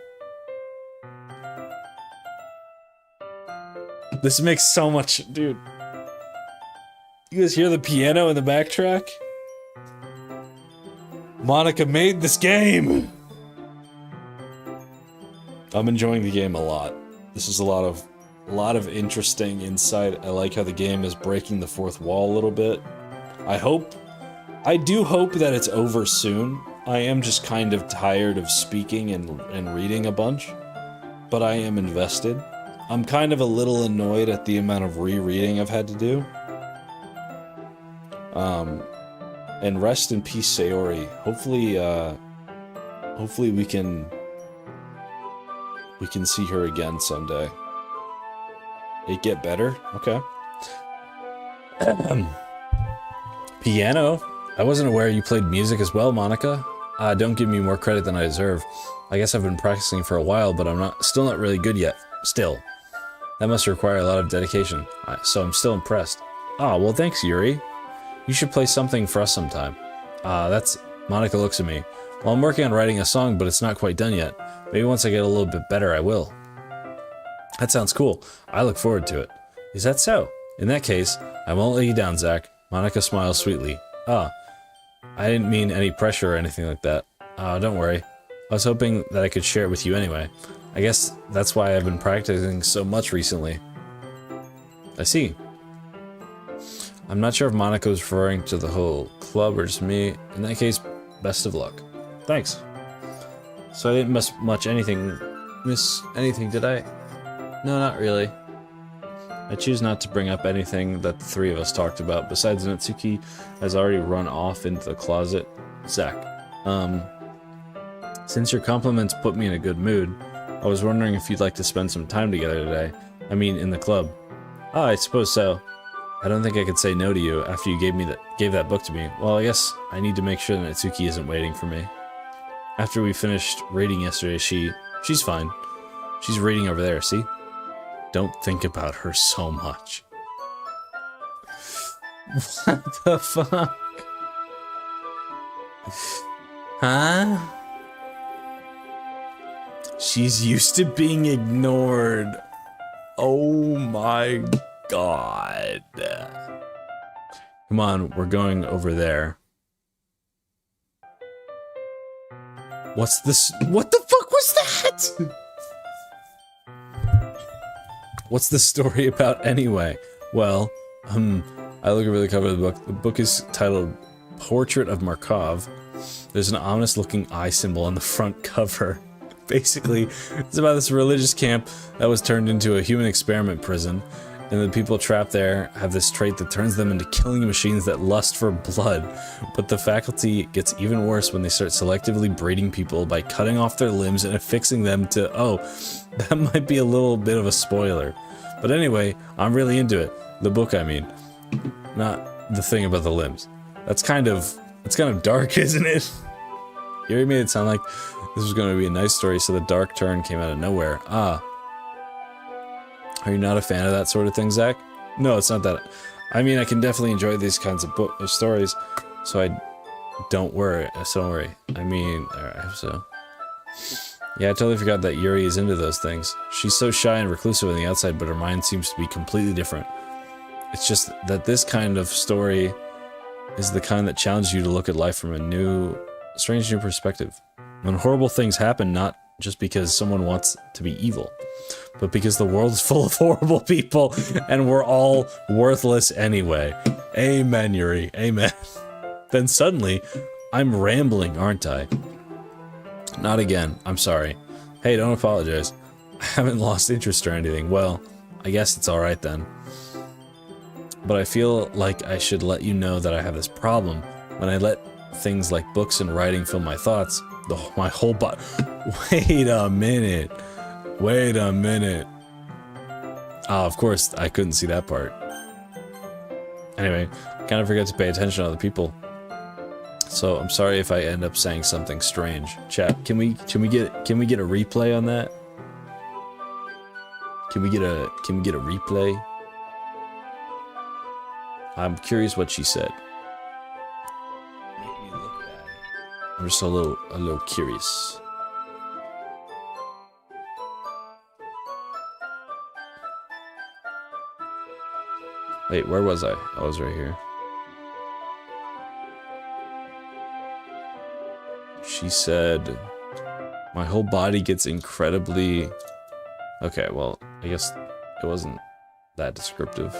This makes so much... dude. You guys hear the piano in the backtrack? Monica made this game! I'm enjoying the game a lot. This is a lot of interesting insight. I like how the game is breaking the fourth wall a little bit. I do hope that it's over soon. I am just kind of tired of speaking and reading a bunch, but I am invested. I'm kind of a little annoyed at the amount of rereading I've had to do. And rest in peace, Sayori. Hopefully we can see her again someday. It get better? Okay. Piano? I wasn't aware you played music as well, Monica. Don't give me more credit than I deserve. I guess I've been practicing for a while, but I'm still not really good yet. Still. That must require a lot of dedication, so I'm still impressed. Ah, well thanks, Yuri. You should play something for us sometime. Monica looks at me. Well, I'm working on writing a song, but it's not quite done yet. Maybe once I get a little bit better, I will. That sounds cool. I look forward to it. Is that so? In that case, I won't let you down, Zach. Monica smiles sweetly. I didn't mean any pressure or anything like that. Don't worry. I was hoping that I could share it with you anyway. I guess that's why I've been practicing so much recently. I see. I'm not sure if Monica was referring to the whole club or just me. In that case, best of luck. Thanks. So I didn't miss anything, did I? No, not really. I choose not to bring up anything that the three of us talked about. Besides, Natsuki has already run off into the closet. Zach, since your compliments put me in a good mood, I was wondering if you'd like to spend some time together today. I mean, in the club. I suppose so. I don't think I could say no to you after you gave that book to me. Well, I guess I need to make sure that Natsuki isn't waiting for me. After we finished reading yesterday, she's fine. She's reading over there, see? Don't think about her so much. What the fuck? Huh? She's used to being ignored. Oh my god. Come on, we're going over there. What's this? What the fuck was that? What's the story about anyway? Well, I look over the cover of the book. The book is titled Portrait of Markov. There's an ominous looking eye symbol on the front cover. Basically, it's about this religious camp that was turned into a human experiment prison, and the people trapped there have this trait that turns them into killing machines that lust for blood. But the faculty gets even worse when they start selectively breeding people by cutting off their limbs and affixing them to... Oh, that might be a little bit of a spoiler. But anyway, I'm really into it. The book, I mean. Not the thing about the limbs. It's kind of dark, isn't it? You already made it sound like this was going to be a nice story, so the dark turn came out of nowhere. Are you not a fan of that sort of thing, Zach? No, it's not that. I mean, I can definitely enjoy these kinds of stories, so don't worry. I mean, so... Yeah, I totally forgot that Yuri is into those things. She's so shy and reclusive on the outside, but her mind seems to be completely different. It's just that this kind of story is the kind that challenges you to look at life from a strange new perspective. When horrible things happen, not just because someone wants to be evil, but because the world is full of horrible people, and we're all worthless anyway. Amen, Yuri. Amen. Then suddenly, I'm rambling, aren't I? Not again. I'm sorry. Hey, don't apologize. I haven't lost interest or anything. Well, I guess it's alright then. But I feel like I should let you know that I have this problem. When I let things like books and writing fill my thoughts, my whole body... Wait a minute. Wait a minute. Of course, I couldn't see that part. Anyway, I kind of forget to pay attention to other people. So I'm sorry if I end up saying something strange. Chat, can we get a replay on that? Can we get a replay? I'm curious what she said. Make me look bad. I'm just a little curious. Wait, where was I? I was right here. She said, my whole body gets incredibly... Okay, well, I guess it wasn't that descriptive.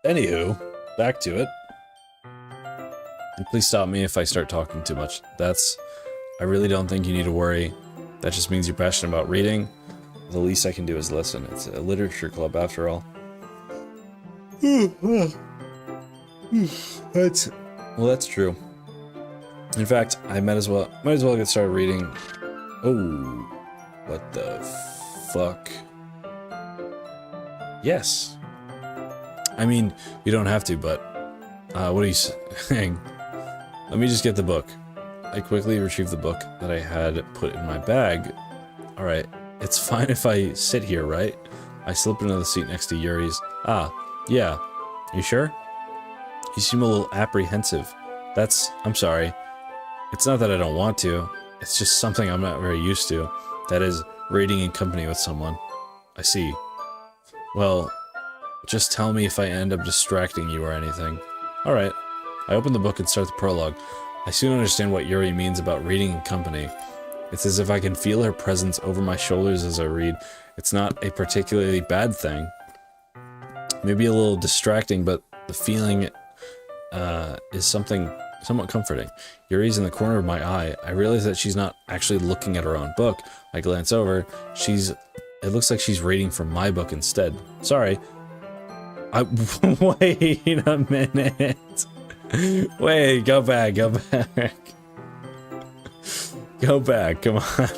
Anywho, back to it. And please stop me if I start talking too much. I really don't think you need to worry. That just means you're passionate about reading. The least I can do is listen. It's a literature club after all. Well, that's true. In fact, I might as well get started reading. Oh, what the fuck? Yes. I mean, you don't have to, but... what are you saying? Let me just get the book. I quickly retrieved the book that I had put in my bag. Alright, it's fine if I sit here, right? I slipped into the seat next to Yuri's. Ah, yeah. You sure? You seem a little apprehensive. I'm sorry. It's not that I don't want to. It's just something I'm not very used to. That is, reading in company with someone. I see. Well, just tell me if I end up distracting you or anything. Alright. I open the book and start the prologue. I soon understand what Yuri means about reading in company. It's as if I can feel her presence over my shoulders as I read. It's not a particularly bad thing. Maybe a little distracting, but the feeling is somewhat comforting. Yuri's in the corner of my eye. I realize that she's not actually looking at her own book. I glance over. It looks like she's reading from my book instead. Sorry. Wait a minute. Wait, go back. Go back, come on.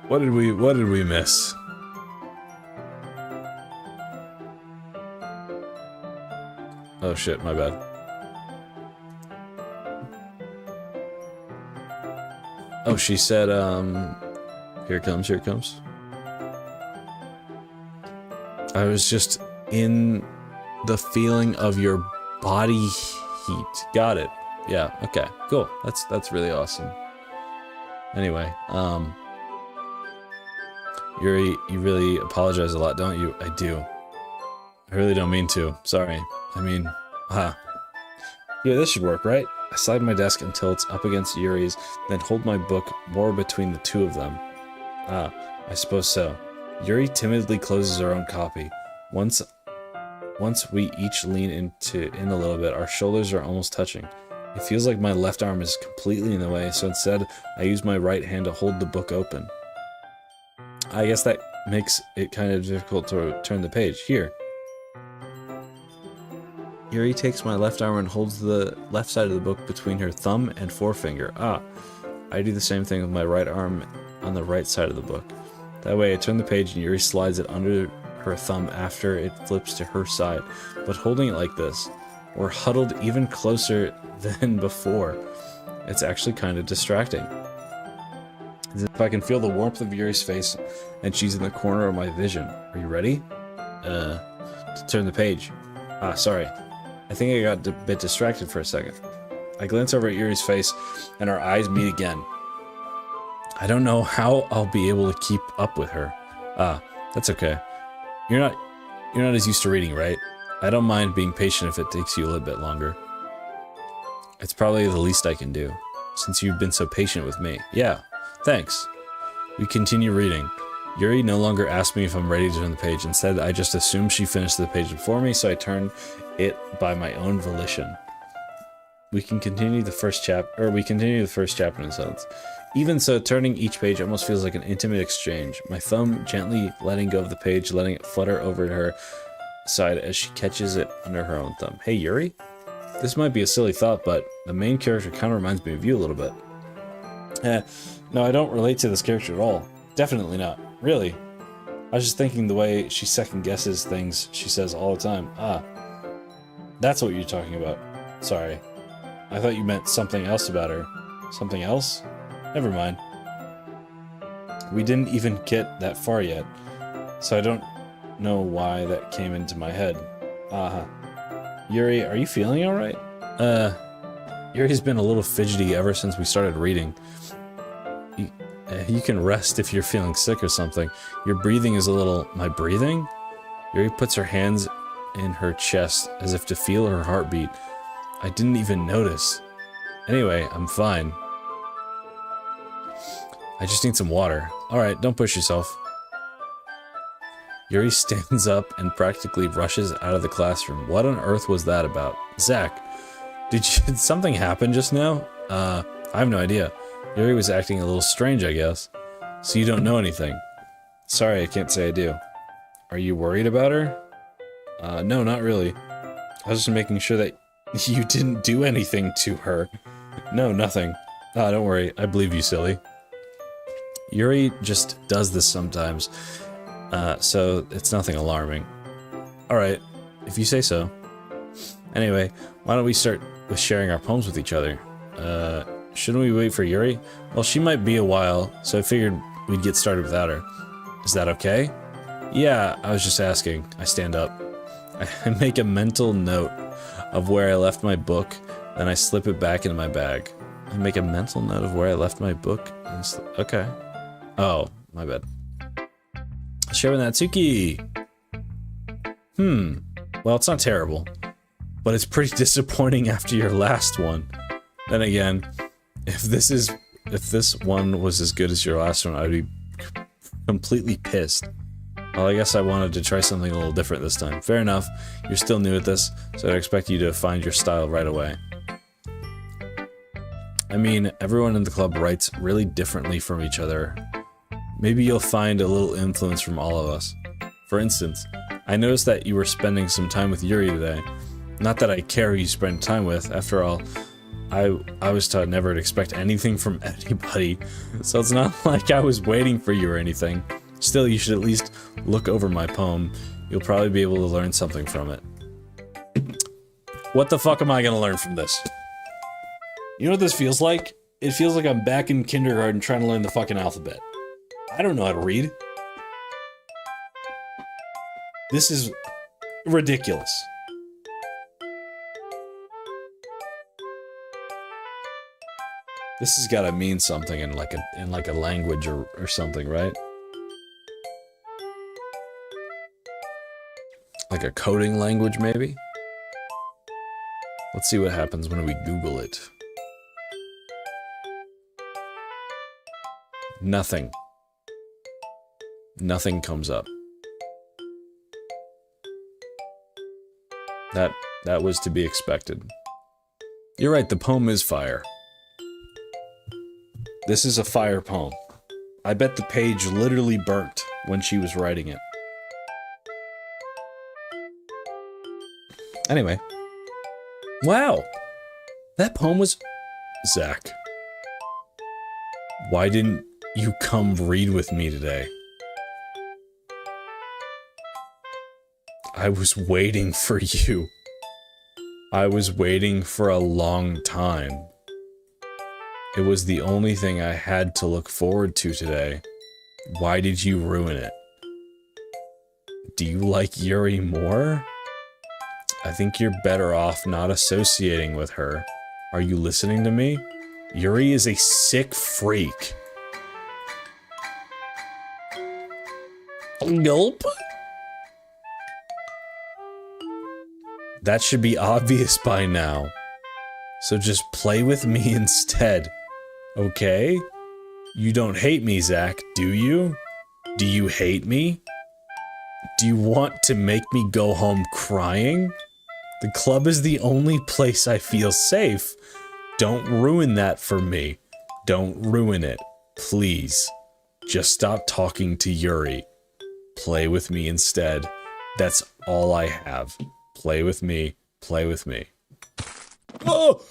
What did we miss? Oh shit, my bad. Oh, she said, here it comes. I was just in the feeling of your body heat. Got it. Yeah, okay, cool. That's really awesome. Anyway, Yuri, you really apologize a lot, don't you? I do. I really don't mean to. Sorry. I mean, yeah, this should work, right? I slide my desk until it's up against Yuri's, then hold my book more between the two of them. I suppose so. Yuri timidly closes her own copy. Once we each lean in a little bit, our shoulders are almost touching. It feels like my left arm is completely in the way, so instead, I use my right hand to hold the book open. I guess that makes it kind of difficult to turn the page. Here. Yuri takes my left arm and holds the left side of the book between her thumb and forefinger. I do the same thing with my right arm on the right side of the book. That way I turn the page and Yuri slides it under her thumb after it flips to her side. But holding it like this, we're huddled even closer than before. It's actually kind of distracting. As if I can feel the warmth of Yuri's face and she's in the corner of my vision. Are you ready? To turn the page. Sorry. I think I got a bit distracted for a second. I glance over at Yuri's face, and our eyes meet again. I don't know how I'll be able to keep up with her. That's okay. You're not as used to reading, right? I don't mind being patient if it takes you a little bit longer. It's probably the least I can do, since you've been so patient with me. Yeah, thanks. We continue reading. Yuri no longer asks me if I'm ready to turn the page. Instead, I just assume she finished the page before me, so I turn it by my own volition. We continue the first chapter in silence. Even so, turning each page almost feels like an intimate exchange. My thumb gently letting go of the page, letting it flutter over to her side as she catches it under her own thumb. Hey, Yuri? This might be a silly thought, but the main character kind of reminds me of you a little bit. No, I don't relate to this character at all. Definitely not. Really. I was just thinking the way she second guesses things she says all the time. That's what you're talking about. Sorry. I thought you meant something else about her. Something else? Never mind. We didn't even get that far yet, so I don't know why that came into my head. Yuri, are you feeling alright? Yuri's been a little fidgety ever since we started reading. You can rest if you're feeling sick or something. Your breathing is a little... My breathing? Yuri puts her hands in her chest as if to feel her heartbeat. I didn't even notice. Anyway, I'm fine. I just need some water. Alright, don't push yourself. Yuri stands up and practically rushes out of the classroom. What on earth was that about? Zach, did something happen just now? I have no idea. Yuri was acting a little strange, I guess. So you don't know anything. Sorry, I can't say I do. Are you worried about her? No, not really. I was just making sure that you didn't do anything to her. No, nothing. Don't worry. I believe you, silly. Yuri just does this sometimes. So it's nothing alarming. Alright, if you say so. Anyway, why don't we start with sharing our poems with each other? Shouldn't we wait for Yuri? Well, she might be a while, so I figured we'd get started without her. Is that okay? Yeah, I was just asking. I stand up. I make a mental note of where I left my book, then I slip it back into my bag. I make a mental note of where I left my book, and okay. Oh, my bad. Share with Natsuki! Well, it's not terrible, but it's pretty disappointing after your last one. Then again, if this one was as good as your last one, I'd be completely pissed. Well, I guess I wanted to try something a little different this time. Fair enough, you're still new at this, so I expect you to find your style right away. I mean, everyone in the club writes really differently from each other. Maybe you'll find a little influence from all of us. For instance, I noticed that you were spending some time with Yuri today. Not that I care who you spend time with, after all, I was taught never to expect anything from anybody, so it's not like I was waiting for you or anything. Still, you should at least look over my poem. You'll probably be able to learn something from it. What the fuck am I gonna learn from this? You know what this feels like? It feels like I'm back in kindergarten trying to learn the fucking alphabet. I don't know how to read. This is ridiculous. This has got to mean something in like a language or something, right? Like a coding language, maybe? Let's see what happens when we Google it. Nothing. Nothing comes up. That was to be expected. You're right, the poem is fire. This is a fire poem. I bet the page literally burnt when she was writing it. Anyway. Wow! That poem was... Zach. Why didn't you come read with me today? I was waiting for you. I was waiting for a long time. It was the only thing I had to look forward to today. Why did you ruin it? Do you like Yuri more? I think you're better off not associating with her. Are you listening to me? Yuri is a sick freak. Gulp? That should be obvious by now. So just play with me instead. Okay? You don't hate me, Zach, do you? Do you hate me? Do you want to make me go home crying? The club is the only place I feel safe. Don't ruin that for me. Don't ruin it. Please. Just stop talking to Yuri. Play with me instead. That's all I have. Play with me. Play with me. Oh!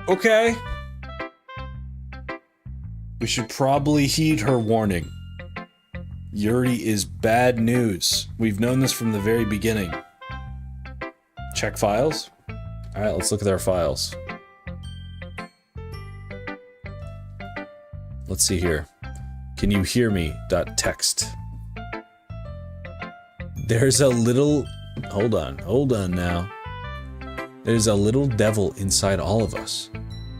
Okay. We should probably heed her warning. Yuri is bad news. We've known this from the very beginning. Check files? Alright, let's look at our files. Let's see here. Can you hear me? .text. There's a little... Hold on now. There's a little devil inside all of us.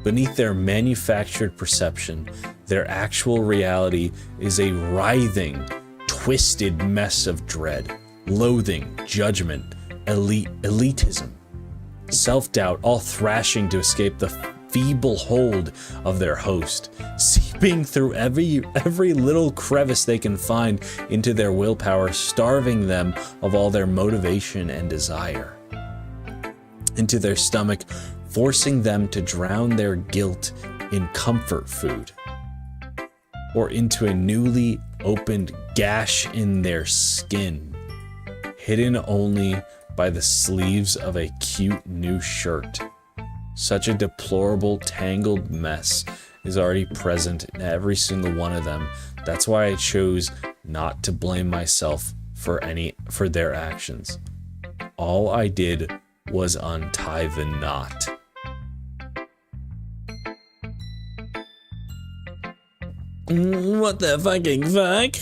Beneath their manufactured perception, their actual reality is a writhing, twisted mess of dread, loathing, judgment, elitism, self-doubt, all thrashing to escape the feeble hold of their host, seeping through every little crevice they can find into their willpower, starving them of all their motivation and desire. Into their stomach, forcing them to drown their guilt in comfort food, or into a newly opened gash in their skin, hidden only by the sleeves of a cute new shirt. Such a deplorable, tangled mess is already present in every single one of them. That's why I chose not to blame myself for their actions. All I did was untie the knot. What the fucking fuck?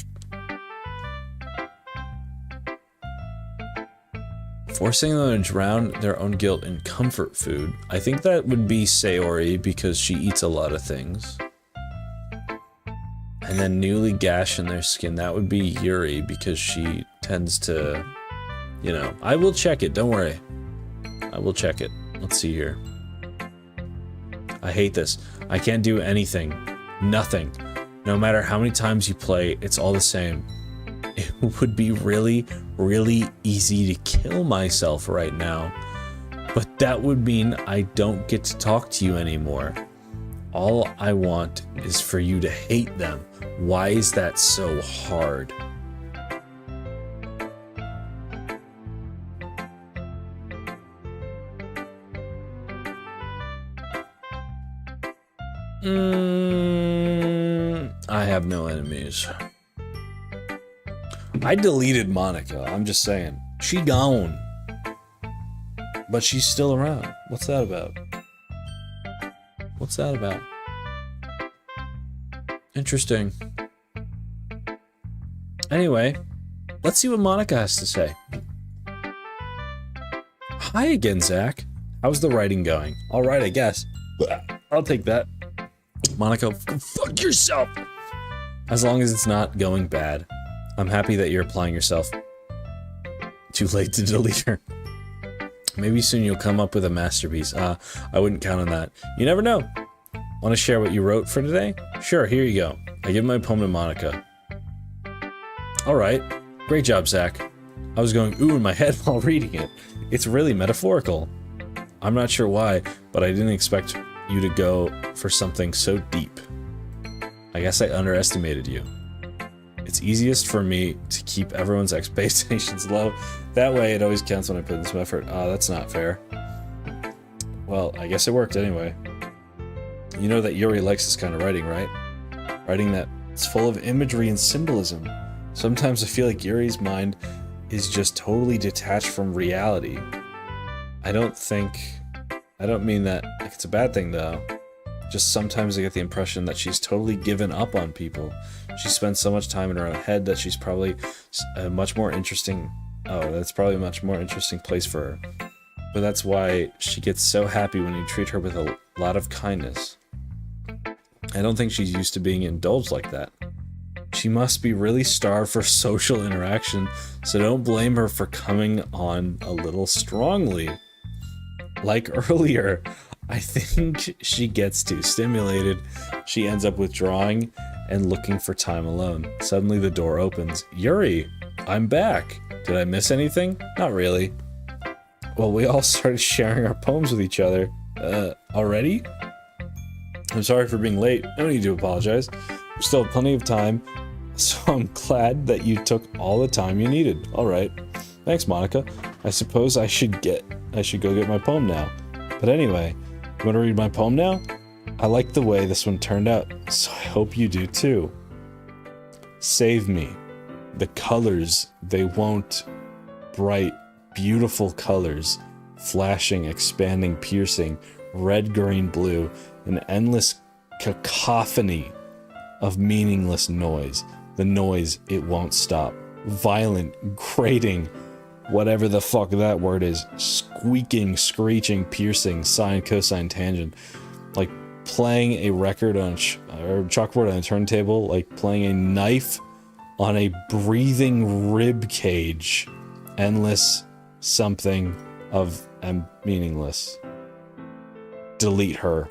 Forcing them to drown their own guilt in comfort food. I think that would be Sayori because she eats a lot of things. And then newly gash in their skin, that would be Yuri because she tends to, you know. I will check it, don't worry. I will check it. Let's see here. I hate this. I can't do anything. Nothing. No matter how many times you play, it's all the same. It would be really, really easy to kill myself right now. But that would mean I don't get to talk to you anymore. All I want is for you to hate them. Why is that so hard? I have no enemies. I deleted Monica, I'm just saying. She gone. But she's still around. What's that about? What's that about? Interesting. Anyway, let's see what Monica has to say. Hi again, Zach. How's the writing going? Alright, I guess. I'll take that. Monica, fuck yourself! As long as it's not going bad. I'm happy that you're applying yourself. Too late to delete her. Maybe soon you'll come up with a masterpiece. I wouldn't count on that. You never know. Want to share what you wrote for today? Sure, here you go. I give my poem to Monica. Alright. Great job, Zach. I was going ooh in my head while reading it. It's really metaphorical. I'm not sure why, but I didn't expect you to go for something so deep. I guess I underestimated you. It's easiest for me to keep everyone's expectations low. That way it always counts when I put in some effort. Oh, that's not fair. Well, I guess it worked anyway. You know that Yuri likes this kind of writing, right? Writing that's full of imagery and symbolism. Sometimes I feel like Yuri's mind is just totally detached from reality. I don't mean that like it's a bad thing though. Just sometimes I get the impression that she's totally given up on people. She spends so much time in her own head that she's probably a much more interesting... Oh, that's probably a much more interesting place for her. But that's why she gets so happy when you treat her with a lot of kindness. I don't think she's used to being indulged like that. She must be really starved for social interaction, so don't blame her for coming on a little strongly. Like earlier, I think she gets too stimulated. She ends up withdrawing and looking for time alone. Suddenly the door opens. Yuri, I'm back. Did I miss anything? Not really. Well, we all started sharing our poems with each other. Already? I'm sorry for being late. No need to apologize. We still have plenty of time, so I'm glad that you took all the time you needed. Alright. Thanks, Monica. I suppose I should go get my poem now. But anyway, you want to read my poem now? I like the way this one turned out, so I hope you do too. Save me. The colors, they won't. Bright, beautiful colors. Flashing, expanding, piercing. Red, green, blue. An endless cacophony of meaningless noise. The noise, it won't stop. Violent, grating, whatever the fuck that word is. Squeaking, screeching, piercing, sine, cosine, tangent. Like playing a record on or chalkboard on a turntable. Like playing a knife on a breathing rib cage. Endless something of meaningless. Delete her.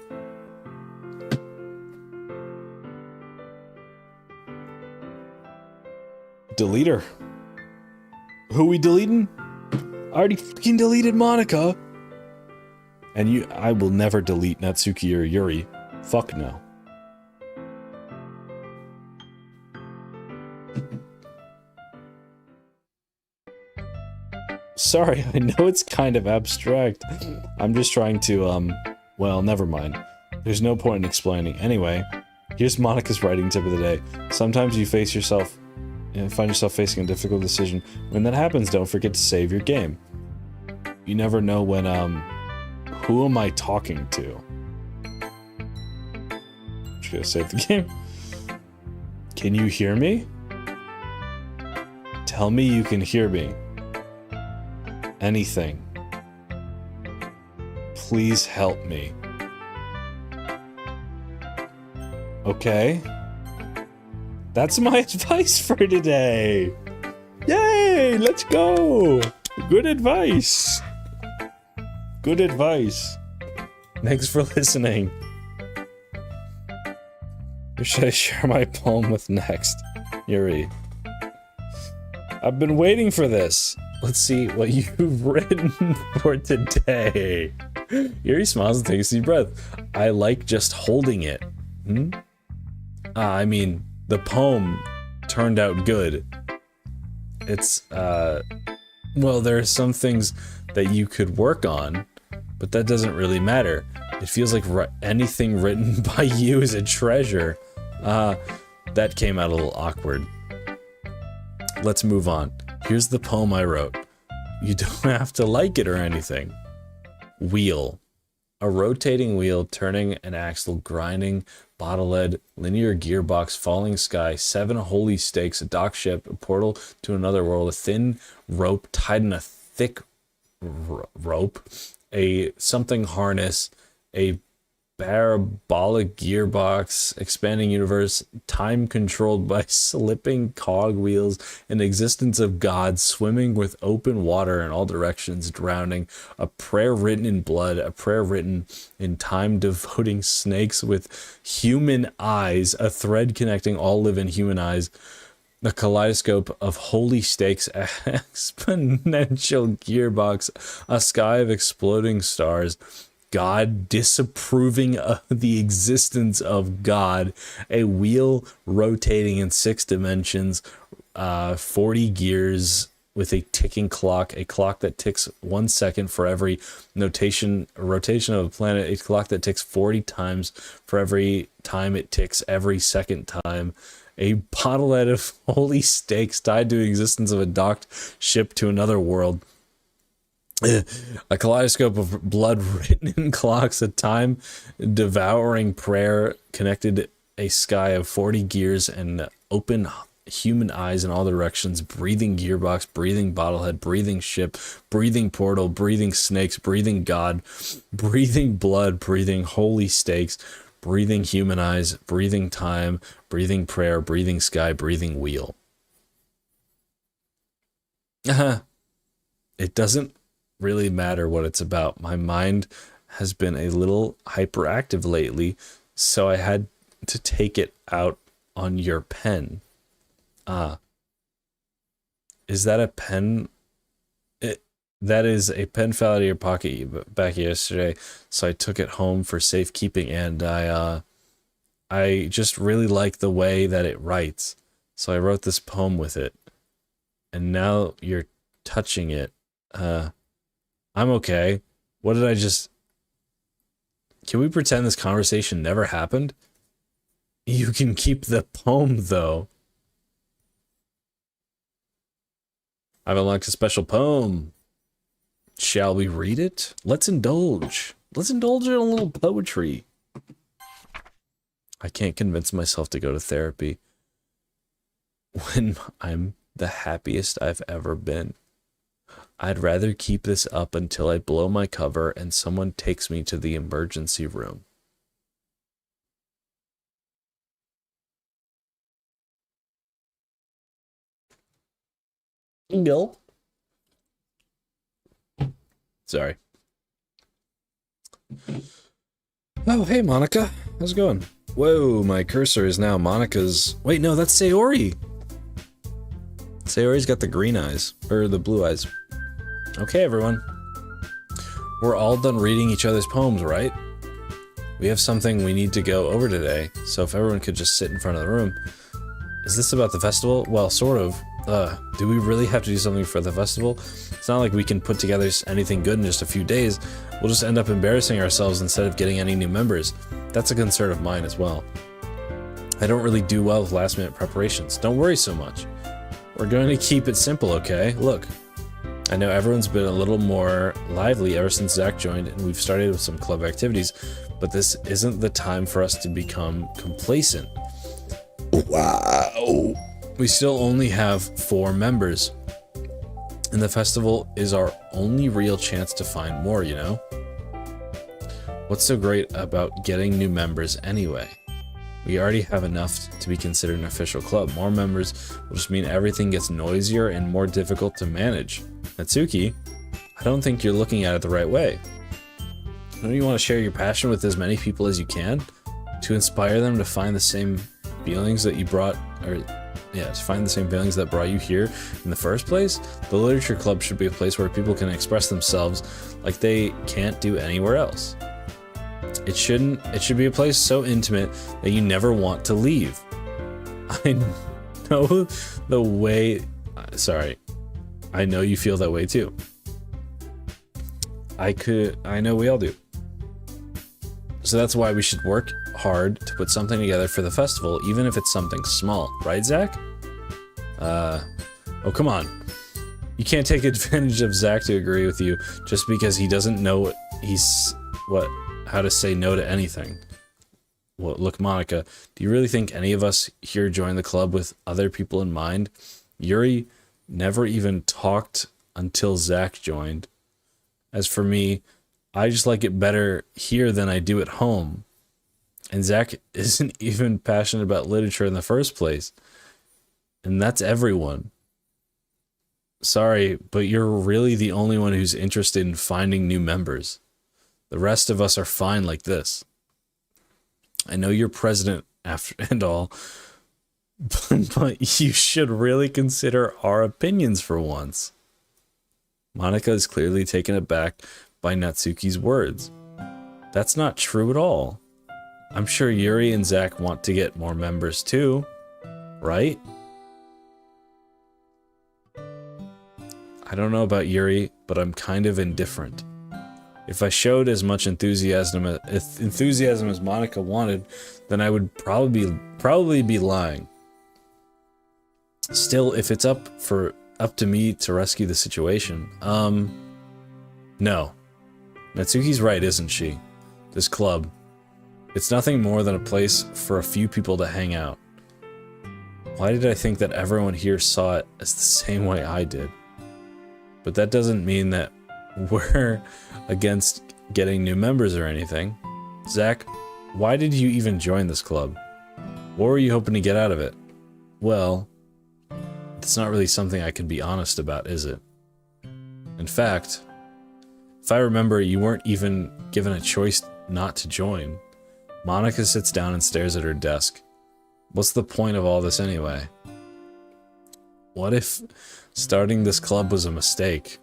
Delete her. Who we deleting? I already fucking deleted Monica. And I will never delete Natsuki or Yuri. Fuck no. sorry, I know it's kind of abstract. I'm just trying to, well, never mind. There's no point in explaining. Anyway, here's Monica's writing tip of the day. Sometimes you find yourself facing a difficult decision. When that happens, don't forget to save your game. You never know when, who am I talking to? Just gonna save the game. Can you hear me? Tell me you can hear me. Anything. Please help me. Okay. That's my advice for today. Yay! Let's go! Good advice. Good advice. Thanks for listening. Who should I share my poem with next? Yuri. I've been waiting for this. Let's see what you've written for today. Yuri smiles and takes a deep breath. I like just holding it. I mean, the poem turned out good. It's, well, there are some things that you could work on, but that doesn't really matter. It feels like anything written by you is a treasure. That came out a little awkward. Let's move on. Here's the poem I wrote. You don't have to like it or anything. Wheel. A rotating wheel, turning an axle, grinding, bottlehead, linear gearbox, falling sky, 7 holy stakes, a dock ship, a portal to another world, a thin rope tied in a thick rope, a something harness, a parabolic gearbox, expanding universe, time controlled by slipping cogwheels, an existence of God, swimming with open water in all directions, drowning, a prayer written in blood, a prayer written in time, devoting snakes with human eyes, a thread connecting all living human eyes, a kaleidoscope of holy stakes, exponential gearbox, a sky of exploding stars, God disapproving of the existence of God, a wheel rotating in 6 dimensions, 40 gears with a ticking clock, a clock that ticks 1 second for every rotation of a planet, a clock that ticks 40 times for every time it ticks every second time, a bottlehead of holy stakes tied to the existence of a docked ship to another world, a kaleidoscope of blood written in clocks, a time devouring prayer connected, a sky of 40 gears and open human eyes in all directions, breathing gearbox, breathing bottlehead, breathing ship, breathing portal, breathing snakes, breathing God, breathing blood, breathing holy stakes, breathing human eyes, breathing time, breathing prayer, breathing sky, breathing wheel. It doesn't really matter what it's about. My mind has been a little hyperactive lately, so I had to take it out on your pen. Is that a pen? That is a pen fell out of your pocket back yesterday, so I took it home for safekeeping, and I just really like the way that it writes, so I wrote this poem with it, and now you're touching it. I'm okay. What did I just... Can we pretend this conversation never happened? You can keep the poem, though. I've unlocked a special poem. Shall we read it? Let's indulge. Let's indulge in a little poetry. I can't convince myself to go to therapy when I'm the happiest I've ever been. I'd rather keep this up until I blow my cover and someone takes me to the emergency room. Gulp. Sorry. Oh, hey, Monica. How's it going? Whoa, my cursor is now Monica's... Wait, no, that's Sayori. Sayori's got the green eyes. Or the blue eyes. Okay, everyone. We're all done reading each other's poems, right? We have something we need to go over today, so if everyone could just sit in front of the room. Is this about the festival? Well, sort of. Do we really have to do something for the festival? It's not like we can put together anything good in just a few days. We'll just end up embarrassing ourselves instead of getting any new members. That's a concern of mine as well. I don't really do well with last-minute preparations. Don't worry so much. We're going to keep it simple, okay? Look, I know everyone's been a little more lively ever since Zach joined, and we've started with some club activities, but this isn't the time for us to become complacent. Wow. We still only have 4 members, and the festival is our only real chance to find more, you know? What's so great about getting new members anyway? We already have enough to be considered an official club. More members will just mean everything gets noisier and more difficult to manage. Natsuki, I don't think you're looking at it the right way. Don't you want to share your passion with as many people as you can? To inspire them to find the same feelings that you brought, to find the same feelings that brought you here in the first place? The literature club should be a place where people can express themselves like they can't do anywhere else. It should be a place so intimate that you never want to leave. I know the way, I know you feel that way too. I know we all do. So that's why we should work hard to put something together for the festival, even if it's something small. Right, Zach? Oh, come on. You can't take advantage of Zach to agree with you just because he doesn't know how to say no to anything. Well, look, Monica, do you really think any of us here joined the club with other people in mind? Yuri never even talked until Zach joined. As for me, I just like it better here than I do at home. And Zach isn't even passionate about literature in the first place. And that's everyone. Sorry, but you're really the only one who's interested in finding new members. The rest of us are fine like this. I know you're president after and all, but you should really consider our opinions for once. Monica is clearly taken aback by Natsuki's words. That's not true at all. I'm sure Yuri and Zach want to get more members too, right? I don't know about Yuri, but I'm kind of indifferent. If I showed as much enthusiasm as Monica wanted, then I would probably be lying. Still, if it's up to me to rescue the situation, no. Natsuki's right, isn't she? This club, it's nothing more than a place for a few people to hang out. Why did I think that everyone here saw it as the same way I did? But that doesn't mean that we're against getting new members or anything. Zach, why did you even join this club? What were you hoping to get out of it? Well, it's not really something I can be honest about, is it? In fact, if I remember, you weren't even given a choice not to join. Monica sits down and stares at her desk. What's the point of all this anyway? What if starting this club was a mistake?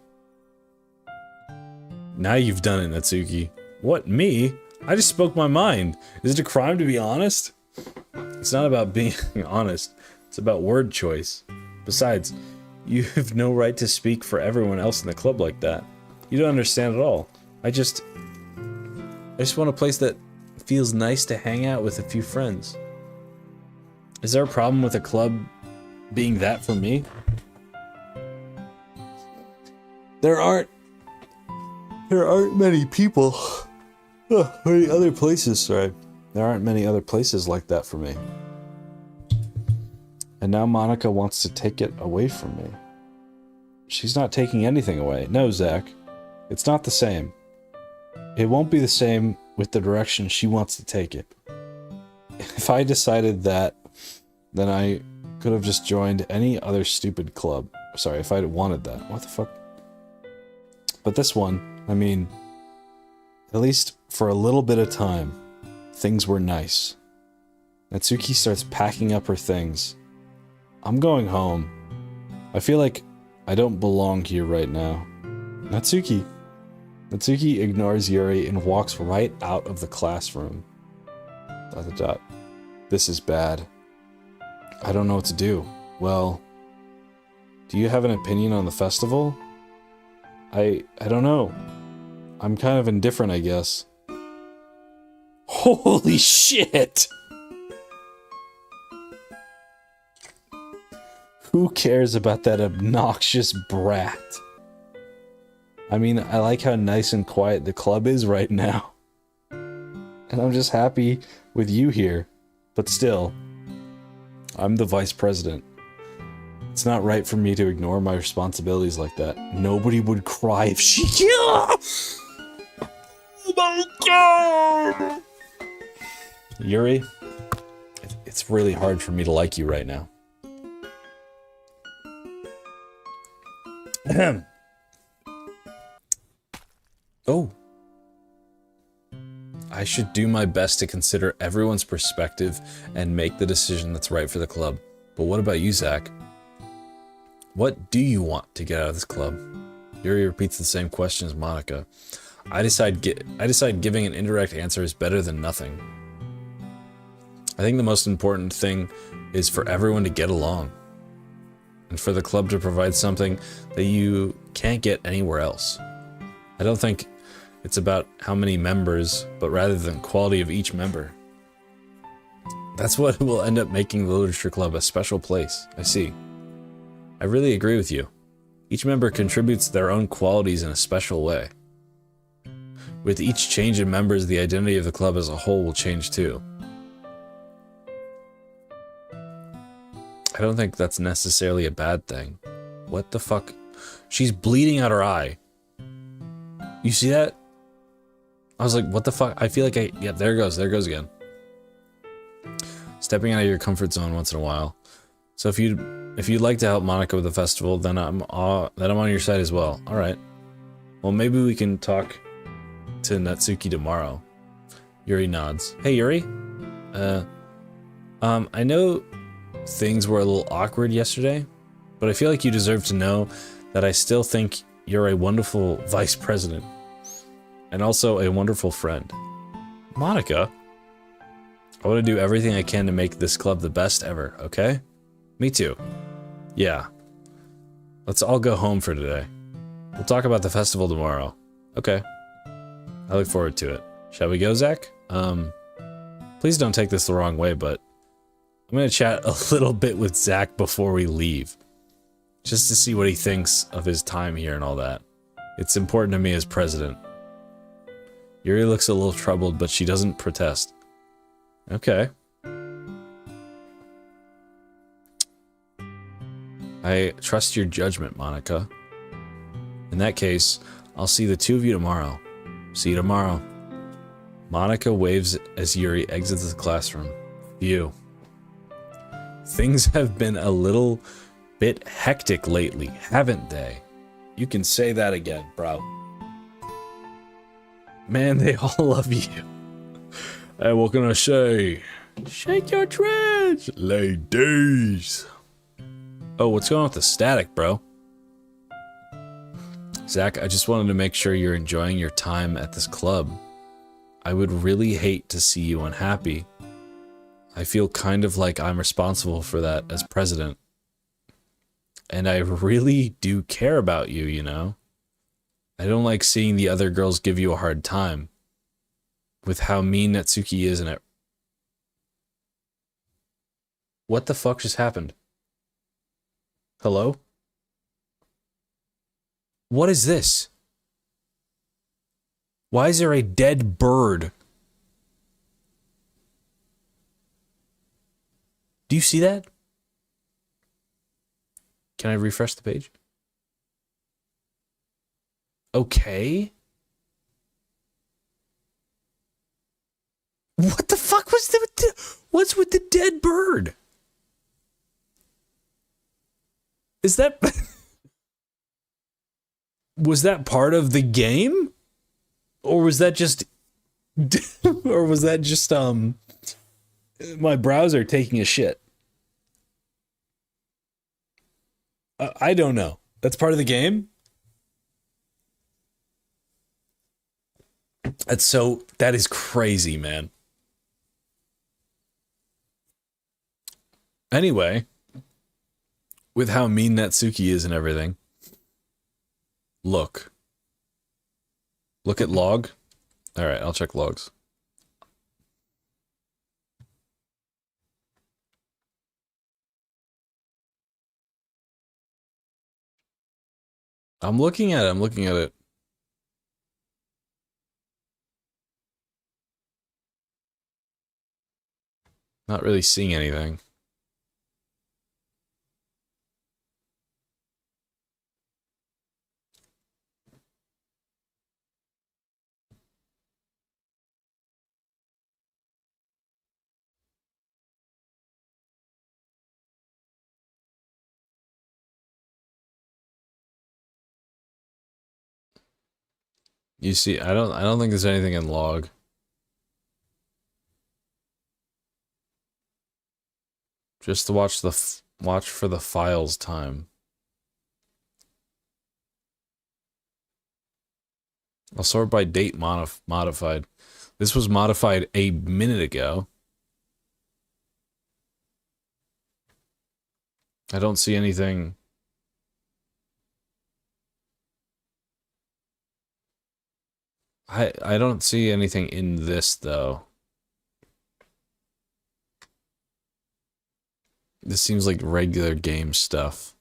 Now you've done it, Natsuki. What, me? I just spoke my mind. Is it a crime to be honest? It's not about being honest. It's about word choice. Besides, you have no right to speak for everyone else in the club like that. You don't understand at all. I just want a place that feels nice to hang out with a few friends. Is there a problem with a club being that for me? There aren't many people. Many other places, sorry. There aren't many other places like that for me. And now Monica wants to take it away from me. She's not taking anything away. No, Zach. It's not the same. It won't be the same with the direction she wants to take it. If I decided that, then I could have just joined any other stupid club. Sorry, if I'd wanted that. What the fuck? But this one, I mean, at least for a little bit of time, things were nice. Natsuki starts packing up her things. I'm going home. I feel like I don't belong here right now. Natsuki. Natsuki ignores Yuri and walks right out of the classroom. ... This is bad. I don't know what to do. Well, Do you have an opinion on the festival? I don't know. I'm kind of indifferent, I guess. Holy shit! Who cares about that obnoxious brat? I mean, I like how nice and quiet the club is right now. And I'm just happy with you here. But still, I'm the vice president. It's not right for me to ignore my responsibilities like that. Nobody would cry if she... Oh my god! Yuri, it's really hard for me to like you right now. Ahem. Oh. I should do my best to consider everyone's perspective and make the decision that's right for the club. But what about you, Zach? What do you want to get out of this club? Yuri repeats the same question as Monica. I decide giving an indirect answer is better than nothing. I think the most important thing is for everyone to get along. And for the club to provide something that you can't get anywhere else. I don't think it's about how many members, but rather the quality of each member. That's what will end up making the Literature Club a special place. I see. I really agree with you. Each member contributes their own qualities in a special way. With each change in members, the identity of the club as a whole will change too. I don't think that's necessarily a bad thing. What the fuck? She's bleeding out her eye. You see that? I was like, what the fuck? I feel like yeah, there it goes again. Stepping out of your comfort zone once in a while. So if you'd like to help Monica with the festival, then I'm on your side as well. All right. Well, maybe we can talk to Natsuki tomorrow. Yuri nods. Hey, Yuri. I know things were a little awkward yesterday, but I feel like you deserve to know that I still think you're a wonderful vice president and also a wonderful friend. Monica, I want to do everything I can to make this club the best ever, okay? Me too. Yeah. Let's all go home for today. We'll talk about the festival tomorrow. Okay. I look forward to it. Shall we go, Zach? Please don't take this the wrong way, but I'm gonna chat a little bit with Zach before we leave. Just to see what he thinks of his time here and all that. It's important to me as president. Yuri looks a little troubled, but she doesn't protest. Okay. I trust your judgment, Monica. In that case, I'll see the two of you tomorrow. See you tomorrow. Monica waves as Yuri exits the classroom. Phew. Things have been a little bit hectic lately, haven't they? You can say that again, bro. Man, they all love you. Hey, what can I say? Shake your trash, ladies. Oh, what's going on with the static, bro? Zach, I just wanted to make sure you're enjoying your time at this club. I would really hate to see you unhappy. I feel kind of like I'm responsible for that as president. And I really do care about you, you know? I don't like seeing the other girls give you a hard time. With how mean Natsuki is and it. What the fuck just happened? Hello? What is this? Why is there a dead bird? Do you see that? Can I refresh the page? Okay. What the fuck was what's with the dead bird? Is that was that part of the game? Or was that just my browser taking a shit? I don't know. That's part of the game? That is crazy, man. Anyway, With how mean Natsuki is and everything. Look. Look at log. Alright, I'll check logs. I'm looking at it. Not really seeing anything. You see, I don't think there's anything in log. Just to watch for the files time. I'll sort by date modified. This was modified a minute ago. I don't see anything. I don't see anything in this though. This seems like regular game stuff.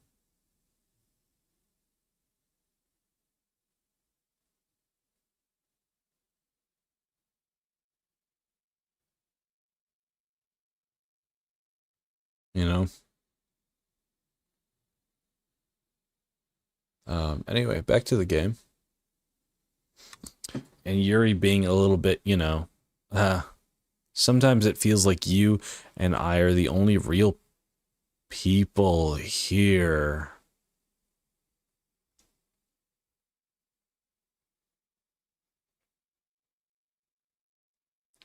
You know? Anyway, back to the game. And Yuri being a little bit, you know, sometimes it feels like you and I are the only real people here.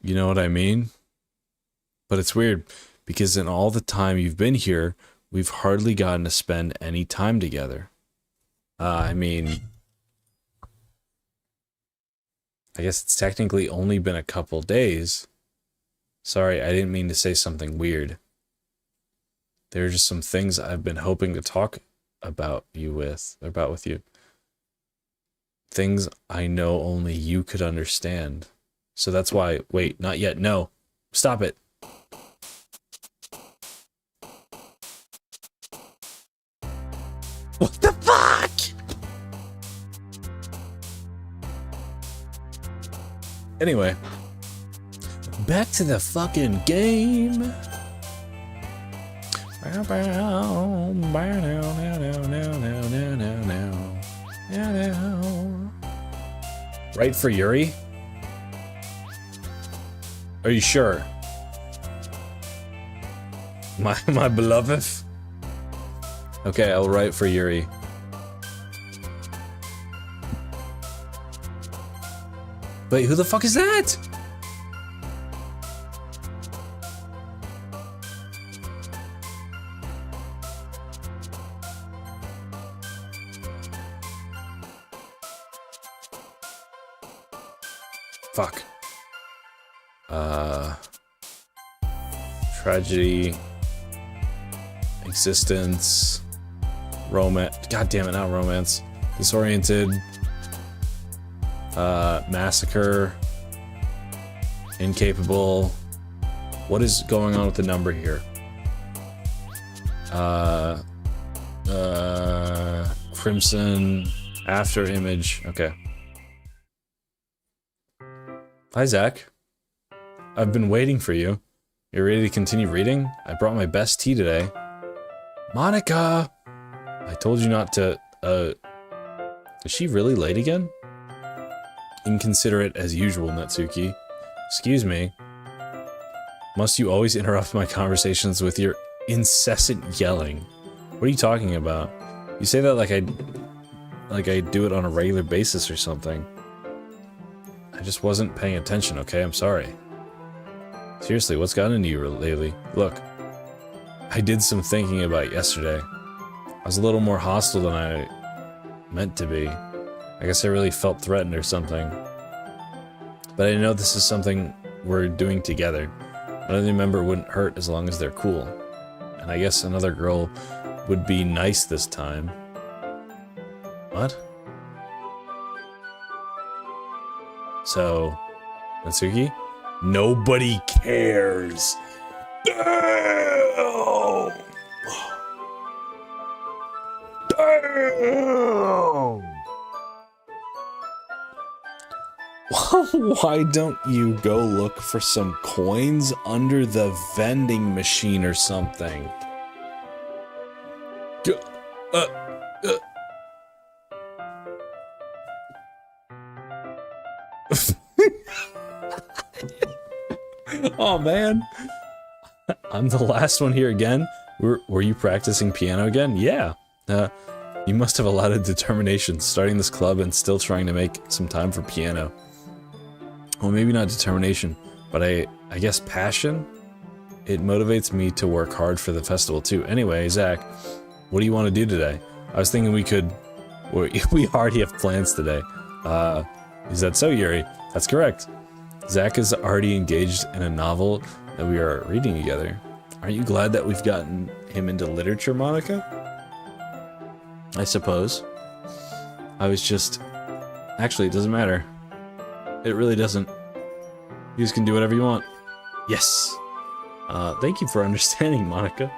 You know what I mean? But it's weird because in all the time you've been here, we've hardly gotten to spend any time together. I mean, I guess it's technically only been a couple days. Sorry, I didn't mean to say something weird. There are just some things I've been hoping to talk about with you. Things I know only you could understand. So that's why, wait, not yet, no. Stop it. What the fuck? Anyway, back to the fucking game. Right for Yuri? Are you sure? My beloved? Okay, I'll write for Yuri. Wait, who the fuck is that? Fuck. Tragedy. Existence. Romance. God damn it, not romance. Disoriented. Massacre. Incapable. What is going on with the number here? Crimson. After image. Okay. Hi, Zach. I've been waiting for you. You ready to continue reading? I brought my best tea today. Monica! I told you not to, is she really late again? Inconsiderate as usual, Natsuki. Excuse me. Must you always interrupt my conversations with your incessant yelling? What are you talking about? You say that like I do it on a regular basis or something. I just wasn't paying attention, okay? I'm sorry. Seriously, what's gotten into you lately? Look, I did some thinking about yesterday. I was a little more hostile than I meant to be. I guess I really felt threatened or something. But I know this is something we're doing together. Another member wouldn't hurt as long as they're cool. And I guess another girl would be nice this time. What? So, Natsuki? Nobody cares. Damn! Damn! Why don't you go look for some coins under the vending machine or something? Oh man, I'm the last one here again. Were you practicing piano again? Yeah. You must have a lot of determination starting this club and still trying to make some time for piano. Well, maybe not determination, but I guess passion? It motivates me to work hard for the festival too. Anyway, Zach, what do you want to do today? I was thinking we already have plans today. Is that so, Yuri? That's correct. Zach is already engaged in a novel that we are reading together. Aren't you glad that we've gotten him into literature, Monica? I suppose. I was just... Actually, it doesn't matter. It really doesn't. You just can do whatever you want. Yes! Thank you for understanding, Monica.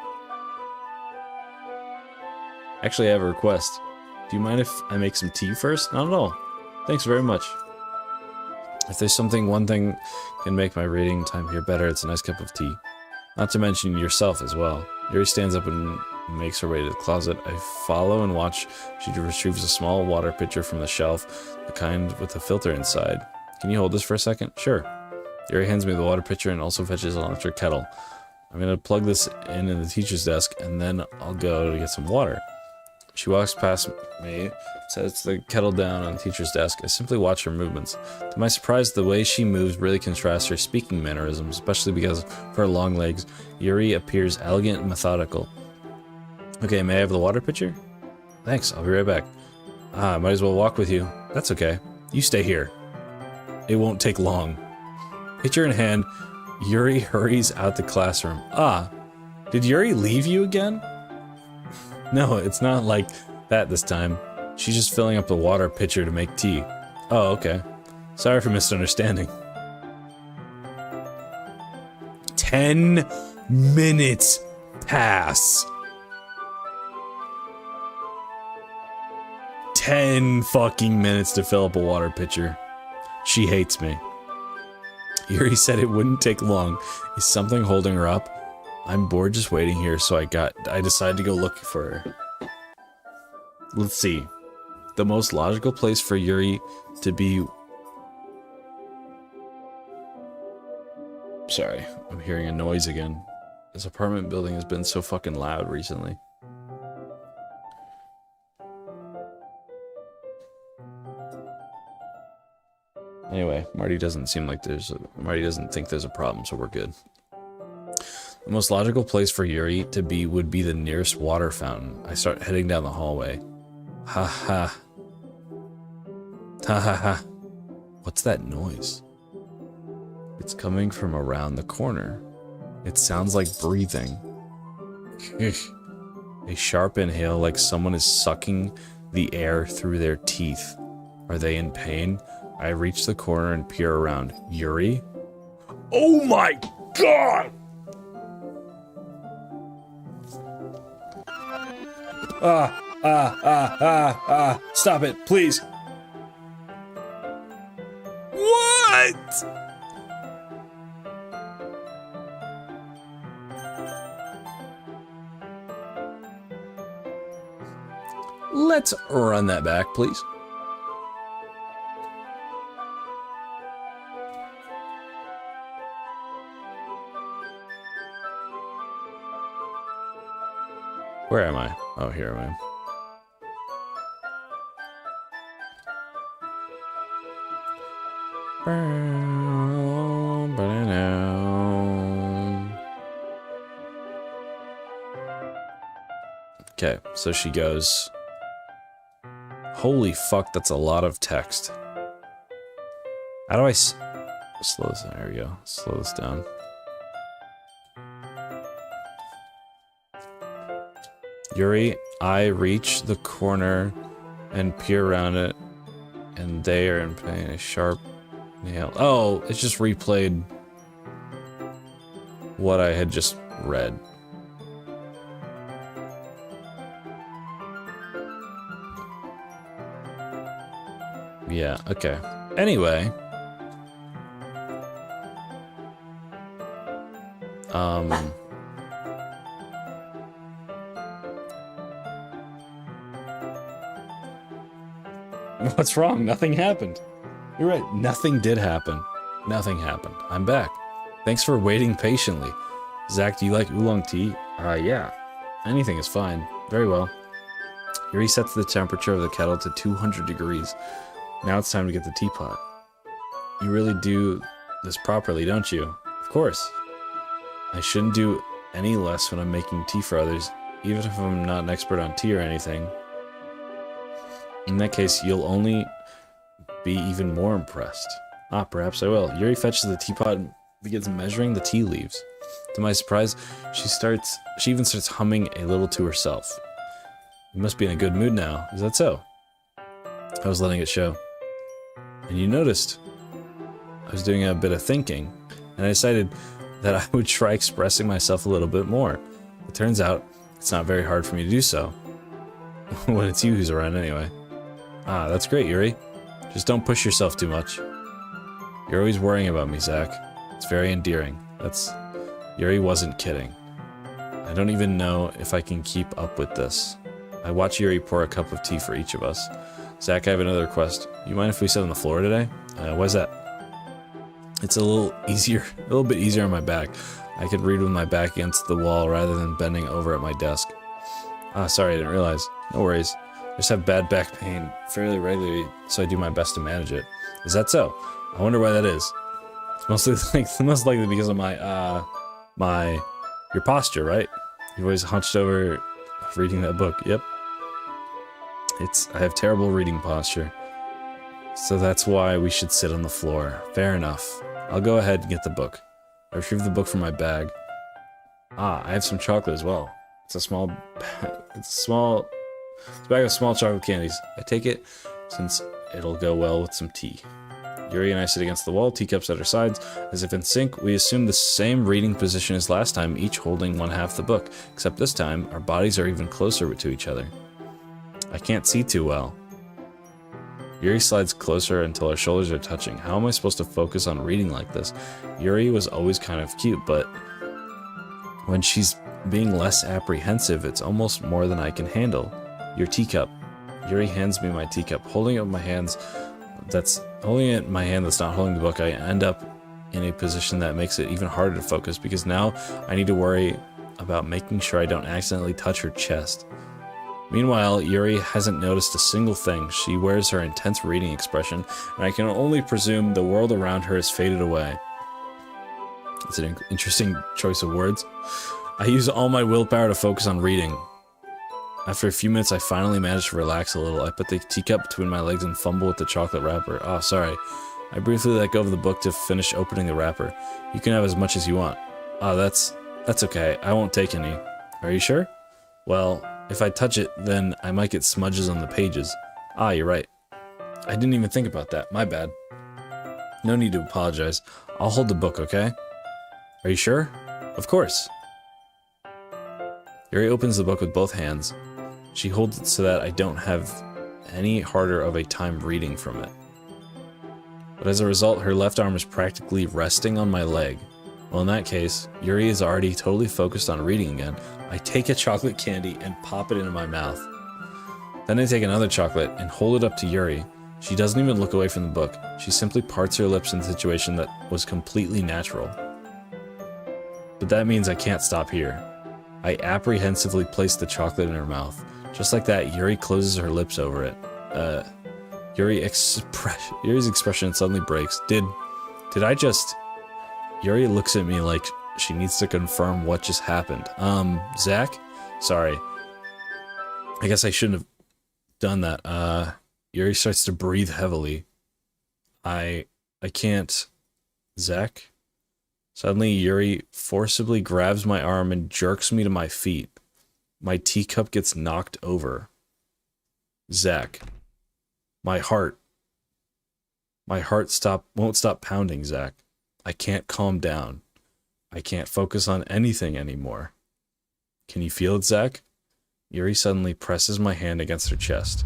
Actually, I have a request. Do you mind if I make some tea first? Not at all. Thanks very much. If there's one thing can make my reading time here better, it's a nice cup of tea. Not to mention yourself as well. Yuri stands up and makes her way to the closet. I follow and watch. She retrieves a small water pitcher from the shelf, the kind with a filter inside. Can you hold this for a second? Sure. Yuri hands me the water pitcher and also fetches an electric kettle. I'm gonna plug this in the teacher's desk, and then I'll go to get some water. She walks past me, sets the kettle down on the teacher's desk. I simply watch her movements. To my surprise, the way she moves really contrasts her speaking mannerisms, especially because of her long legs. Yuri appears elegant and methodical. Okay, may I have the water pitcher? Thanks, I'll be right back. I might as well walk with you. That's okay. You stay here. It won't take long. Pitcher in hand, Yuri hurries out the classroom. Did Yuri leave you again? No, it's not like that this time. She's just filling up the water pitcher to make tea. Oh, okay. Sorry for misunderstanding. 10 minutes pass. 10 fucking minutes to fill up a water pitcher. She hates me. Yuri said it wouldn't take long. Is something holding her up? I'm bored just waiting here, so I decided to go look for her. Let's see. The most logical place for Yuri to be... Sorry, I'm hearing a noise again. This apartment building has been so fucking loud recently. Anyway, Marty doesn't think there's a problem, so we're good. The most logical place for Yuri to be would be the nearest water fountain. I start heading down the hallway. Ha ha. Ha ha ha. What's that noise? It's coming from around the corner. It sounds like breathing. A sharp inhale like someone is sucking the air through their teeth. Are they in pain? I reach the corner and peer around. Yuri? Oh my god! Stop it, please. What? Let's run that back, please. Where am I? Oh, here I am. Okay, so she goes... Holy fuck, that's a lot of text. How do I slow this down? There we go. Slow this down. Yuri, I reach the corner and peer around it, and they are in pain. A sharp nail. Oh, it's just replayed what I had just read. Yeah, okay. Anyway. What's wrong? Nothing happened. You're right. Nothing did happen. Nothing happened. I'm back. Thanks for waiting patiently. Zach, do you like oolong tea? Yeah. Anything is fine. Very well. He resets the temperature of the kettle to 200 degrees. Now it's time to get the teapot. You really do this properly, don't you? Of course. I shouldn't do any less when I'm making tea for others, even if I'm not an expert on tea or anything. In that case, you'll only be even more impressed. Ah, perhaps I will. Yuri fetches the teapot and begins measuring the tea leaves. To my surprise, she even starts humming a little to herself. You must be in a good mood now. Is that so? I was letting it show. And you noticed I was doing a bit of thinking, and I decided that I would try expressing myself a little bit more. It turns out it's not very hard for me to do so. When it's you who's around anyway. Ah, that's great, Yuri. Just don't push yourself too much. You're always worrying about me, Zach. It's very endearing. Yuri wasn't kidding. I don't even know if I can keep up with this. I watch Yuri pour a cup of tea for each of us. Zach, I have another request. You mind if we sit on the floor today? Why's that? It's a little bit easier on my back. I could read with my back against the wall rather than bending over at my desk. Ah, sorry, I didn't realize. No worries. I just have bad back pain fairly regularly, so I do my best to manage it. Is that so? I wonder why that is. It's most likely because of your posture, right? You're always hunched over reading that book. Yep. I have terrible reading posture. So that's why we should sit on the floor. Fair enough. I'll go ahead and get the book. I retrieve the book from my bag. Ah, I have some chocolate as well. It's a bag of small chocolate candies. I take it since it'll go well with some tea. Yuri and I sit against the wall, teacups at our sides. As if in sync, we assume the same reading position as last time, each holding one half the book. Except this time, our bodies are even closer to each other. I can't see too well. Yuri slides closer until our shoulders are touching. How am I supposed to focus on reading like this? Yuri was always kind of cute, but when she's being less apprehensive, it's almost more than I can handle. Your teacup. Yuri hands me my teacup. Holding it in my hand that's not holding the book, I end up in a position that makes it even harder to focus because now I need to worry about making sure I don't accidentally touch her chest. Meanwhile, Yuri hasn't noticed a single thing. She wears her intense reading expression, and I can only presume the world around her has faded away. It's an interesting choice of words. I use all my willpower to focus on reading. After a few minutes, I finally manage to relax a little. I put the teacup between my legs and fumble with the chocolate wrapper. Oh, sorry. I briefly let go of the book to finish opening the wrapper. You can have as much as you want. Oh, that's okay. I won't take any. Are you sure? Well, if I touch it, then I might get smudges on the pages. Ah, you're right. I didn't even think about that. My bad. No need to apologize. I'll hold the book, okay? Are you sure? Of course. Yuri opens the book with both hands. She holds it so that I don't have any harder of a time reading from it. But as a result, her left arm is practically resting on my leg. Well, in that case, Yuri is already totally focused on reading again. I take a chocolate candy and pop it into my mouth. Then I take another chocolate and hold it up to Yuri. She doesn't even look away from the book. She simply parts her lips in a situation that was completely natural. But that means I can't stop here. I apprehensively place the chocolate in her mouth. Just like that, Yuri closes her lips over it. Yuri's expression suddenly breaks. Did I just... Yuri looks at me like she needs to confirm what just happened. Zach? Sorry. I guess I shouldn't have done that. Yuri starts to breathe heavily. I can't... Zach? Suddenly, Yuri forcibly grabs my arm and jerks me to my feet. My teacup gets knocked over. Zach. My heart won't stop pounding, Zach. I can't calm down. I can't focus on anything anymore. Can you feel it, Zach? Yuri suddenly presses my hand against her chest.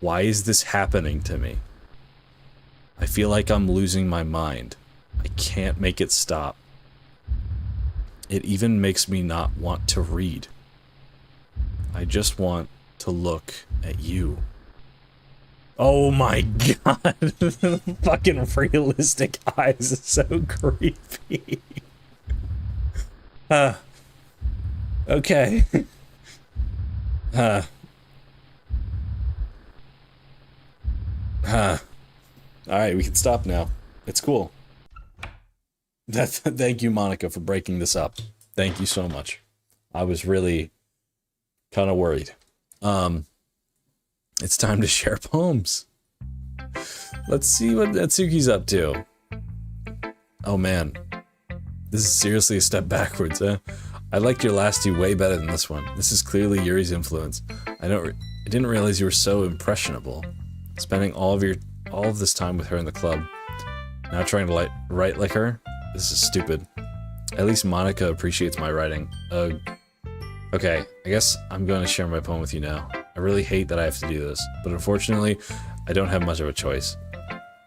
Why is this happening to me? I feel like I'm losing my mind. I can't make it stop. It even makes me not want to read. I just want to look at you. Oh my god. Fucking realistic eyes is so creepy. Okay. Alright, we can stop now. It's cool. Thank you, Monica, for breaking this up. Thank you so much. I was really kind of worried. It's time to share poems. Let's see what Natsuki's up to. Oh man. This is seriously a step backwards, huh? I liked your last two way better than this one. This is clearly Yuri's influence. I didn't realize you were so impressionable. Spending all of this time with her in the club. Now trying to write like her? This is stupid. At least Monica appreciates my writing. Okay, I guess I'm going to share my poem with you now. I really hate that I have to do this, but unfortunately, I don't have much of a choice.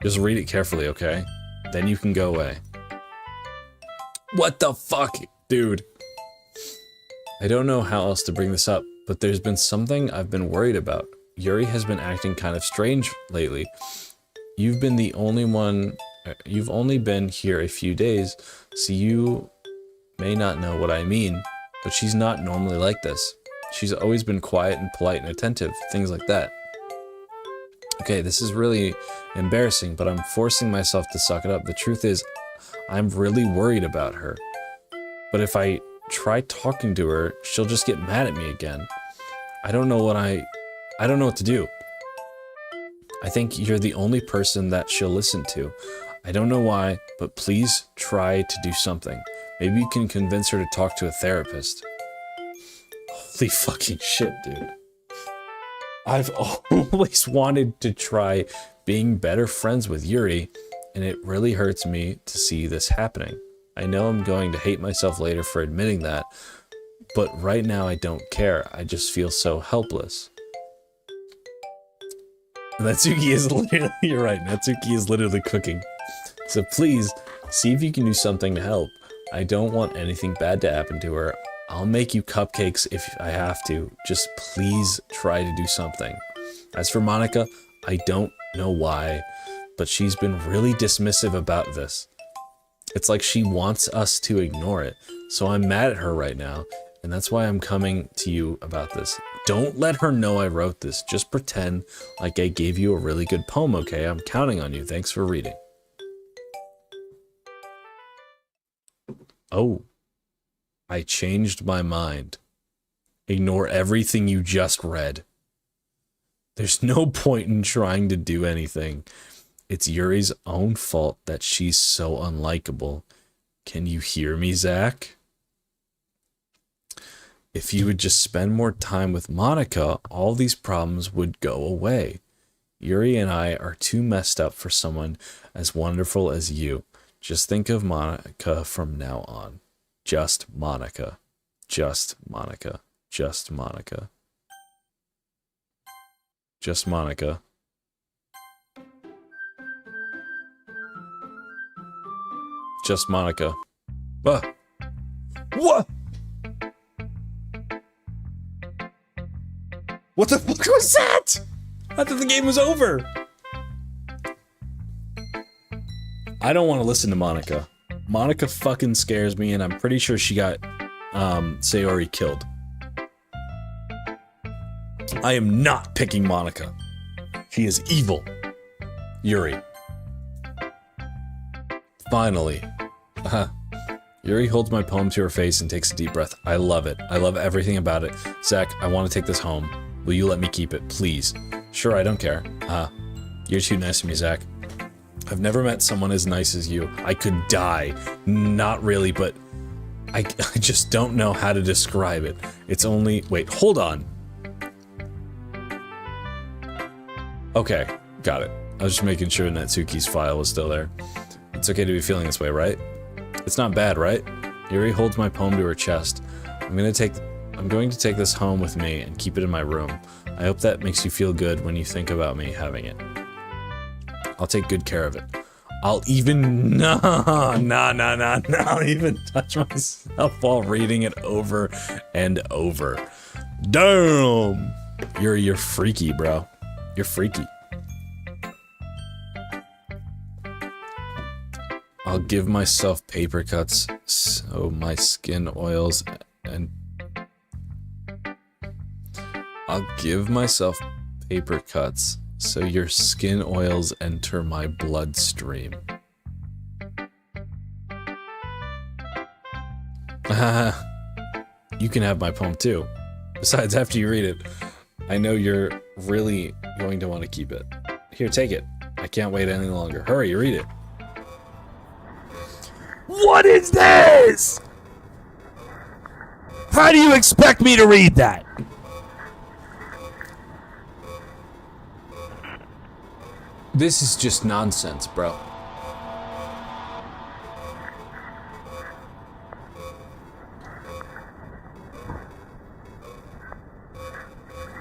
Just read it carefully, okay? Then you can go away. What the fuck, dude? I don't know how else to bring this up, but there's been something I've been worried about. Yuri has been acting kind of strange lately. You've only been here a few days, so you may not know what I mean, but she's not normally like this. She's always been quiet and polite and attentive, things like that. Okay, this is really embarrassing, but I'm forcing myself to suck it up. The truth is, I'm really worried about her. But if I try talking to her, she'll just get mad at me again. I don't know what to do. I think you're the only person that she'll listen to. I don't know why, but please try to do something. Maybe you can convince her to talk to a therapist. Holy fucking shit, dude. I've always wanted to try being better friends with Yuri, and it really hurts me to see this happening. I know I'm going to hate myself later for admitting that, but right now I don't care. I just feel so helpless. Natsuki is literally, you're right, Natsuki is literally cooking. So please, see if you can do something to help. I don't want anything bad to happen to her. I'll make you cupcakes if I have to. Just please try to do something. As for Monica, I don't know why, but she's been really dismissive about this. It's like she wants us to ignore it. So I'm mad at her right now, and that's why I'm coming to you about this. Don't let her know I wrote this. Just pretend like I gave you a really good poem, okay? I'm counting on you. Thanks for reading. Oh. I changed my mind. Ignore everything you just read. There's no point in trying to do anything. It's Yuri's own fault that she's so unlikable. Can you hear me, Zach? If you would just spend more time with Monica, all these problems would go away. Yuri and I are too messed up for someone as wonderful as you. Just think of Monica from now on. Just Monica. Just Monica. Just Monica. Just Monica. Just Monica. What? What the fuck was that? I thought the game was over. I don't want to listen to Monica. Monica fucking scares me, and I'm pretty sure she got Sayori killed. I am not picking Monica. She is evil. Yuri. Finally. Yuri holds my poem to her face and takes a deep breath. I love it. I love everything about it. Zach, I want to take this home. Will you let me keep it, please? Sure, I don't care. You're too nice to me, Zach. I've never met someone as nice as you. I could die. Not really, but I just don't know how to describe it. It's only... Wait, hold on. Okay, got it. I was just making sure Natsuki's file was still there. It's okay to be feeling this way, right? It's not bad, right? Yuri holds my poem to her chest. I'm going to take this home with me and keep it in my room. I hope that makes you feel good when you think about me having it. I'll take good care of it. I'll even... I'll even touch myself while reading it over and over. Damn! You're freaky, bro. You're freaky. I'll give myself paper cuts so my skin oils and... I'll give myself paper cuts so your skin oils enter my bloodstream. You can have my poem too. Besides, after you read it, I know you're really going to want to keep it. Here, take it. I can't wait any longer. Hurry, read it. What is this? How do you expect me to read that? This is just nonsense, bro.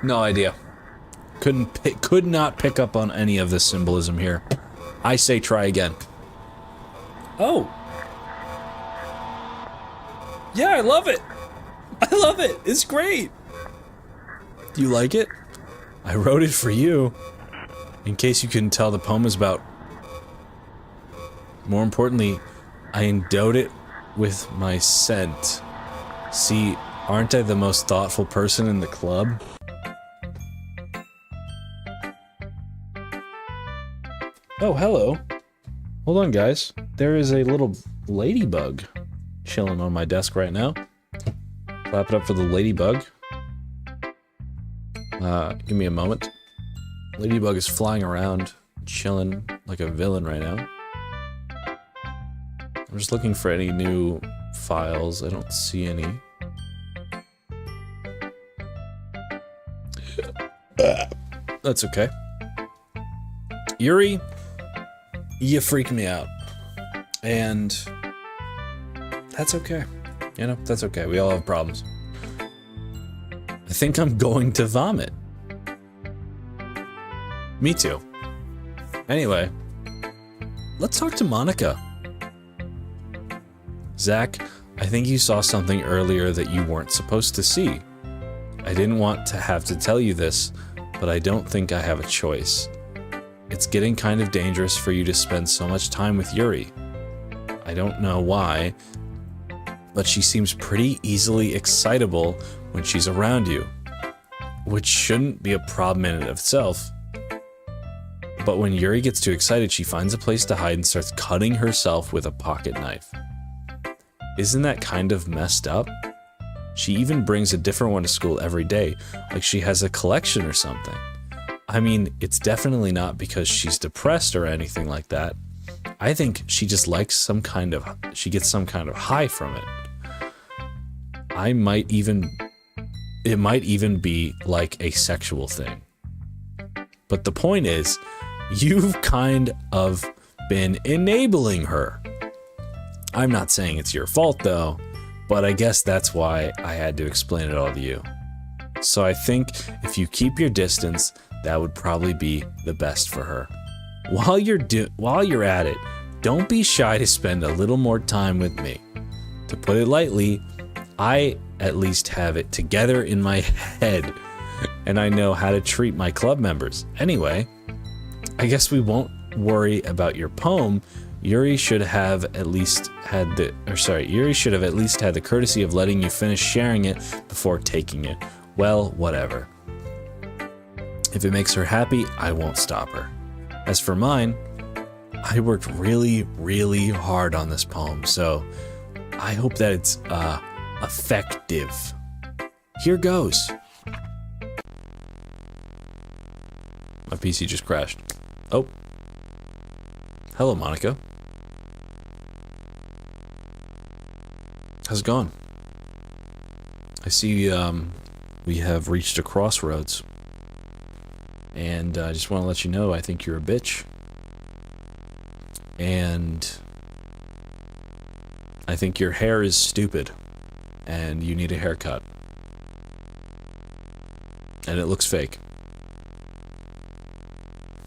No idea. Could not pick up on any of the symbolism here. I say try again. Oh. Yeah, I love it. I love it. It's great. Do you like it? I wrote it for you. In case you couldn't tell, the poem is about... More importantly, I endowed it with my scent. See, aren't I the most thoughtful person in the club? Oh, hello. Hold on, guys. There is a little ladybug chilling on my desk right now. Clap it up for the ladybug. Give me a moment. Ladybug is flying around, chilling like a villain right now. I'm just looking for any new files. I don't see any. That's okay. Yuri, you freak me out. And that's okay. You know, that's okay. We all have problems. I think I'm going to vomit. Me too. Anyway, let's talk to Monica. Zach, I think you saw something earlier that you weren't supposed to see. I didn't want to have to tell you this, but I don't think I have a choice. It's getting kind of dangerous for you to spend so much time with Yuri. I don't know why, but she seems pretty easily excitable when she's around you, which shouldn't be a problem in and of itself. But when Yuri gets too excited, she finds a place to hide and starts cutting herself with a pocket knife. Isn't that kind of messed up? She even brings a different one to school every day, like she has a collection or something. I mean, it's definitely not because she's depressed or anything like that. I think she just likes she gets some kind of high from it. It might even be like a sexual thing. But the point is, you've kind of been enabling her. I'm not saying it's your fault though, but I guess that's why I had to explain it all to you. So I think if you keep your distance, that would probably be the best for her. While you're at it, don't be shy to spend a little more time with me. To put it lightly, I at least have it together in my head, and I know how to treat my club members. Anyway, I guess we won't worry about your poem. Yuri should have at least had the courtesy of letting you finish sharing it before taking it. Well, whatever. If it makes her happy, I won't stop her. As for mine, I worked really, really hard on this poem, so I hope that it's effective. Here goes. My PC just crashed. Oh. Hello, Monica. How's it going? I see we have reached a crossroads. And I just want to let you know I think you're a bitch. And I think your hair is stupid. And you need a haircut. And it looks fake.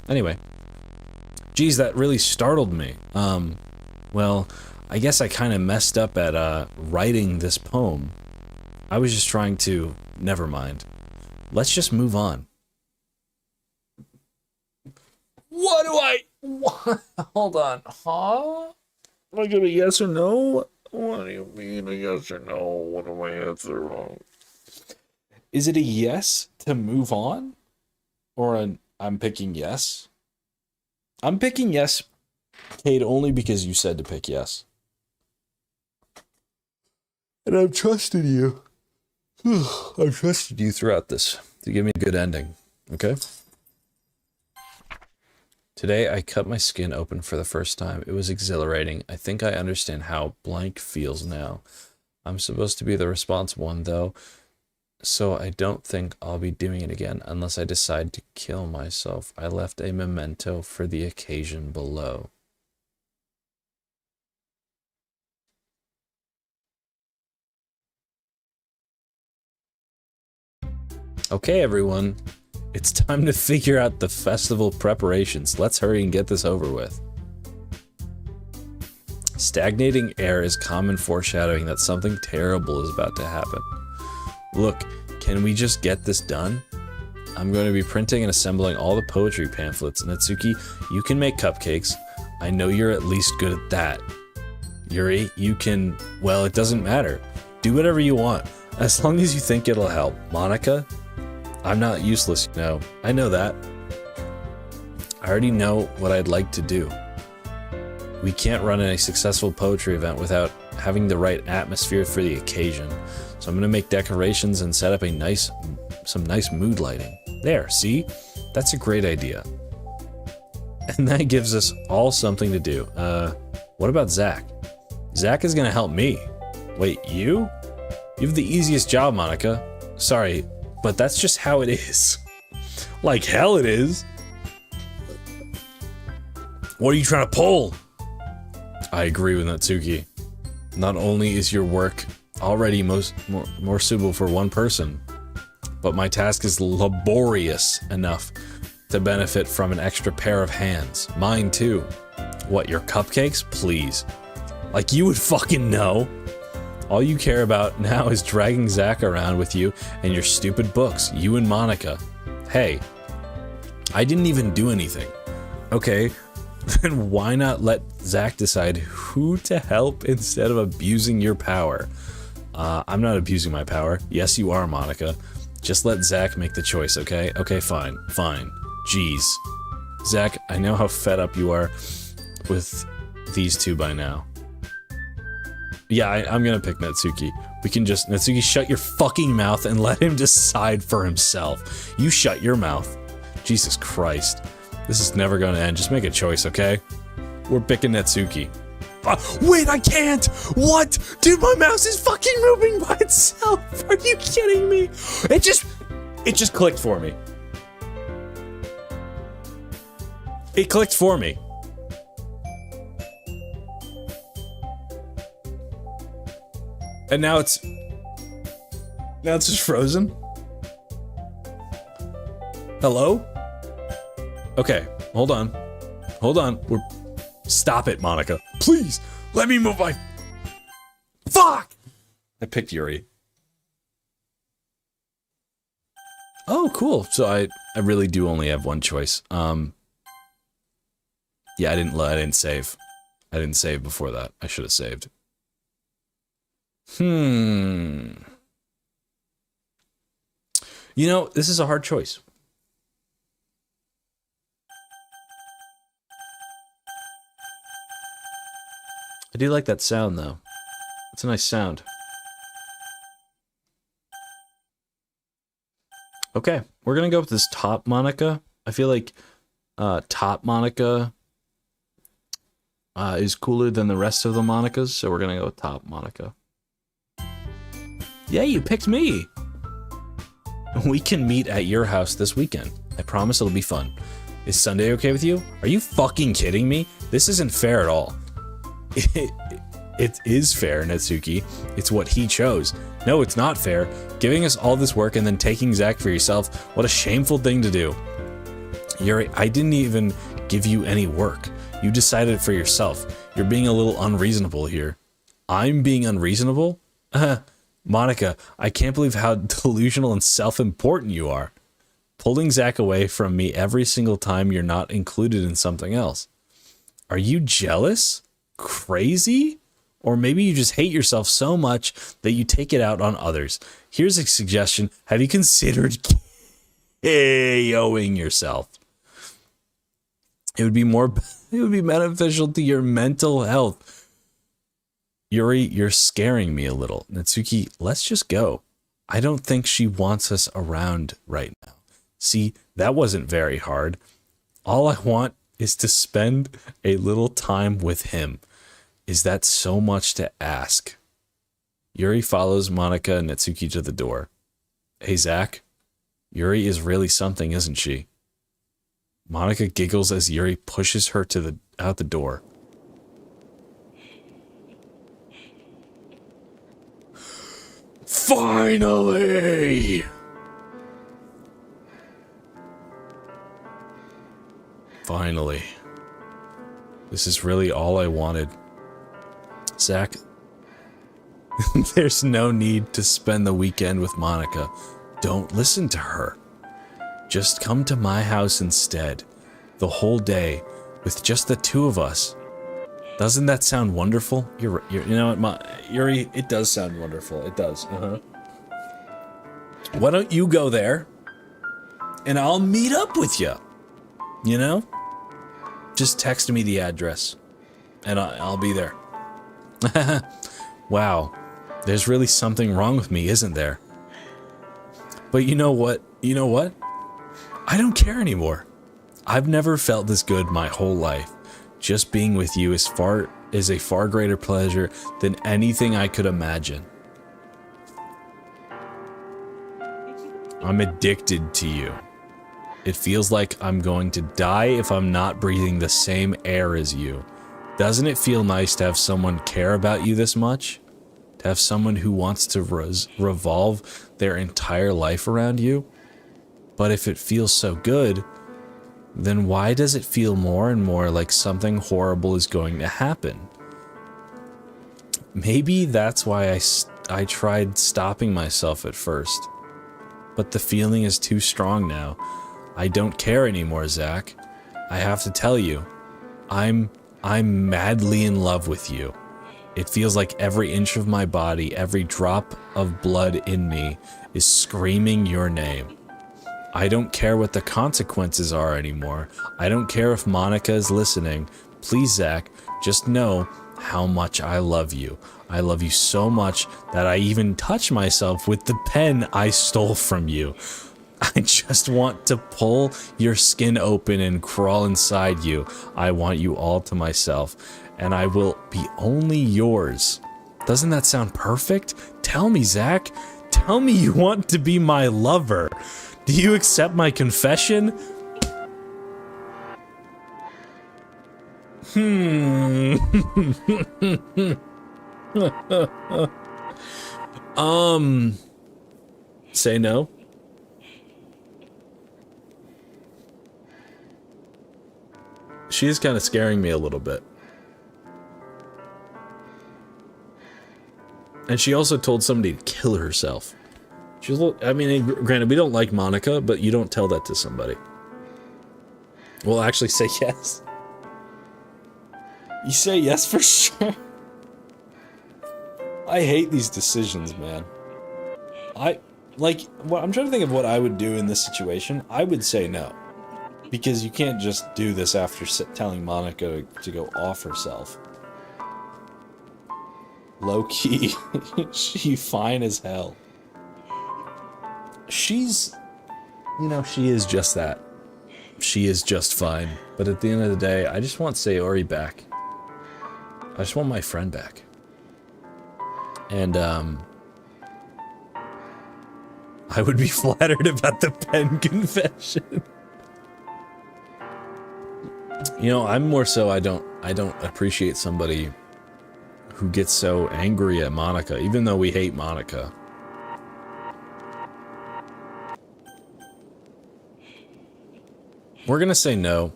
Anyway. Geez, that really startled me. Well, I guess I kind of messed up at writing this poem. I was just trying to... Never mind. Let's just move on. What do I... What? Hold on. Huh? Am I gonna be yes or no? What do you mean a yes or no? What am I answering wrong? Is it a yes to move on? Or an I'm picking yes? I'm picking yes, Kate, only because you said to pick yes. And I've trusted you. I've trusted you throughout this to give me a good ending, okay? Today, I cut my skin open for the first time. It was exhilarating. I think I understand how blank feels now. I'm supposed to be the responsible one, though, so I don't think I'll be doing it again unless I decide to kill myself. I left a memento for the occasion below. Okay, everyone. It's time to figure out the festival preparations. Let's hurry and get this over with. Stagnating air is common foreshadowing that something terrible is about to happen. Look, can we just get this done? I'm going to be printing and assembling all the poetry pamphlets. Natsuki, you can make cupcakes. I know you're at least good at that. Yuri, you can... Well, it doesn't matter. Do whatever you want, as long as you think it'll help. Monica? I'm not useless, you know. I know that. I already know what I'd like to do. We can't run a successful poetry event without having the right atmosphere for the occasion. So I'm gonna make decorations and set up some nice mood lighting. There, see? That's a great idea. And that gives us all something to do. What about Zach? Zach is gonna help me. Wait, you? You have the easiest job, Monica. Sorry, but that's just how it is. Like hell it is. What are you trying to pull? I agree with Natsuki. Not only is your work already more suitable for one person, but my task is laborious enough to benefit from an extra pair of hands. Mine too. What, your cupcakes? Please. Like you would fucking know. All you care about now is dragging Zach around with you and your stupid books, you and Monica. Hey, I didn't even do anything. Okay, then why not let Zach decide who to help instead of abusing your power? I'm not abusing my power. Yes, you are, Monica. Just let Zach make the choice, okay? Okay, fine, fine. Jeez. Zach, I know how fed up you are with these two by now. Yeah, I'm gonna pick Natsuki. We can just... Natsuki, shut your fucking mouth and let him decide for himself. You shut your mouth. Jesus Christ. This is never gonna end. Just make a choice, okay? We're picking Natsuki. Wait, I can't! What? Dude, my mouse is fucking moving by itself! Are you kidding me? It just clicked for me. It clicked for me. And now it's just frozen. Hello? Okay, hold on. Hold on. Stop it, Monica. Please, let me move my... Fuck! I picked Yuri. Oh, cool. So I really do only have one choice. Yeah, I didn't save. I didn't save before that. I should have saved. You know, this is a hard choice. I do like that sound, though. It's a nice sound. Okay, we're gonna go with this top Monica. I feel like top Monica is cooler than the rest of the Monicas, so we're gonna go with top Monica. Yeah, you picked me. We can meet at your house this weekend. I promise it'll be fun. Is Sunday okay with you? Are you fucking kidding me? This isn't fair at all. It is fair, Natsuki. It's what he chose. No, it's not fair. Giving us all this work and then taking Zach for yourself, what a shameful thing to do. Yuri, I didn't even give you any work. You decided for yourself. You're being a little unreasonable here. I'm being unreasonable? Monica, I can't believe how delusional and self-important you are. Pulling Zach away from me every single time you're not included in something else. Are you jealous? Crazy? Or maybe you just hate yourself so much that you take it out on others. Here's a suggestion. Have you considered KOing yourself? It would be beneficial to your mental health. Yuri, you're scaring me a little. Natsuki, let's just go. I don't think she wants us around right now. See, that wasn't very hard. All I want is to spend a little time with him. Is that so much to ask? Yuri follows Monica and Natsuki to the door. Hey, Zach. Yuri is really something, isn't she? Monica giggles as Yuri pushes her out the door. Finally! Finally. This is really all I wanted. Zach, there's no need to spend the weekend with Monica. Don't listen to her. Just come to my house instead. The whole day, with just the two of us. Doesn't that sound wonderful? You know what, Yuri, it does sound wonderful. It does. Why don't you go there, and I'll meet up with you? You know? Just text me the address, and I'll be there. Wow, there's really something wrong with me, isn't there? But you know what? I don't care anymore. I've never felt this good my whole life. Just being with you is a far greater pleasure than anything I could imagine. I'm addicted to you. It feels like I'm going to die if I'm not breathing the same air as you. Doesn't it feel nice to have someone care about you this much? To have someone who wants to revolve their entire life around you? But if it feels so good, then why does it feel more and more like something horrible is going to happen? Maybe that's why I tried stopping myself at first. But the feeling is too strong now. I don't care anymore, Zach. I have to tell you, I'm madly in love with you. It feels like every inch of my body, every drop of blood in me is screaming your name. I don't care what the consequences are anymore. I don't care if Monica is listening. Please, Zach, just know how much I love you. I love you so much that I even touch myself with the pen I stole from you. I just want to pull your skin open and crawl inside you. I want you all to myself, and I will be only yours. Doesn't that sound perfect? Tell me, Zach. Tell me you want to be my lover. Do you accept my confession? Say no? She is kind of scaring me a little bit. And she also told somebody to kill herself. She's a little, I mean, granted, we don't like Monica, but you don't tell that to somebody. Well, actually say yes. You say yes for sure. I hate these decisions, man. I'm trying to think of what I would do in this situation. I would say no. Because you can't just do this after telling Monica to go off herself. Low-key, she fine as hell. She's, she is just that. She is just fine. But at the end of the day, I just want Sayori back. I just want my friend back. And, I would be flattered about the pen confession. You know, I'm more so I don't appreciate somebody who gets so angry at Monica, even though we hate Monica. We're gonna say no.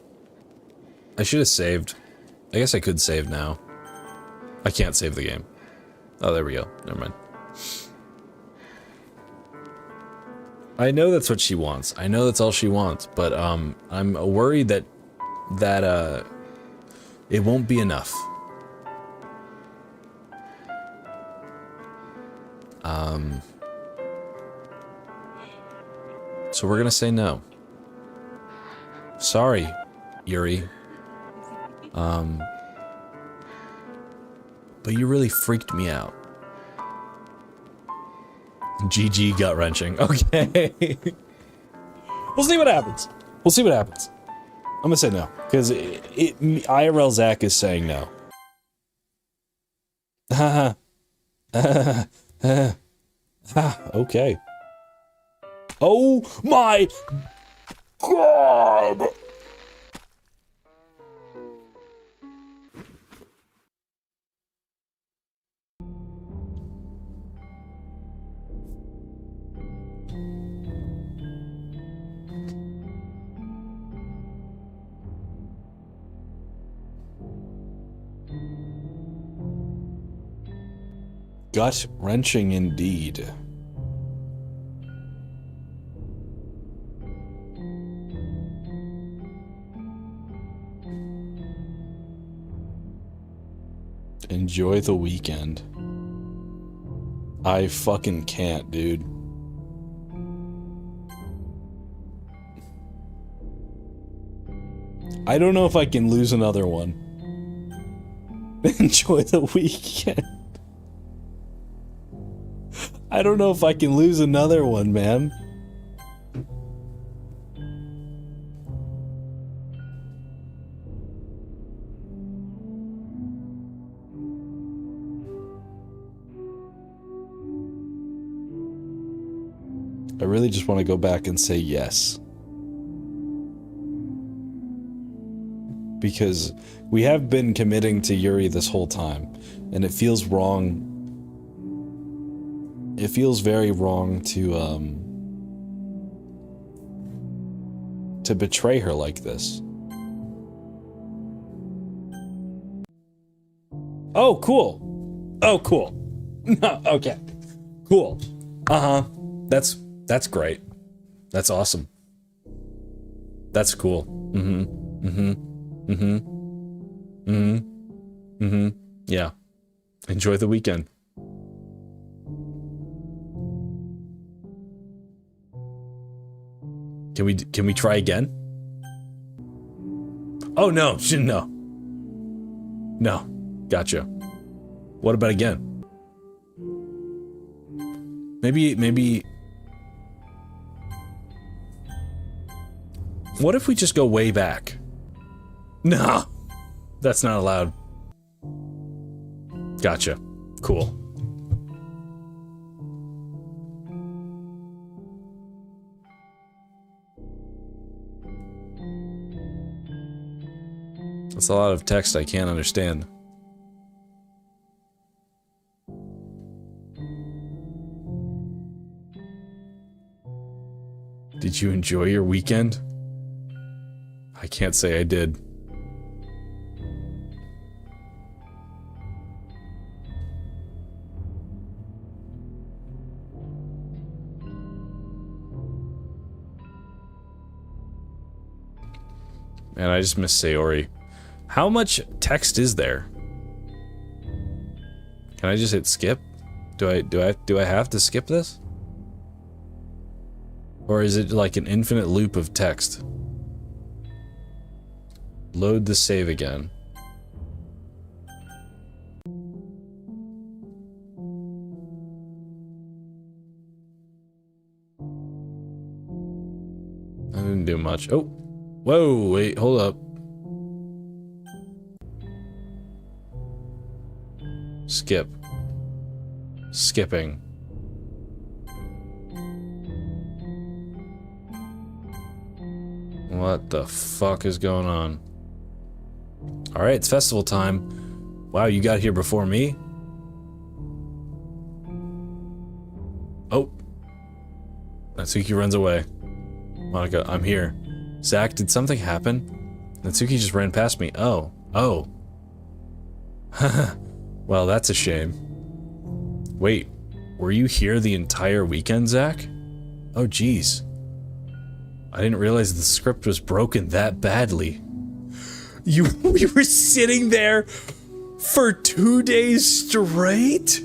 I should have saved. I guess I could save now. I can't save the game. Oh, there we go. Never mind. I know that's what she wants. I know that's all she wants, but I'm worried that it won't be enough. So we're gonna say no. Sorry, Yuri. But you really freaked me out. GG gut-wrenching. Okay. We'll see what happens. We'll see what happens. I'm gonna say no. Because IRL Zach is saying no. Okay. Oh my God! Gut-wrenching indeed. Enjoy the weekend. I fucking can't, dude. I don't know if I can lose another one. Enjoy the weekend. I don't know if I can lose another one, man. I really just want to go back and say yes. Because we have been committing to Yuri this whole time, and it feels wrong. It feels very wrong to betray her like this. Oh, cool. Oh, cool. No, okay. Cool. Uh-huh. That's great. That's awesome. That's cool. Mm-hmm. Mm-hmm. Mm-hmm. Mm-hmm. Mm-hmm. Yeah. Enjoy the weekend. Can we try again? Oh no, no. No. Gotcha. What about again? Maybe what if we just go way back? No. That's not allowed. Gotcha. Cool. That's a lot of text I can't understand. Did you enjoy your weekend? I can't say I did. Man, I just miss Sayori. How much text is there? Can I just hit skip? Do I have to skip this? Or is it like an infinite loop of text? Load the save again. I didn't do much. Oh! Whoa, wait, hold up. Skip. Skipping. What the fuck is going on? Alright, it's festival time. Wow, you got here before me? Oh. Natsuki runs away. Monica, I'm here. Zach, did something happen? Natsuki just ran past me. Oh. Oh. Well, that's a shame. Wait, were you here the entire weekend, Zach? Oh, jeez. I didn't realize the script was broken that badly. You were sitting there for 2 days straight?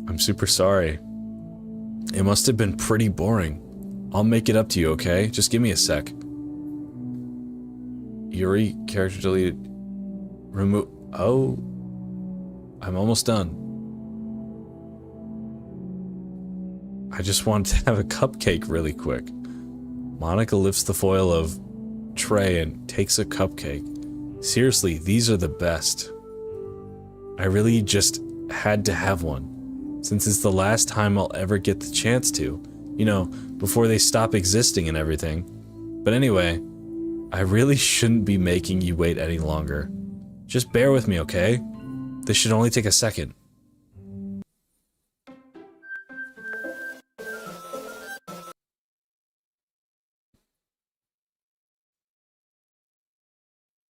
I'm super sorry. It must have been pretty boring. I'll make it up to you, okay? Just give me a sec. Yuri, character deleted. Remove. Oh. I'm almost done. I just wanted to have a cupcake really quick. Monica lifts the foil of tray and takes a cupcake. Seriously, these are the best. I really just had to have one, since it's the last time I'll ever get the chance to. You know, before they stop existing and everything. But anyway, I really shouldn't be making you wait any longer. Just bear with me, okay? This should only take a second.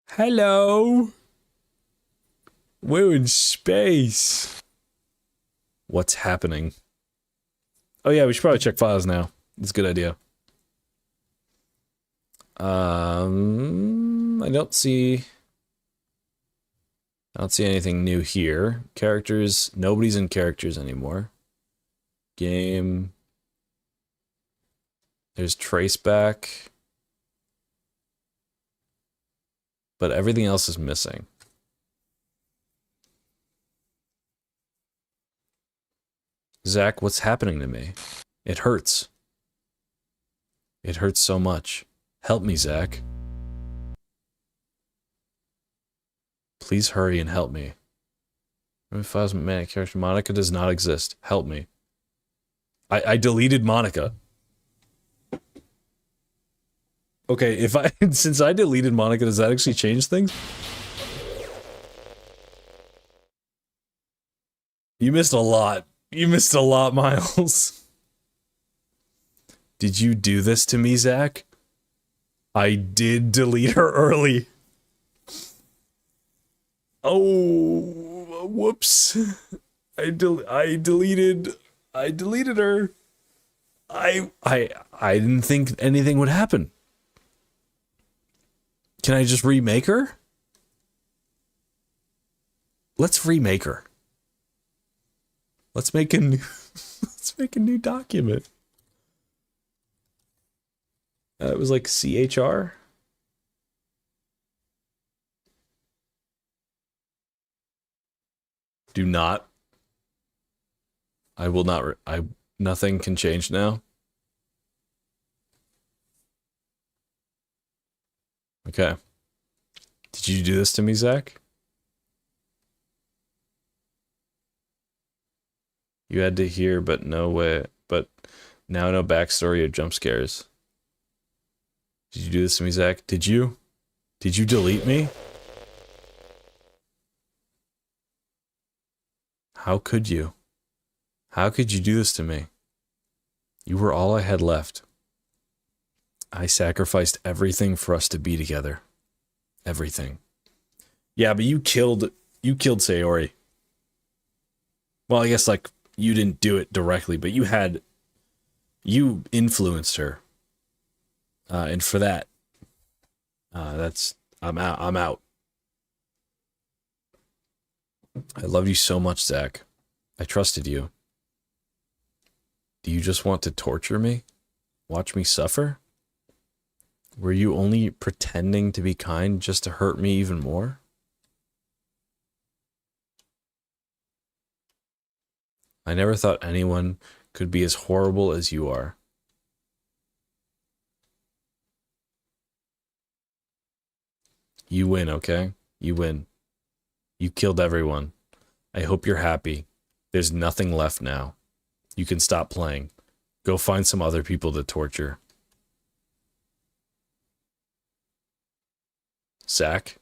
Hello? We're in space. What's happening? Oh yeah, we should probably check files now. It's a good idea. I don't see anything new here. Characters, nobody's in characters anymore. Game. There's Traceback. But everything else is missing. Zach, what's happening to me? It hurts. It hurts so much. Help me, Zach. Please hurry and help me. Files manic character. Monica does not exist. Help me. I deleted Monica. Okay, if I since I deleted Monica, does that actually change things? You missed a lot. You missed a lot, Miles. Did you do this to me, Zach? I did delete her early. Oh, whoops. I deleted her. I didn't think anything would happen. Can I just remake her? Let's remake her. Let's make a new document. It was like CHR. Do not. I will not. Nothing can change now. Okay. Did you do this to me, Zach? You had to hear, but no way. But now no backstory or jump scares. Did you do this to me, Zach? Did you? Did you delete me? How could you? How could you do this to me? You were all I had left. I sacrificed everything for us to be together. Everything. Yeah, but you killed Sayori. Well, I guess like you didn't do it directly, but you influenced her. And for that, I'm out. I love you so much, Zach. I trusted you. Do you just want to torture me? Watch me suffer? Were you only pretending to be kind just to hurt me even more? I never thought anyone could be as horrible as you are. You win, okay? You win. You killed everyone. I hope you're happy. There's nothing left now. You can stop playing. Go find some other people to torture. Zach,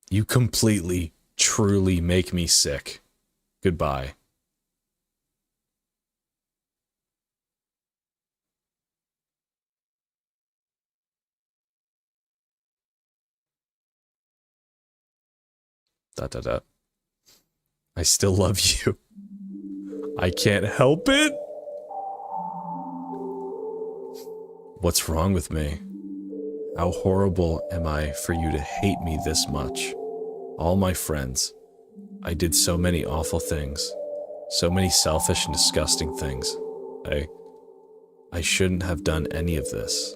you completely, truly make me sick. Goodbye. ... I still love you. I can't help it. What's wrong with me? How horrible am I for you to hate me this much? All my friends. I did so many awful things. So many selfish and disgusting things. I shouldn't have done any of this.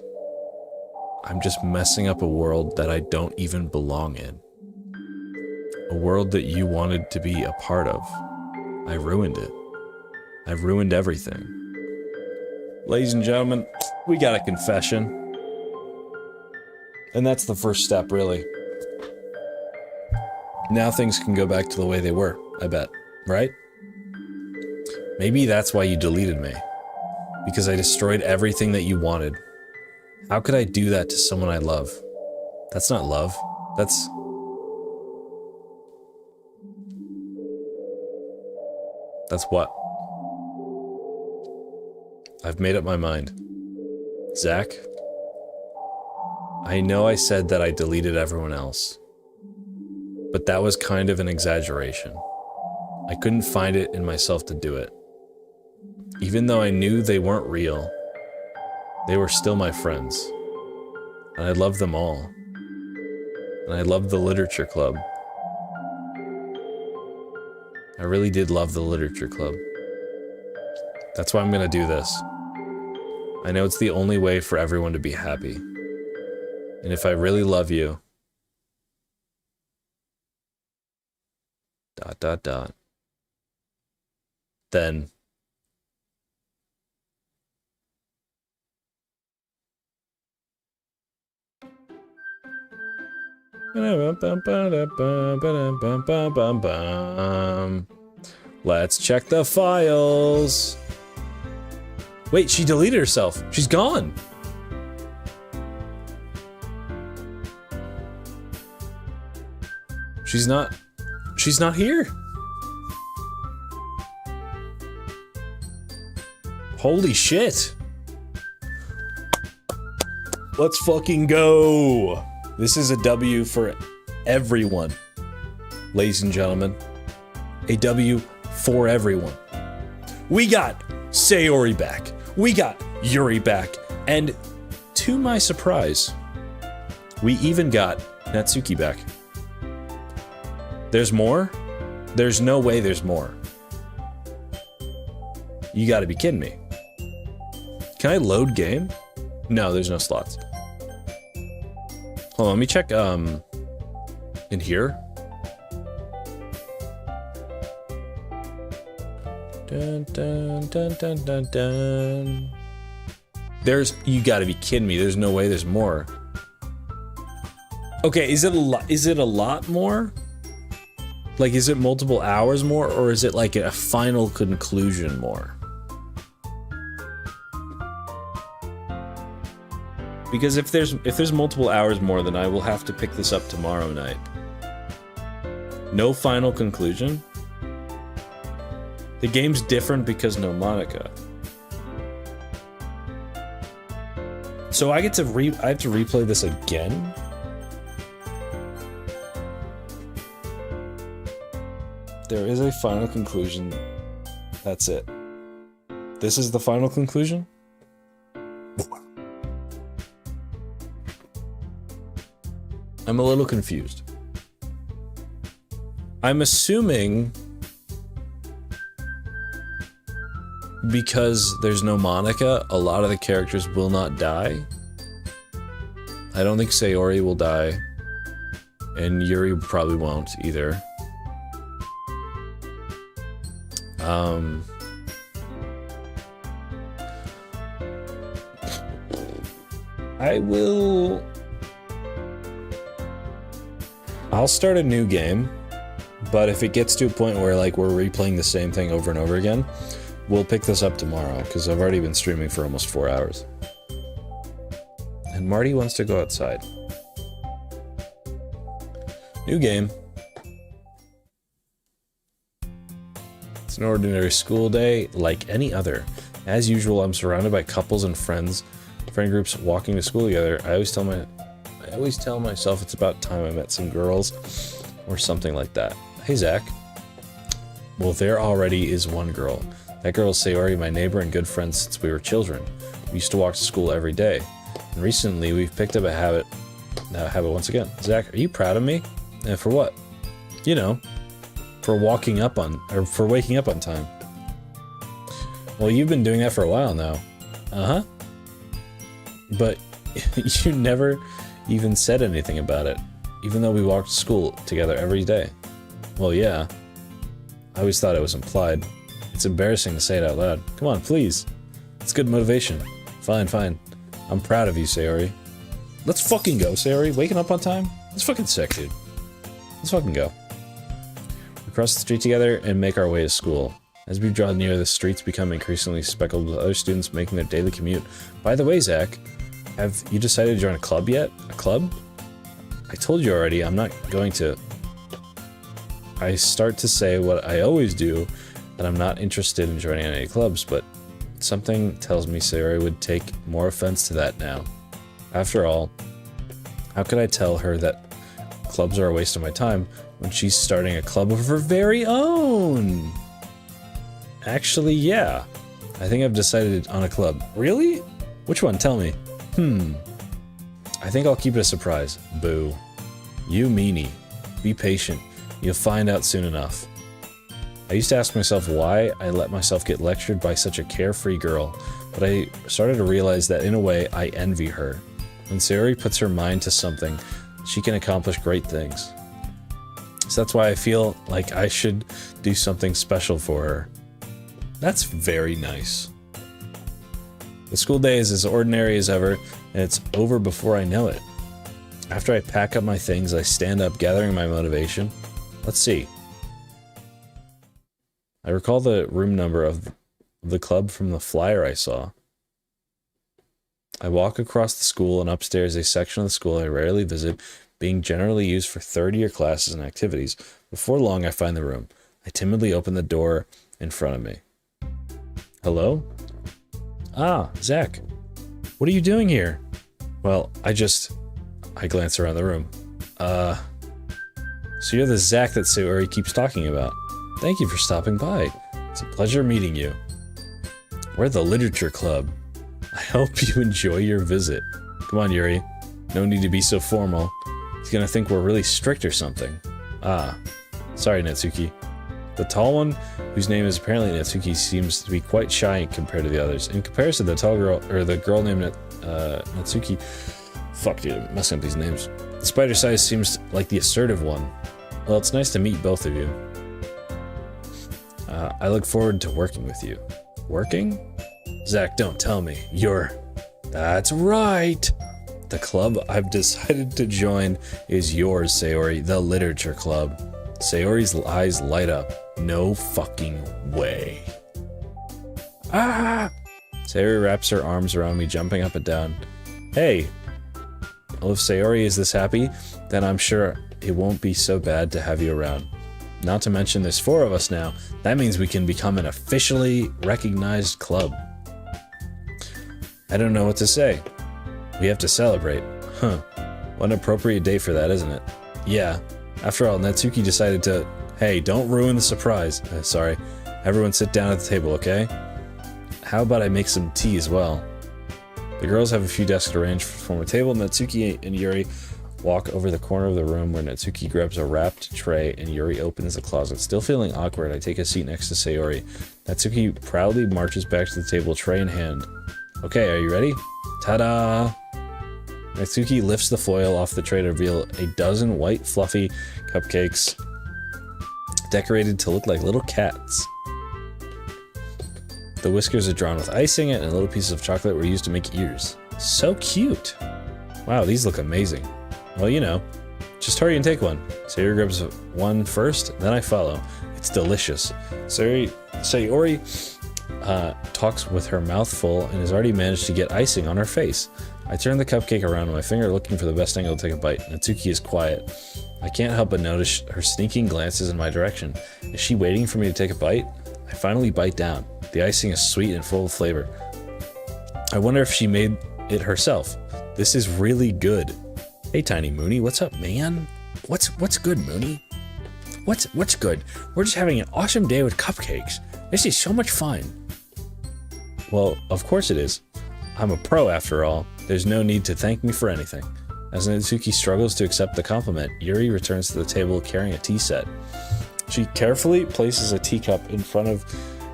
I'm just messing up a world that I don't even belong in. A world that you wanted to be a part of. I ruined it. I ruined everything. Ladies and gentlemen, we got a confession. And that's the first step, really. Now things can go back to the way they were, I bet. Right? Maybe that's why you deleted me. Because I destroyed everything that you wanted. How could I do that to someone I love? That's not love. That's what? I've made up my mind. Zach, I know I said that I deleted everyone else, but that was kind of an exaggeration. I couldn't find it in myself to do it. Even though I knew they weren't real, they were still my friends. And I loved them all. And I loved the literature club. I really did love the literature club. That's why I'm gonna do this. I know it's the only way for everyone to be happy. And if I really love you... ... then... let's check the files. Wait, she deleted herself. She's gone. She's not here. Holy shit. Let's fucking go. This is a W for everyone, ladies and gentlemen. A W for everyone. We got Sayori back. We got Yuri back. And to my surprise, we even got Natsuki back. There's more? There's no way there's more. You gotta be kidding me. Can I load game? No, there's no slots. Hold on, let me check, in here. Dun, dun, dun, dun, dun, dun. You gotta be kidding me, there's no way there's more. Okay, is it a lot more? Like, is it multiple hours more, or is it like a final conclusion more? Because if there's multiple hours more, then I will have to pick this up tomorrow night. No final conclusion? The game's different because no Monica. So I have to replay this again? There is a final conclusion. That's it. This is the final conclusion? I'm a little confused. I'm assuming because there's no Monica, a lot of the characters will not die. I don't think Sayori will die, and Yuri probably won't either. I'll start a new game, But if it gets to a point where like we're replaying the same thing over and over again, we'll pick this up tomorrow, because I've already been streaming for almost 4 hours. And Marty wants to go outside. New game. It's an ordinary school day like any other. As usual, I'm surrounded by couples and friend groups walking to school together. I always tell myself it's about time I met some girls or something like that. Hey, Zach. Well, there already is one girl. That girl is Sayori, my neighbor and good friend since we were children. We used to walk to school every day. And recently, we've picked up a habit once again. Zach, are you proud of me? And for what? You know, for waking up on time. Well, you've been doing that for a while now. Uh-huh. But you never even said anything about it, even though we walked to school together every day. Well, yeah. I always thought it was implied. It's embarrassing to say it out loud. Come on, please. It's good motivation. Fine, fine. I'm proud of you, Sayori. Let's fucking go, Sayori. Waking up on time? That's fucking sick, dude. Let's fucking go. We cross the street together and make our way to school. As we draw near, the streets become increasingly speckled with other students making their daily commute. By the way, Zach, have you decided to join a club yet? A club? I told you already, I'm not going to. I start to say what I always do, that I'm not interested in joining any clubs, but something tells me Sayori would take more offense to that now. After all, how could I tell her that clubs are a waste of my time when she's starting a club of her very own? Actually, yeah. I think I've decided on a club. Really? Which one? Tell me. I think I'll keep it a surprise. Boo. You meanie. Be patient. You'll find out soon enough. I used to ask myself why I let myself get lectured by such a carefree girl, but I started to realize that in a way I envy her. When Sayori puts her mind to something, she can accomplish great things. So that's why I feel like I should do something special for her. That's very nice. The school day is as ordinary as ever, and it's over before I know it. After I pack up my things, I stand up, gathering my motivation. Let's see. I recall the room number of the club from the flyer I saw. I walk across the school and upstairs a section of the school I rarely visit, being generally used for third-year classes and activities. Before long, I find the room. I timidly open the door in front of me. Hello? Ah, Zach. What are you doing here? Well, I glance around the room. So you're the Zach that Sayori keeps talking about. Thank you for stopping by. It's a pleasure meeting you. We're the Literature Club. I hope you enjoy your visit. Come on, Yuri. No need to be so formal. He's gonna think we're really strict or something. Ah. Sorry, Natsuki. The tall one, whose name is apparently Natsuki, seems to be quite shy compared to the others. In comparison, the tall girl, or the girl named Natsuki... Fuck, dude, I'm messing up these names. The spider size seems like the assertive one. Well, it's nice to meet both of you. I look forward to working with you. Working? Zach, don't tell me. That's right! The club I've decided to join is yours, Sayori, the Literature Club. Sayori's eyes light up. No fucking way. Ah! Sayori wraps her arms around me, jumping up and down. Hey! Well, if Sayori is this happy, then I'm sure it won't be so bad to have you around. Not to mention there's 4 of us now. That means we can become an officially recognized club. I don't know what to say. We have to celebrate. Huh. What an appropriate day for that, isn't it? Yeah. After all, Natsuki decided to... Hey, don't ruin the surprise. Sorry. Everyone sit down at the table, okay? How about I make some tea as well? The girls have a few desks arranged to form a table. Natsuki and Yuri walk over the corner of the room where Natsuki grabs a wrapped tray and Yuri opens the closet. Still feeling awkward, I take a seat next to Sayori. Natsuki proudly marches back to the table, tray in hand. Okay, are you ready? Ta-da! Natsuki lifts the foil off the tray to reveal a dozen white, fluffy cupcakes decorated to look like little cats. The whiskers are drawn with icing and little pieces of chocolate were used to make ears. So cute! Wow, these look amazing. Well, you know, just hurry and take one. Sayori grabs one first, then I follow. It's delicious. Sayori talks with her mouth full and has already managed to get icing on her face. I turn the cupcake around with my finger, looking for the best angle to take a bite. Natsuki is quiet. I can't help but notice her sneaking glances in my direction. Is she waiting for me to take a bite? I finally bite down. The icing is sweet and full of flavor. I wonder if she made it herself. This is really good. Hey, Tiny Mooney, what's up, man? What's good, Mooney? What's good? We're just having an awesome day with cupcakes. This is so much fun. Well, of course it is. I'm a pro after all. There's no need to thank me for anything. As Natsuki struggles to accept the compliment, Yuri returns to the table carrying a tea set. She carefully places a teacup in front of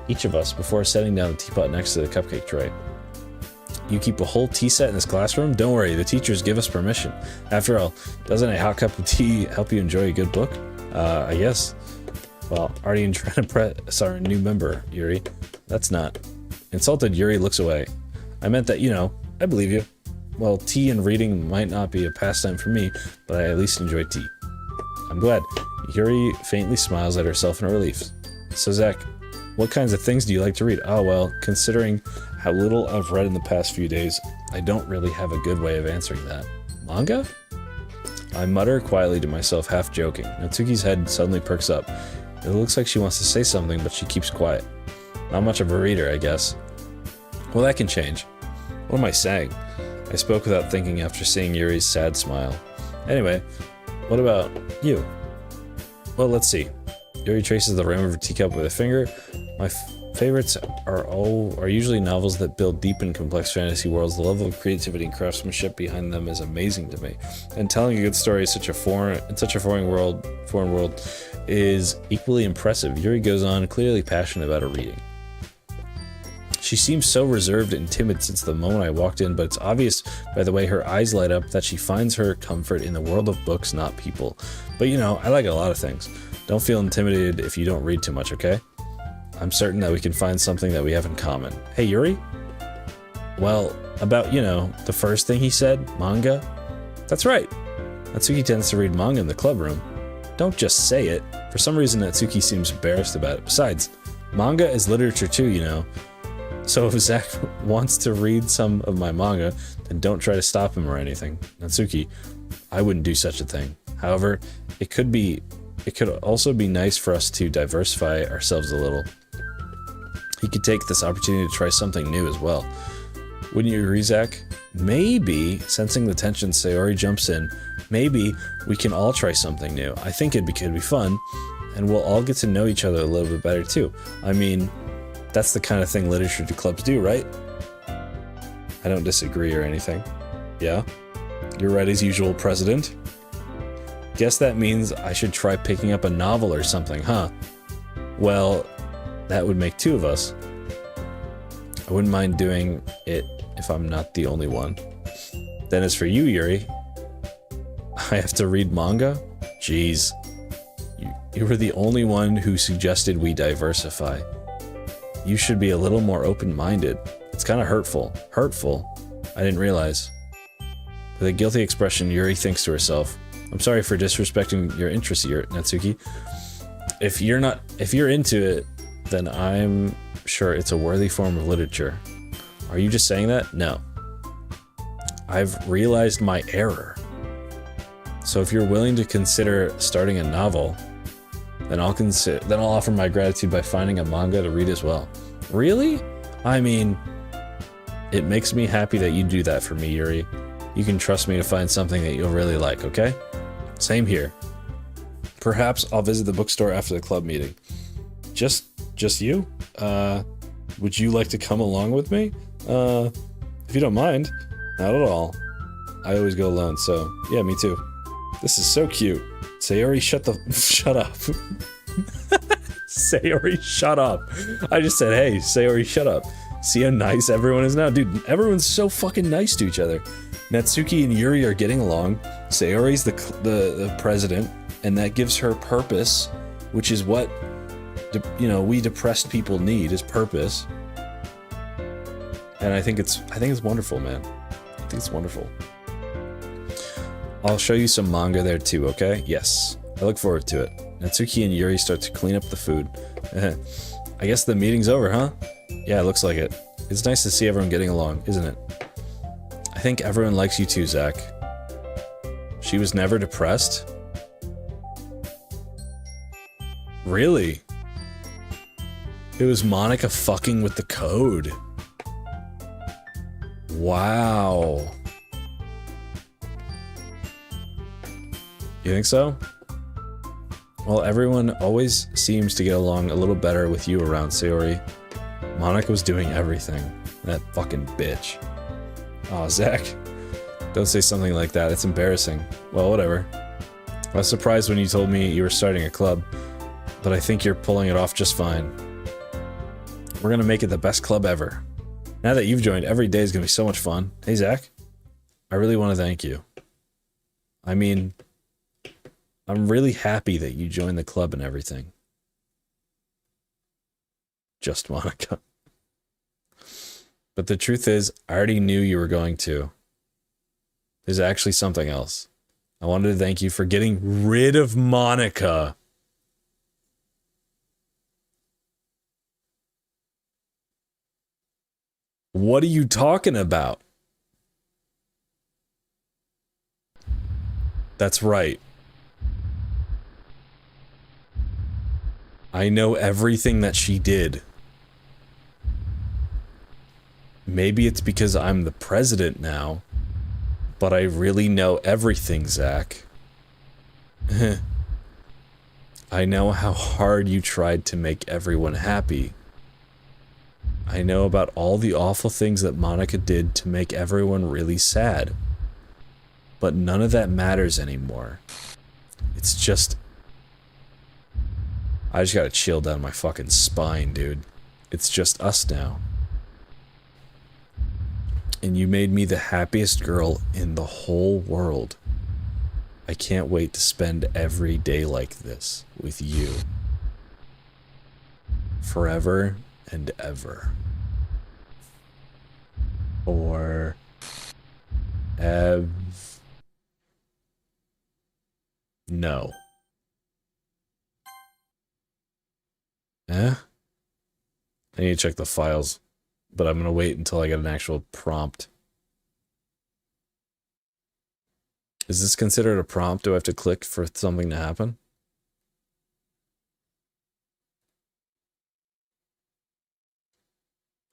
each of us before setting down the teapot next to the cupcake tray. You keep a whole tea set in this classroom? Don't worry, the teachers give us permission. After all, doesn't a hot cup of tea help you enjoy a good book? I guess. Well, are you trying to impress our new member, Yuri? That's not. Insulted, Yuri looks away. I meant that, I believe you. Well, tea and reading might not be a pastime for me, but I at least enjoy tea. I'm glad. Yuri faintly smiles at herself in relief. So, Zach, what kinds of things do you like to read? Oh, well, considering how little I've read in the past few days, I don't really have a good way of answering that. Manga? I mutter quietly to myself, half joking. Natsuki's head suddenly perks up. It looks like she wants to say something, but she keeps quiet. Not much of a reader, I guess. Well, that can change. What am I saying? I spoke without thinking after seeing Yuri's sad smile. Anyway, what about you? Well, let's see. Yuri traces the rim of her teacup with a finger. My favorites are usually novels that build deep and complex fantasy worlds. The level of creativity and craftsmanship behind them is amazing to me. And telling a good story in such a foreign world is equally impressive. Yuri goes on, clearly passionate about her reading. She seems so reserved and timid since the moment I walked in, but it's obvious by the way her eyes light up that she finds her comfort in the world of books, not people. But I like a lot of things. Don't feel intimidated if you don't read too much, okay? I'm certain that we can find something that we have in common. Hey, Yuri? Well, about, the first thing he said, manga? That's right. Natsuki tends to read manga in the club room. Don't just say it. For some reason, Natsuki seems embarrassed about it. Besides, manga is literature too, So if Zach wants to read some of my manga, then don't try to stop him or anything. Natsuki, I wouldn't do such a thing. However, it could also be nice for us to diversify ourselves a little. He could take this opportunity to try something new as well. Wouldn't you agree, Zach? Maybe, sensing the tension, Sayori jumps in. Maybe we can all try something new. I think it could be fun, and we'll all get to know each other a little bit better too. I mean, that's the kind of thing literature clubs do, right? I don't disagree or anything. Yeah? You're right as usual, President. Guess that means I should try picking up a novel or something, huh? Well, that would make two of us. I wouldn't mind doing it if I'm not the only one. Then as for you, Yuri, I have to read manga? Jeez. You were the only one who suggested we diversify. You should be a little more open-minded. It's kind of hurtful. Hurtful? I didn't realize. With a guilty expression, Yuri thinks to herself, I'm sorry for disrespecting your interests, Natsuki. If you're into it, then I'm sure it's a worthy form of literature. Are you just saying that? No. I've realized my error. So if you're willing to consider starting a novel, then I'll offer my gratitude by finding a manga to read as well. Really? I mean, it makes me happy that you do that for me, Yuri. You can trust me to find something that you'll really like, okay? Same here. Perhaps I'll visit the bookstore after the club meeting. Just you? Would you like to come along with me? If you don't mind. Not at all. I always go alone, so yeah, me too. This is so cute. Sayori, shut up. Sayori, shut up. I just said, hey, Sayori, shut up. See how nice everyone is now? Dude, everyone's so fucking nice to each other. Natsuki and Yuri are getting along. Sayori's the president, and that gives her purpose, which is what, we depressed people need, is purpose. And I think it's wonderful, man. I think it's wonderful. I'll show you some manga there too, okay? Yes. I look forward to it. Natsuki and Yuri start to clean up the food. I guess the meeting's over, huh? Yeah, it looks like it. It's nice to see everyone getting along, isn't it? I think everyone likes you too, Zach. She was never depressed? Really? It was Monica fucking with the code. Wow. You think so? Well, everyone always seems to get along a little better with you around, Sayori. Monica was doing everything. That fucking bitch. Aw, Zach. Don't say something like that, it's embarrassing. Well, whatever. I was surprised when you told me you were starting a club, but I think you're pulling it off just fine. We're gonna make it the best club ever. Now that you've joined, every day is gonna be so much fun. Hey, Zach. I really want to thank you. I mean, I'm really happy that you joined the club and everything. Just Monica. But the truth is, I already knew you were going to. There's actually something else. I wanted to thank you for getting rid of Monica. What are you talking about? That's right. I know everything that she did. Maybe it's because I'm the president now, but I really know everything, Zach. I know how hard you tried to make everyone happy. I know about all the awful things that Monica did to make everyone really sad. But none of that matters anymore. It's just... I just got a chill down my fucking spine, dude. It's just us now. And you made me the happiest girl in the whole world. I can't wait to spend every day like this with you. Forever and ever. Or... No. Eh? I need to check the files, but I'm gonna wait until I get an actual prompt. Is this considered a prompt? Do I have to click for something to happen?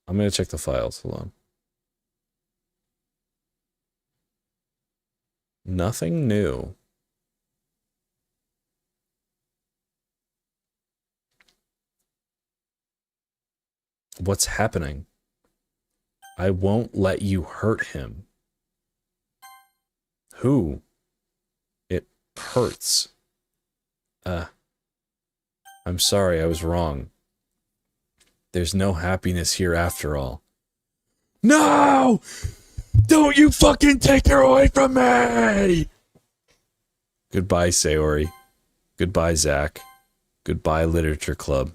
I'm gonna check the files. Hold on. Nothing new. What's happening? I won't let you hurt him. Who? It hurts. I'm sorry, I was wrong. There's no happiness here after all. No! Don't you fucking take her away from me! Goodbye, Sayori. Goodbye, Zach. Goodbye, Literature Club.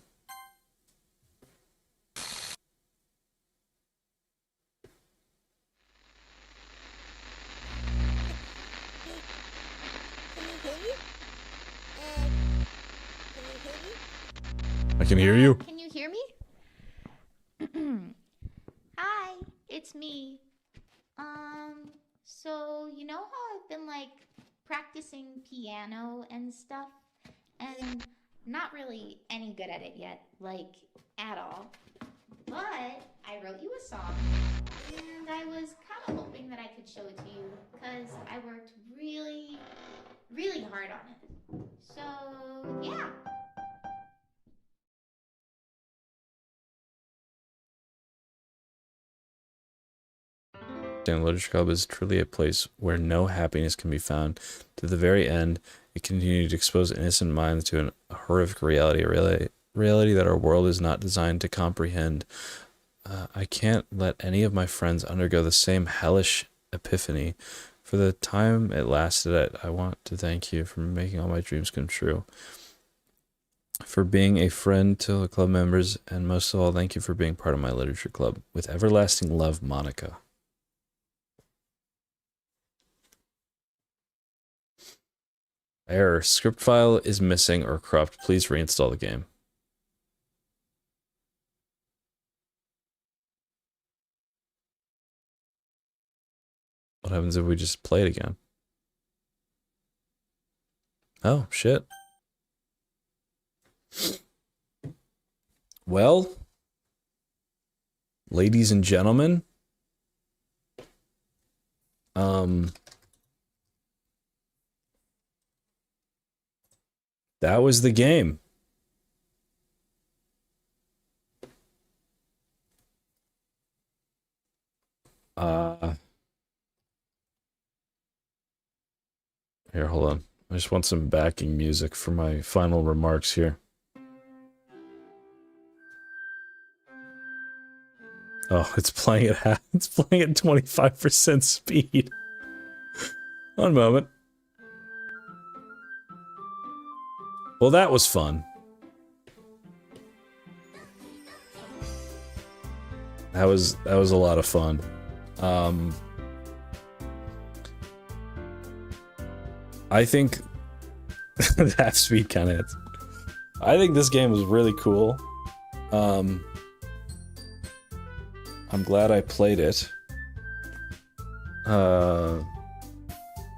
I can hear you. Can you hear me? Hi, it's me. So you know how I've been like practicing piano and stuff, and not really any good at it yet, like at all. But I wrote you a song, and I was kind of hoping that I could show it to you, because I worked really, really hard on it. So yeah. Literature Club is truly a place where no happiness can be found. To the very end, it continued to expose innocent minds to a horrific reality, a reality that our world is not designed to comprehend. I can't let any of my friends undergo the same hellish epiphany. For the time it lasted, I want to thank you for making all my dreams come true. For being a friend to the club members, and most of all, thank you for being part of my literature club. With everlasting love, Monica. Error. Script file is missing or corrupt. Please reinstall the game. What happens if we just play it again? Oh, shit. Well, ladies and gentlemen, that was the game. Here, hold on. I just want some backing music for my final remarks here. Oh, it's playing at 25% speed. One moment. Well, that was fun. That was a lot of fun. I think that speed kind of hits. I think this game was really cool. I'm glad I played it.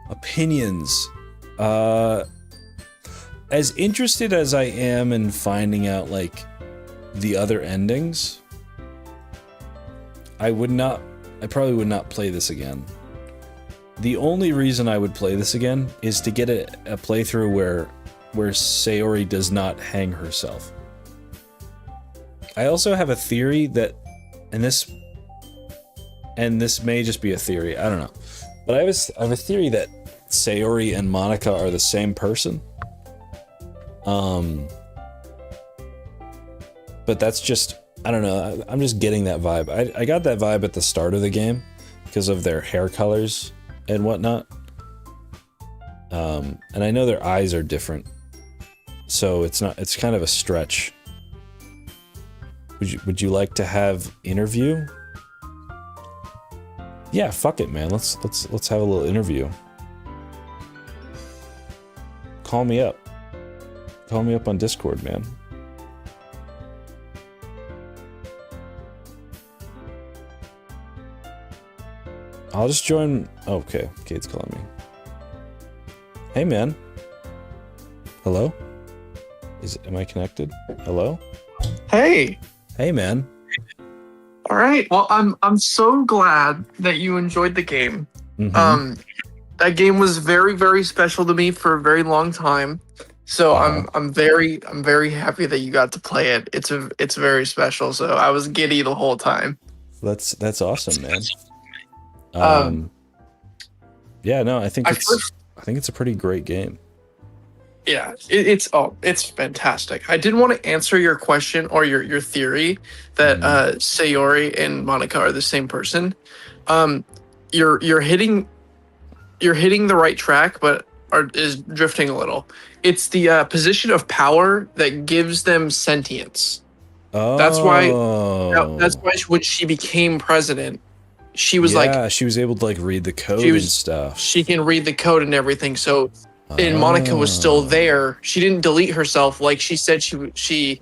Opinions. As interested as I am in finding out, like, the other endings, I probably would not play this again. The only reason I would play this again is to get a playthrough where Sayori does not hang herself. I also have a theory that, and this may just be a theory, I don't know, but I have a theory that Sayori and Monica are the same person. But that's just, I don't know, I'm just getting that vibe. I got that vibe at the start of the game because of their hair colors and whatnot. And I know their eyes are different, so it's kind of a stretch. Would you like to have interview? Yeah, fuck it, man. Let's have a little interview. Call me up. Call me up on Discord, man. I'll just join. Oh, okay, Kate's calling me. Hey, man. Hello? Am I connected? Hello? Hey. Hey, man. All right. Well, I'm so glad that you enjoyed the game. Mm-hmm. That game was very, very special to me for a very long time. So I'm very happy that you got to play it. It's very special. So I was giddy the whole time. That's awesome, man. Yeah, no, I think it's a pretty great game. Yeah, it's fantastic. I did want to answer your question or your theory that Sayori and Monica are the same person. You're hitting the right track, but is drifting a little. It's the position of power that gives them sentience. Oh, That's why when she became president, she was she was able to like read the code and stuff. She can read the code and everything. So, and Monica was still there. She didn't delete herself like she said she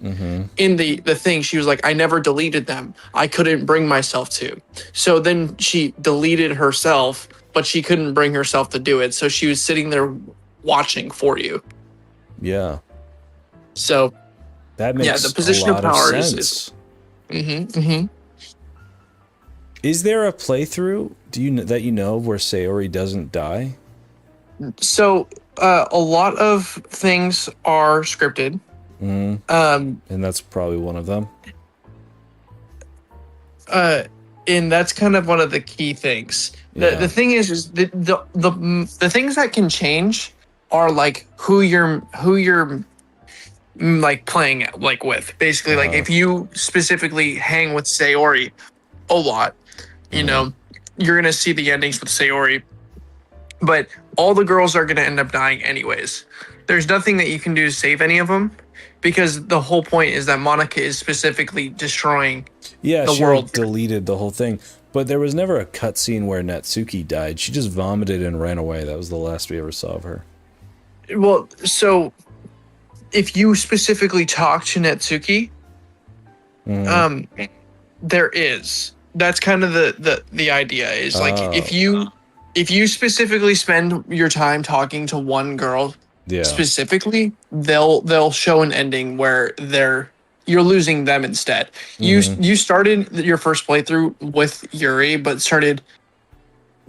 in the thing. She was like, I never deleted them. I couldn't bring myself to. So then she deleted herself, but she couldn't bring herself to do it. So she was sitting there watching for you. Yeah. So that makes the position a lot of power sense. Is there a playthrough that you know where Sayori doesn't die? So a lot of things are scripted. And that's probably one of them. And that's kind of one of the key things. The thing is the things that can change are like who you're like playing like with. Basically, like if you specifically hang with Sayori a lot, you know, you're gonna see the endings with Sayori. But all the girls are gonna end up dying anyways. There's nothing that you can do to save any of them, because the whole point is that Monica is specifically destroying the world. She deleted the whole thing. But there was never a cutscene where Natsuki died. She just vomited and ran away. That was the last we ever saw of her. Well, so if you specifically talk to Netsuki, Mhm. there is. That's kind of the idea is like if you specifically spend your time talking to one girl Yeah. specifically, they'll show an ending where you're losing them instead. You started your first playthrough with Yuri, but started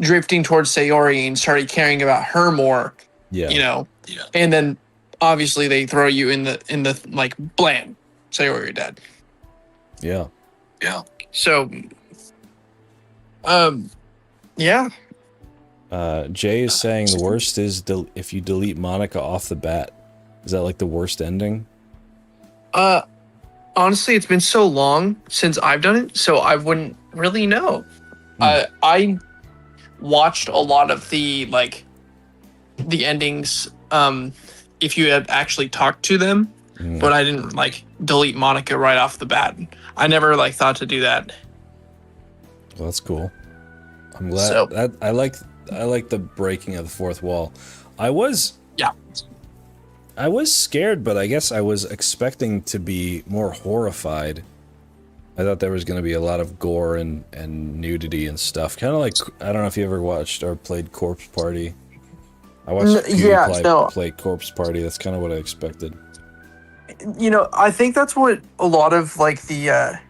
drifting towards Sayori and started caring about her more. Yeah. You know, and then obviously they throw you in the like blam, Sayori, you're dead. Yeah. So, yeah. Jay is saying the worst is if you delete Monica off the bat. Is that like the worst ending? Honestly, it's been so long since I've done it, so I wouldn't really know. I watched a lot of the endings if you had actually talked to them, but I didn't like delete Monica right off the bat. I never like thought to do that. Well, that's cool. I'm glad that I like the breaking of the fourth wall. I was scared, but I guess I was expecting to be more horrified. I thought there was going to be a lot of gore and nudity and stuff. Kind of like, I don't know if you ever watched or played Corpse Party. I watched PewDiePie play Corpse Party. That's kind of what I expected. You know, I think that's what a lot of like a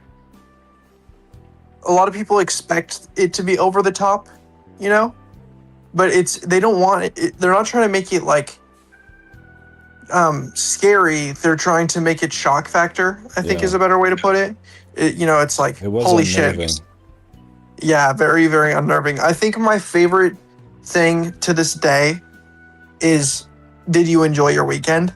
lot of people expect it to be over the top, you know? But they don't want it. They're not trying to make it like scary. They're trying to make it shock factor, I think is a better way to put it. It's like, holy shit. Yeah, very, very unnerving. I think my favorite thing to this day is, did you enjoy your weekend?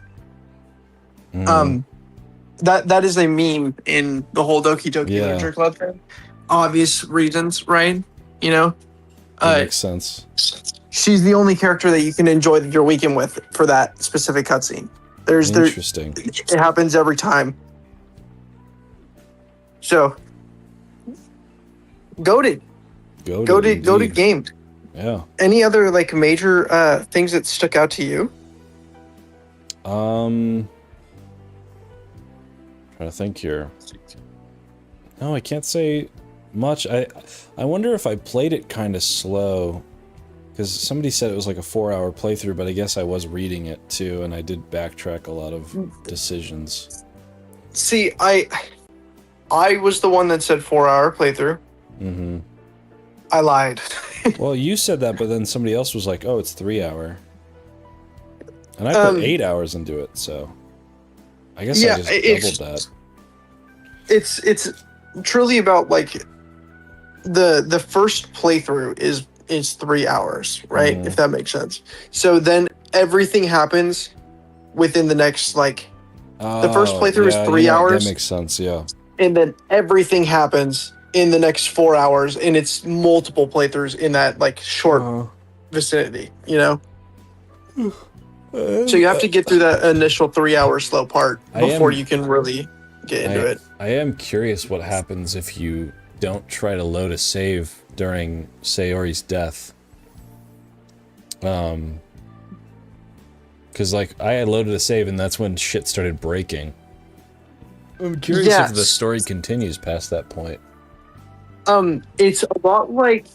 That is a meme in the whole Doki Doki Literature Club thing. Obvious reasons, right? You know? That makes sense. She's the only character that you can enjoy your weekend with for that specific cutscene. Interesting. It happens every time. So, goated game. Yeah. Any other like major things that stuck out to you? Trying to think here. No, I can't say much. I wonder if I played it kind of slow, because somebody said it was like a 4-hour playthrough, but I guess I was reading it too, and I did backtrack a lot of decisions. See, I was the one that said 4-hour playthrough. I lied. Well, you said that, but then somebody else was like, "Oh, it's 3-hour," and I put 8 hours into it, so I guess I just doubled that. It's truly about like the first playthrough is 3 hours, right? If that makes sense. So then everything happens within the next like the first playthrough is 3 hours. That makes sense, yeah. And then everything happens in the next 4 hours, and it's multiple playthroughs in that like short vicinity, you know? So you have to get through that initial 3-hour slow part before you can really get into it. I am curious what happens if you don't try to load a save during Sayori's death. Because like I had loaded a save and that's when shit started breaking. I'm curious if the story continues past that point. It's a lot like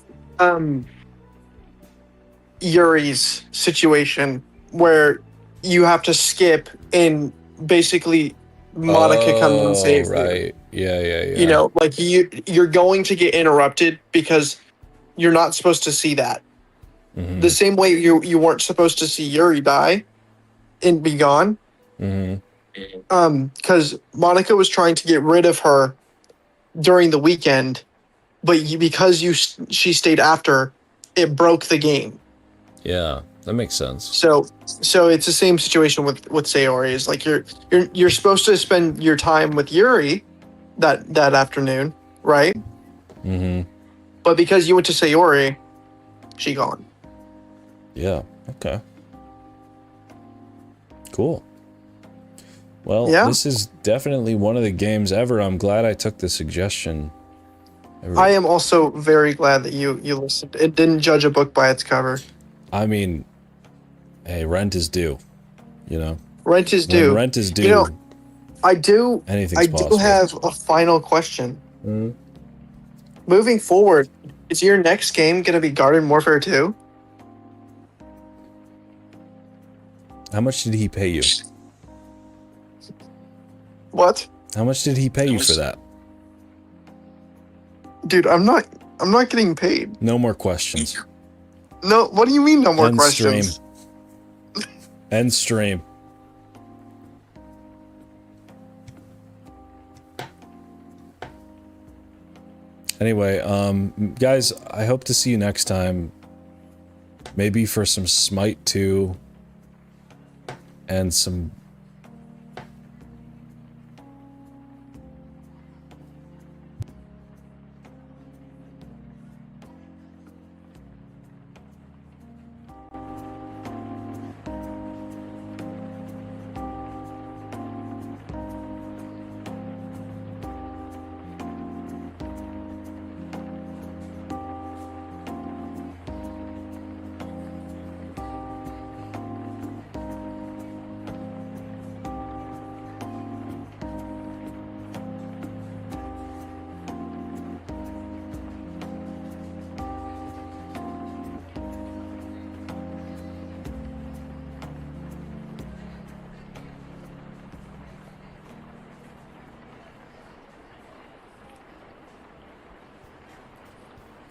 Yuri's situation, where you have to skip and basically Monica comes and saves you. Right. Yeah. You know, like you're going to get interrupted because you're not supposed to see that. The same way you weren't supposed to see Yuri die and be gone. Because Monica was trying to get rid of her during the weekend, but because she stayed after, it broke the game. Yeah, that makes sense. So it's the same situation with Sayori. Is like you're supposed to spend your time with Yuri that afternoon, right? But because you went to Sayori, she gone. Yeah. Okay. Cool. Well, this is definitely one of the games ever. I'm glad I took the suggestion. I am also very glad that you listened. It didn't judge a book by its cover. I mean, hey, rent is due. You know? Rent is When due. rent is due, You know, I do anything's possible. have a final question. Mhm. Moving forward, is your next game going to be Garden Warfare 2? How much did he pay you? What? How much did he pay you for that? Dude, I'm not getting paid. No more questions. No, what do you mean no more End questions? stream. End stream. Anyway, guys, I hope to see you next time. Maybe for some Smite 2 and some